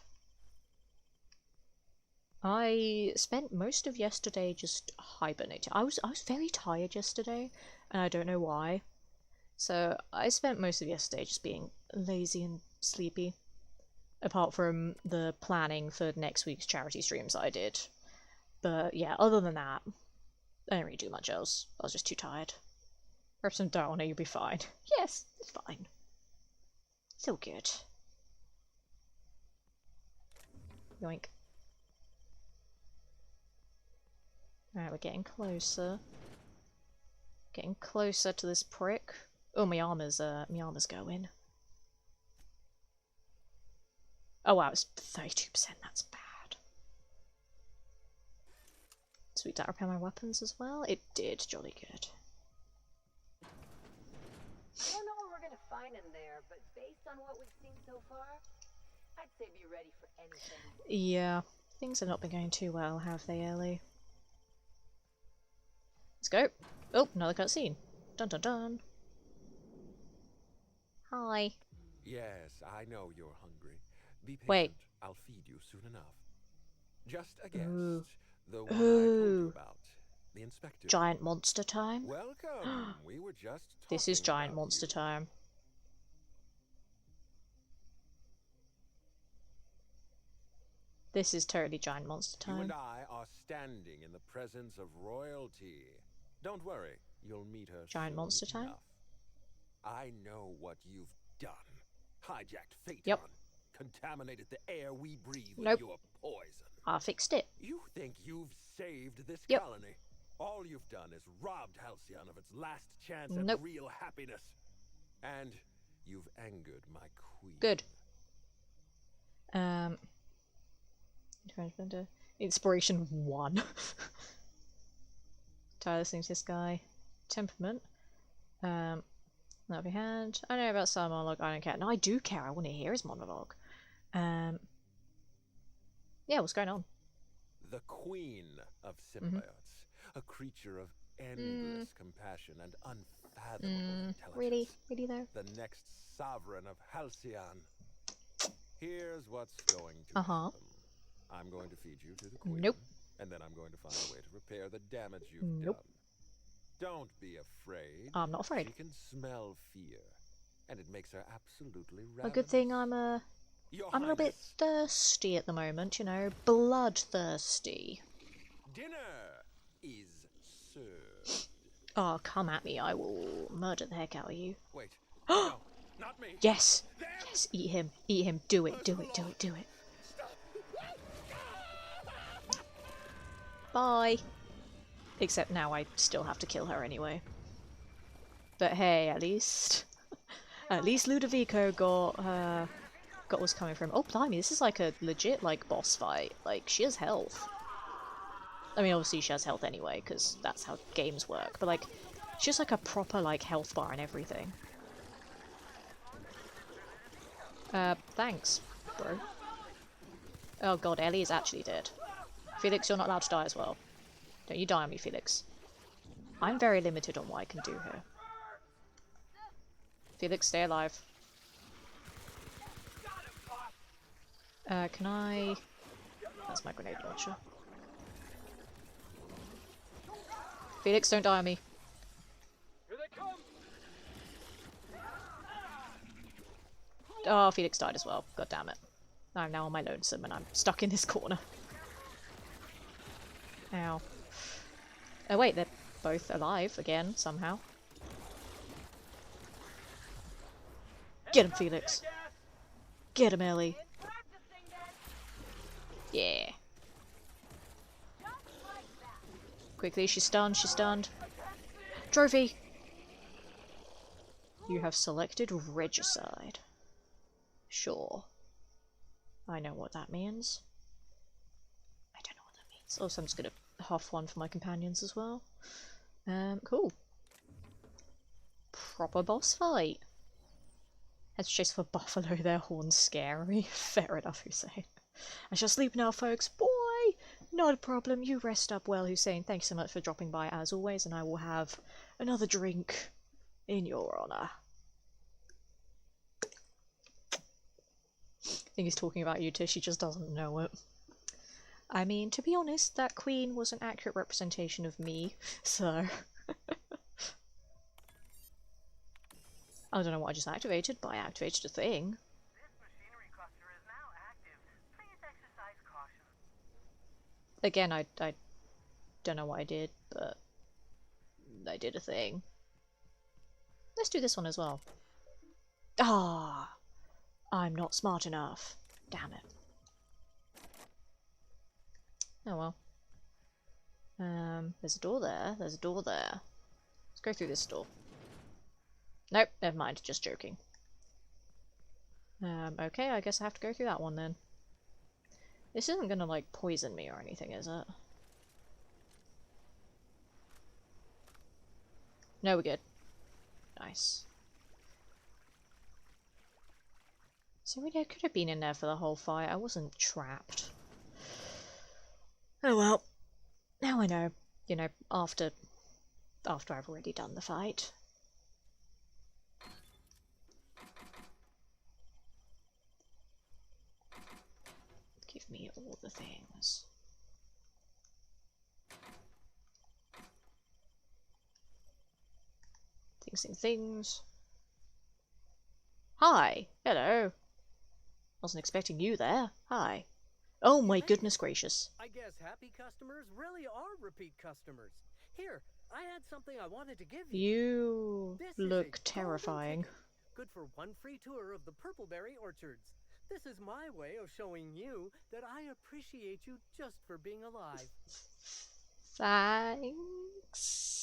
I spent most of yesterday just hibernating. I was very tired yesterday, and I don't know why. So I spent most of yesterday just being lazy and sleepy. Apart from the planning for next week's charity streams that I did. But yeah, other than that, I didn't really do much else. I was just too tired. Grab some Downer, you'll be fine. Yes, it's fine. It's all good. Yoink. Alright, we're getting closer. Getting closer to this prick. Oh, my armor's going. Oh wow, it's 32%, that's bad. Sweet, that repair my weapons as well? It did, jolly good. I don't know what we're gonna find in there, but based on what we've seen so far, I'd say be ready for anything. Yeah, things have not been going too well, have they, Ellie? Let's go. Oh, another cutscene. Dun dun dun. Hi. Yes, I know you're hungry. Be patient. Wait. I'll feed you soon enough. Just a guest. Ooh. The one I told Ooh. you about. The inspector. Giant monster time? Welcome. We were just This is talking giant about monster you. time. This is totally giant monster You time. and I are standing in the presence of royalty. Don't worry, you'll meet her Giant soon monster time? enough. I know what you've done. Hijacked Phaeton. Yep. Contaminated the air we breathe Nope. with your poison. I fixed it. You think you've saved this Yep. colony? All you've done is robbed Halcyon of its last chance at Nope. real happiness. And you've angered my queen. Good. Inspiration 1. Try listening to this guy. Temperament. That'll be hand. I know about some monologue, I don't care. No, I do care, I want to hear his monologue. Yeah, what's going on? The queen of symbiotes. A creature of endless compassion and unfathomable intelligence. Really? Really though? The next sovereign of Halcyon. Here's what's going to happen. I'm going to feed you to the queen. Nope. And then I'm going to find a way to repair the damage you've Nope. done. Don't be afraid. I'm not afraid. She can smell fear. And it makes her absolutely A ravenous. good thing I'm a little bit thirsty at the moment, you know, bloodthirsty. Dinner is served. Oh, come at me, I will murder the heck out of you. Wait. No, not me. Yes! Yes, eat him, do it, do it, do it, do it. Bye! Except now I still have to kill her anyway. But hey, at least Ludovico got what's coming from. Oh blimey, this is like a legit like boss fight. Like she has health. I mean, obviously she has health anyway, because that's how games work. But like, she has like a proper like health bar and everything. Thanks, bro. Oh god, Ellie is actually dead. Felix, you're not allowed to die as well. Don't you die on me, Felix. I'm very limited on what I can do here. Felix, stay alive. Can I... That's my grenade launcher. Felix, don't die on me. Here they come. Oh, Felix died as well. God damn it. I'm now on my lonesome and I'm stuck in this corner. Ow. Oh wait, they're both alive again, somehow. Get him, Felix. Get him, Ellie. Yeah. Quickly, she's stunned, she's stunned. Trophy! You have selected Regicide. Sure. I know what that means. I don't know what that means. Also, I'm just gonna huff one for my companions as well. Cool. Proper boss fight. Let's chase for buffalo, their horns scare me. Fair enough, Hussein. I shall sleep now, folks. Boy! Not a problem. You rest up well, Hussein. Thank you so much for dropping by as always, and I will have another drink in your honour. I think he's talking about you, Tish. She just doesn't know it. I mean, to be honest, that queen was an accurate representation of me, so... I don't know what I just activated, but I activated a thing. Again, I don't know what I did, but I did a thing. Let's do this one as well. Ah, I'm not smart enough. Damn it. Oh well. There's a door there. There's a door there. Let's go through this door. Nope, never mind. Just joking. Okay, I guess I have to go through that one then. This isn't gonna, like, poison me or anything, is it? No, we're good. Nice. So really, I could have been in there for the whole fight. I wasn't trapped. Oh well. Now I know. You know, after I've already done the fight. Give me all the things. Things. Hi! Hello! Wasn't expecting you there. Hi. Oh my goodness gracious. I guess happy customers really are repeat customers. Here, I had something I wanted to give you. You look terrifying. Good for one free tour of the Purpleberry Orchards. This is my way of showing you that I appreciate you just for being alive. Thanks.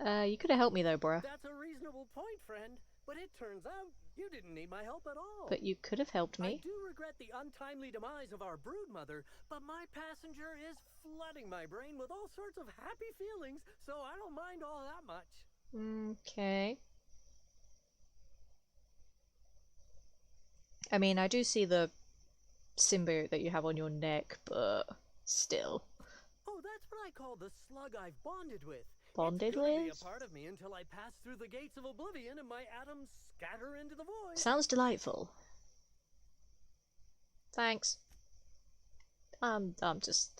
You could have helped me though, bruh. That's a reasonable point, friend. But it turns out you didn't need my help at all. But you could have helped me. I do regret the untimely demise of our broodmother, but my passenger is flooding my brain with all sorts of happy feelings, so I don't mind all that much. Okay. I mean, I do see the symbiote that you have on your neck, but still. Oh, that's what I call the slug I've bonded with. Bonded it's gonna with? Be a part of me until I pass through the gates of oblivion and my atoms scatter into the void. Sounds delightful. Thanks. I'm just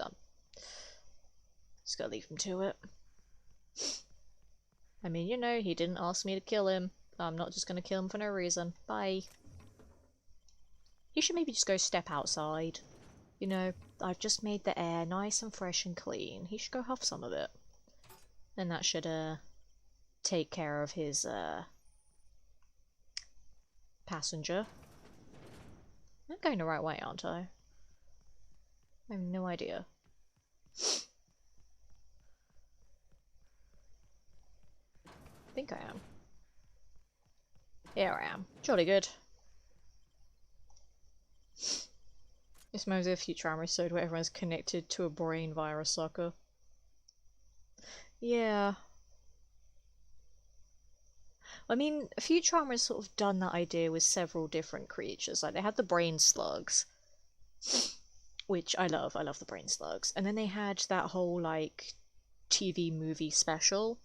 gonna leave him to it. I mean, you know, he didn't ask me to kill him. I'm not just gonna kill him for no reason. Bye. He should maybe just go step outside. You know, I've just made the air nice and fresh and clean. He should go huff some of it. Then that should, take care of his, passenger. I'm going the right way, aren't I? I have no idea. I think I am. Here I am. Jolly good. This reminds me of a Futurama episode where everyone's connected to a brain via a sucker. Yeah. I mean, Futurama has sort of done that idea with several different creatures. Like, they had the brain slugs, which I love. I love the brain slugs. And then they had that whole, like, TV movie special,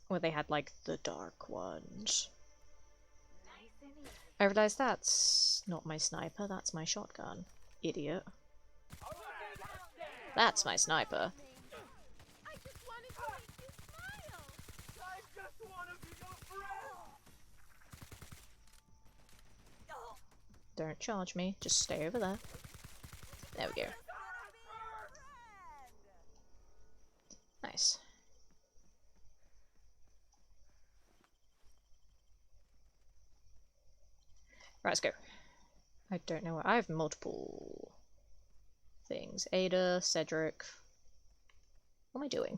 where they had, like, the dark ones. I realise that's not my sniper, that's my shotgun. Idiot. That's my sniper. Don't charge me, just stay over there. There we go. Nice. Right, let's go. I don't know where. I have multiple things. Ada, Cedric. What am I doing?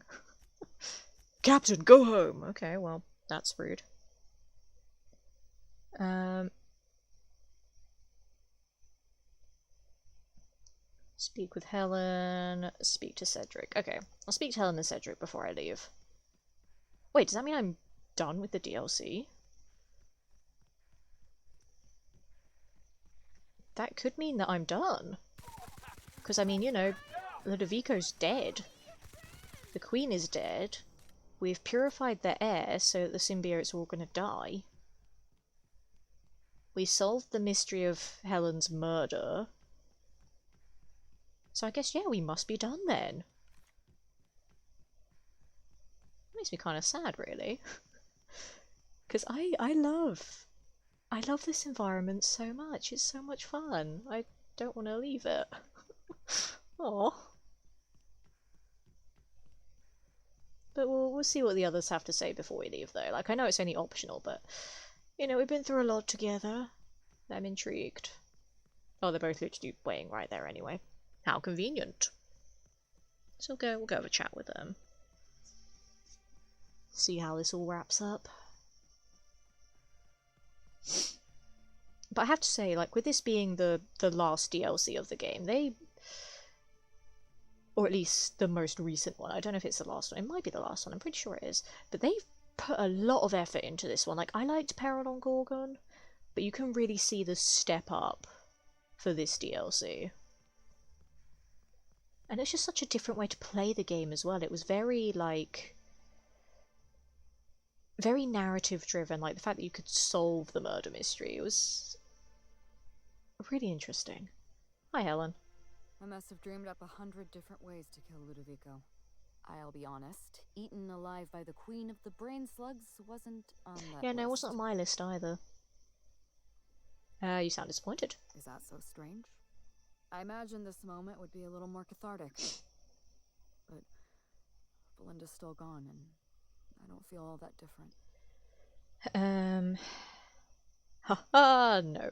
Captain, go home! Okay, well, that's rude. Speak with Helen, speak to Cedric. Okay, I'll speak to Helen and Cedric before I leave. Wait, does that mean I'm done with the DLC? That could mean that I'm done. Because, I mean, you know, Ludovico's dead. The Queen is dead. We've purified the air so that the symbiotes are all going to die. We solved the mystery of Helen's murder. So I guess, yeah, we must be done then. Makes me kind of sad, really. Because I love this environment so much. It's so much fun. I don't want to leave it. Aww. But we'll see what the others have to say before we leave, though. Like, I know it's only optional, but, you know, we've been through a lot together. I'm intrigued. Oh, they're both literally waiting right there anyway. How convenient. So we'll go have a chat with them. See how this all wraps up. But I have to say, like, with this being the last DLC of the game, they... Or at least the most recent one. I don't know if it's the last one. It might be the last one. I'm pretty sure it is. But they've put a lot of effort into this one. Like, I liked Peril on Gorgon, but you can really see the step up for this DLC. And it's just such a different way to play the game as well. It was very, like... very narrative driven. Like, the fact that you could solve the murder mystery. It was... really interesting. Hi, Helen. I must have dreamed up 100 different ways to kill Ludovico. I'll be honest, eaten alive by the queen of the brain slugs wasn't on that Yeah, no, it list. wasn't on my list either. You sound disappointed. Is that so strange? I imagine this moment would be a little more cathartic. But Belinda's still gone, and I don't feel all that different. Haha, no.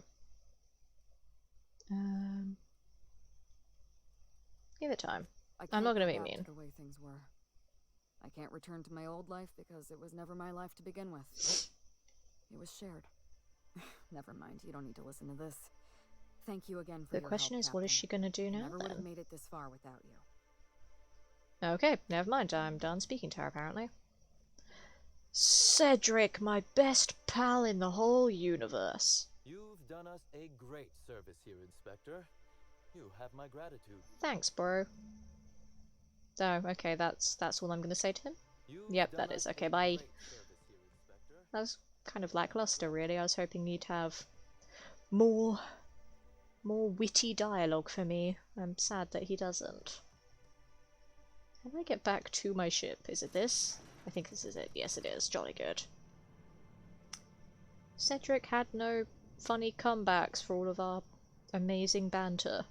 Give it time. I'm not gonna be mean. The way things were. I can't return to my old life because it was never my life to begin with. It was shared. Never mind, you don't need to listen to this. Thank you again for The your question help, is, what is she gonna do now Never would have then? made it this far without you. Okay, never mind. I'm done speaking to her, apparently. Cedric, my best pal in the whole universe. You've done us a great service here, Inspector. You have my gratitude. Thanks, bro. Oh, okay, that's all I'm gonna say to him? Yep, that is. Okay, bye. That was kind of lackluster, really. I was hoping he'd have more witty dialogue for me. I'm sad that he doesn't. How do I get back to my ship? Is it this? I think this is it. Yes, it is. Jolly good. Cedric had no funny comebacks for all of our amazing banter.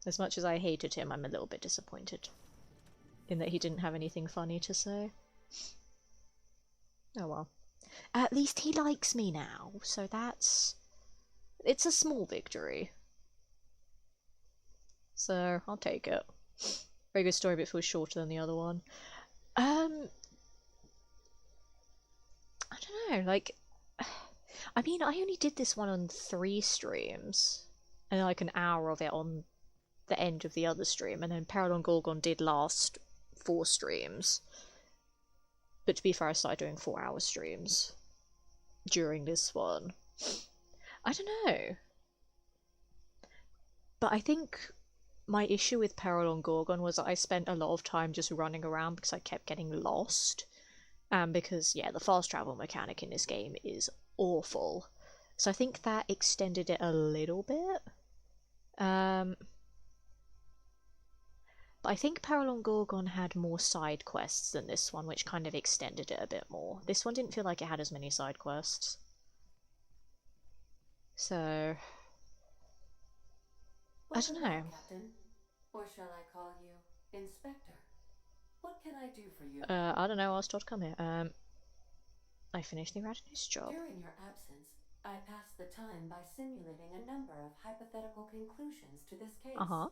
As much as I hated him, I'm a little bit disappointed in that he didn't have anything funny to say. Oh well. At least he likes me now, so that's... it's a small victory. So, I'll take it. Very good story, but it feels shorter than the other one. I don't know, like... I mean, I only did this one on 3 streams. And like an hour of it on the end of the other stream. And then Peril on Gorgon did last 4 streams. But to be fair, I started doing 4-hour streams during this one. I don't know. But I think my issue with Peril on Gorgon was that I spent a lot of time just running around because I kept getting lost. And because, yeah, the fast travel mechanic in this game is awful. So I think that extended it a little bit. But I think Peril on Gorgon had more side quests than this one, which kind of extended it a bit more. This one didn't feel like it had as many side quests. So... I don't know. Captain. Or shall I call you Inspector? What can I do for you? I don't know, ask Todd come here. I finished the Radinus job. During your absence, I passed the time by simulating a number of hypothetical conclusions to this case. Uh-huh.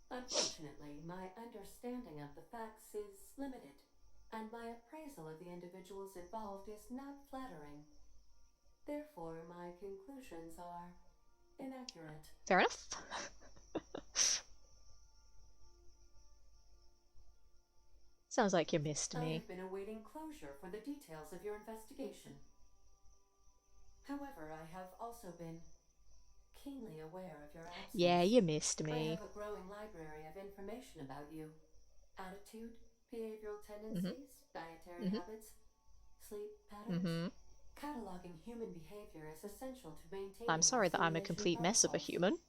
Unfortunately, my understanding of the facts is limited, and my appraisal of the individuals involved is not flattering. Therefore, my conclusions are inaccurate. Fair enough. Sounds like you missed me. I've been awaiting closure for the details of your investigation. However, I have also been keenly aware of your absence. Yeah, you missed me. I have a growing library of information about you. Attitude, behavioral tendencies, dietary habits, sleep patterns. Cataloging human behavior is essential to maintain. I'm sorry that I'm a complete mess of a human.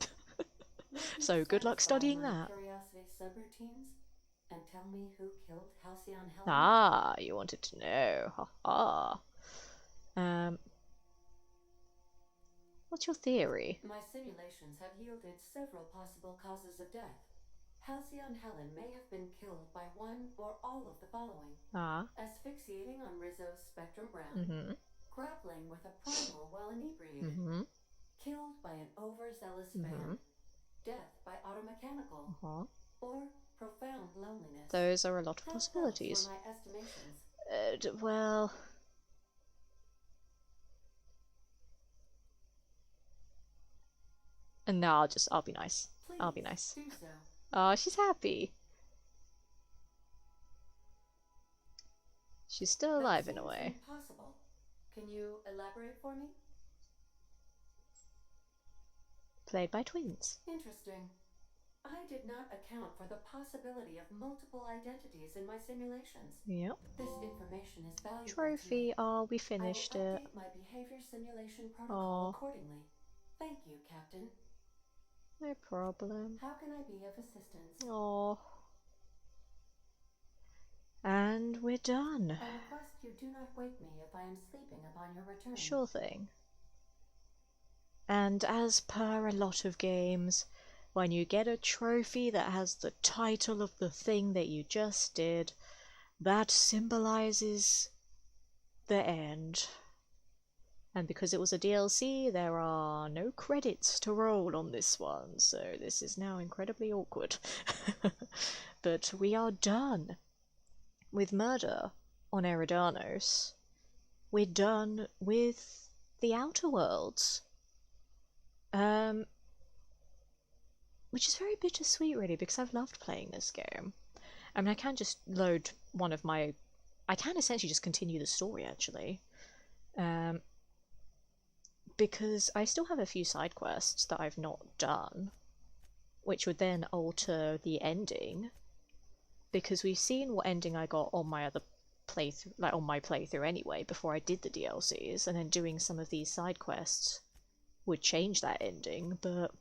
So good luck studying that. Curiosity subroutines, and tell me who killed Halcyon Helen. Ah, you wanted to know. Ha ha. What's your theory? My simulations have yielded several possible causes of death. Halcyon Helen may have been killed by one or all of the following. Asphyxiating on Rizzo's Spectrum Brown. Grappling with a primal while inebriated. killed by an overzealous fan, death by automechanical, or profound loneliness. Those are a lot of How possibilities. close were my estimations? Well... And no, I'll be nice. Please I'll be nice. do so. Oh, she's happy. She's still alive in a way. Impossible. Can you elaborate for me? Played by twins. Interesting. I did not account for the possibility of multiple identities in my simulations. Yep. This information is valuable. Trophy. Oh, we finished I will it. update my behavior simulation protocol accordingly. Thank you, Captain. No problem. How can I be of assistance? Oh. And we're done. I request you do not wake me if I am sleeping upon your return. Sure thing. And as per a lot of games, when you get a trophy that has the title of the thing that you just did, that symbolizes the end. And because it was a DLC, there are no credits to roll on this one, so this is now incredibly awkward. But we are done with Murder on Eridanos. We're done with the Outer Worlds. Which is very bittersweet, really, because I've loved playing this game. I mean, I can just load one of my... I can essentially just continue the story, actually. Because I still have a few side quests that I've not done, which would then alter the ending. Because we've seen what ending I got on my other playthrough, like on my playthrough anyway, before I did the DLCs, and then doing some of these side quests would change that ending, but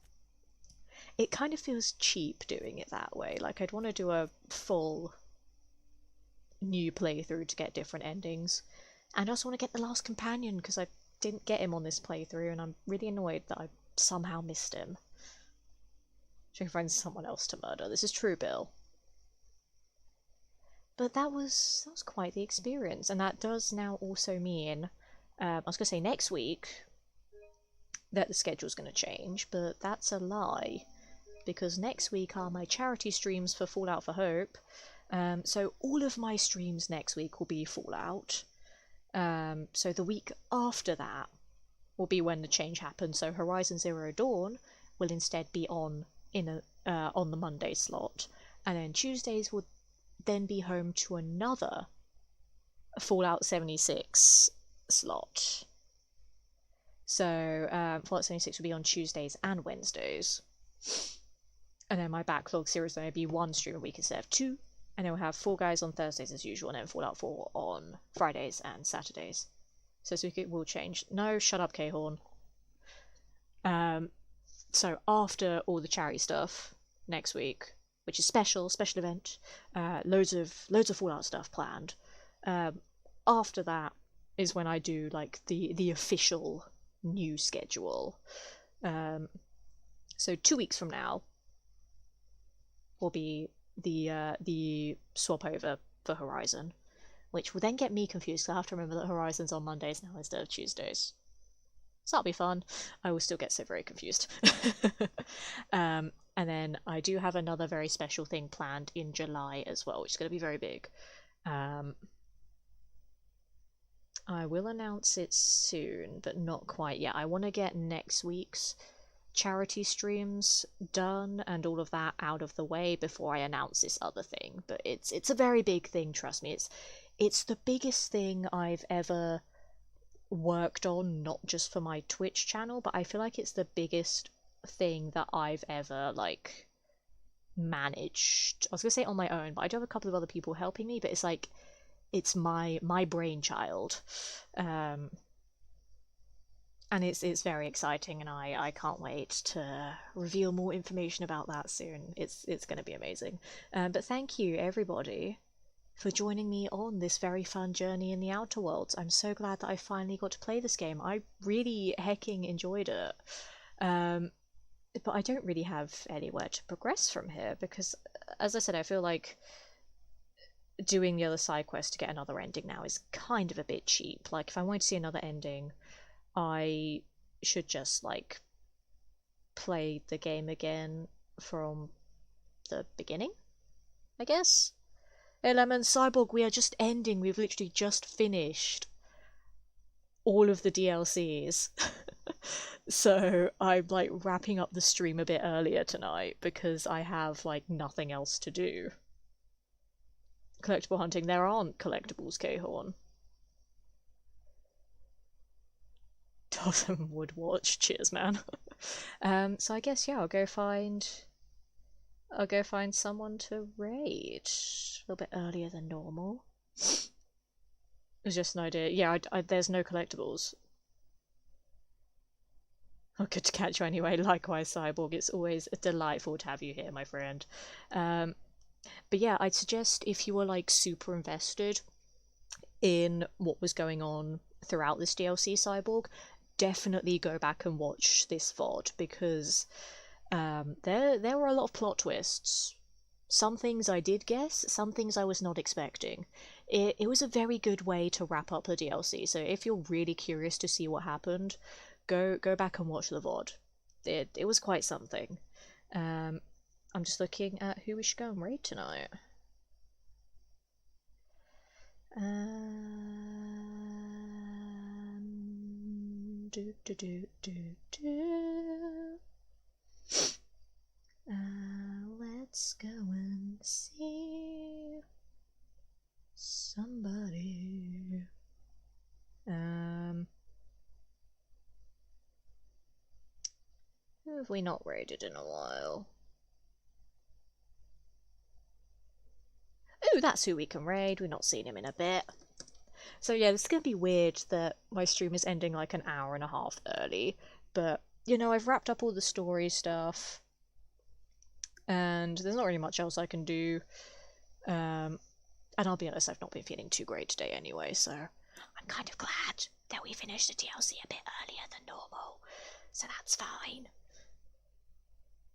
it kind of feels cheap doing it that way. Like, I'd want to do a full new playthrough to get different endings. And I also want to get the last companion, because I didn't get him on this playthrough, and I'm really annoyed that I somehow missed him. So I can find someone else to murder. This is true, Bill. But that was quite the experience, and that does now also mean, I was going to say next week, that the schedule's going to change, but that's a lie. Because next week are my charity streams for Fallout for Hope. So all of my streams next week will be Fallout. So the week after that will be when the change happens. So Horizon Zero Dawn will instead be on the Monday slot, and then Tuesdays will then be home to another Fallout 76 slot. So Fallout 76 will be on Tuesdays and Wednesdays. And then my backlog series will be one stream a week instead of two. And then we'll have Fall Guys on Thursdays as usual, and then Fallout 4 on Fridays and Saturdays. So this week it will change. No, shut up, K-Horn. So after all the charity stuff next week, which is special event, loads of Fallout stuff planned. After that is when I do like the official new schedule. So 2 weeks from now will be the swap over for Horizon, which will then get me confused because I have to remember that Horizon's on Mondays now instead of Tuesdays. So that'll be fun. I will still get so very confused. And then I do have another very special thing planned in July as well, which is going to be very big. I will announce it soon, but not quite yet. I want to get next week's charity streams done and all of that out of the way before I announce this other thing. But it's a very big thing, trust me. It's the biggest thing I've ever worked on, not just for my Twitch channel, but I feel like it's the biggest thing that I've ever like managed. I was gonna say on my own, but I do have a couple of other people helping me, but it's like it's my brainchild. And it's very exciting, and I can't wait to reveal more information about that soon. It's going to be amazing. But thank you, everybody, for joining me on this very fun journey in the Outer Worlds. I'm so glad that I finally got to play this game. I really hecking enjoyed it. But I don't really have anywhere to progress from here, because, as I said, I feel like doing the other side quest to get another ending now is kind of a bit cheap. Like, if I wanted to see another ending, I should just, like, play the game again from the beginning, I guess. Hey Lemon, Cyborg, we are just ending. We've literally just finished all of the DLCs. So I'm like wrapping up the stream a bit earlier tonight because I have like nothing else to do. Collectible hunting, there aren't collectibles, K-Horn. Dotham would watch, cheers man. So I guess yeah, I'll go find someone to raid a little bit earlier than normal. It was just an idea. Yeah, there's no collectibles. Oh, good to catch you anyway. Likewise, Cyborg. It's always delightful to have you here, my friend. But yeah, I'd suggest if you were like super invested in what was going on throughout this DLC, Cyborg, definitely go back and watch this VOD because there were a lot of plot twists. Some things I did guess, some things I was not expecting. It was a very good way to wrap up the DLC, so if you're really curious to see what happened, go back and watch the VOD. It was quite something. I'm just looking at who we should go and raid tonight. Let's go and see somebody. Who have we not raided in a while? Ooh, that's who we can raid. We've not seen him in a bit. So yeah, this is going to be weird that my stream is ending like an hour and a half early. But, you know, I've wrapped up all the story stuff. And there's not really much else I can do. And I'll be honest, I've not been feeling too great today anyway, so I'm kind of glad that we finished the DLC a bit earlier than normal. So that's fine.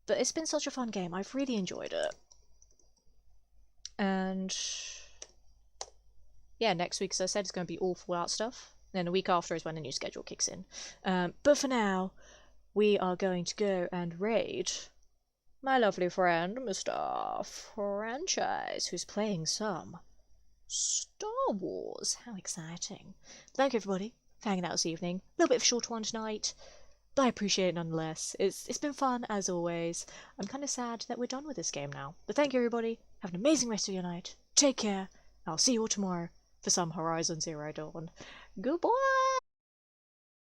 But it's been such a fun game. I've really enjoyed it. And yeah, next week, as I said, it's going to be all Fallout stuff. Then the week after is when the new schedule kicks in. But for now, we are going to go and raid my lovely friend, Mr. Franchise, who's playing some Star Wars. How exciting. Thank you, everybody, for hanging out this evening. A little bit of a short one tonight, but I appreciate it nonetheless. It's been fun, as always. I'm kind of sad that we're done with this game now. But thank you, everybody. Have an amazing rest of your night. Take care. I'll see you all tomorrow for some Horizon Zero Dawn. Goodbye!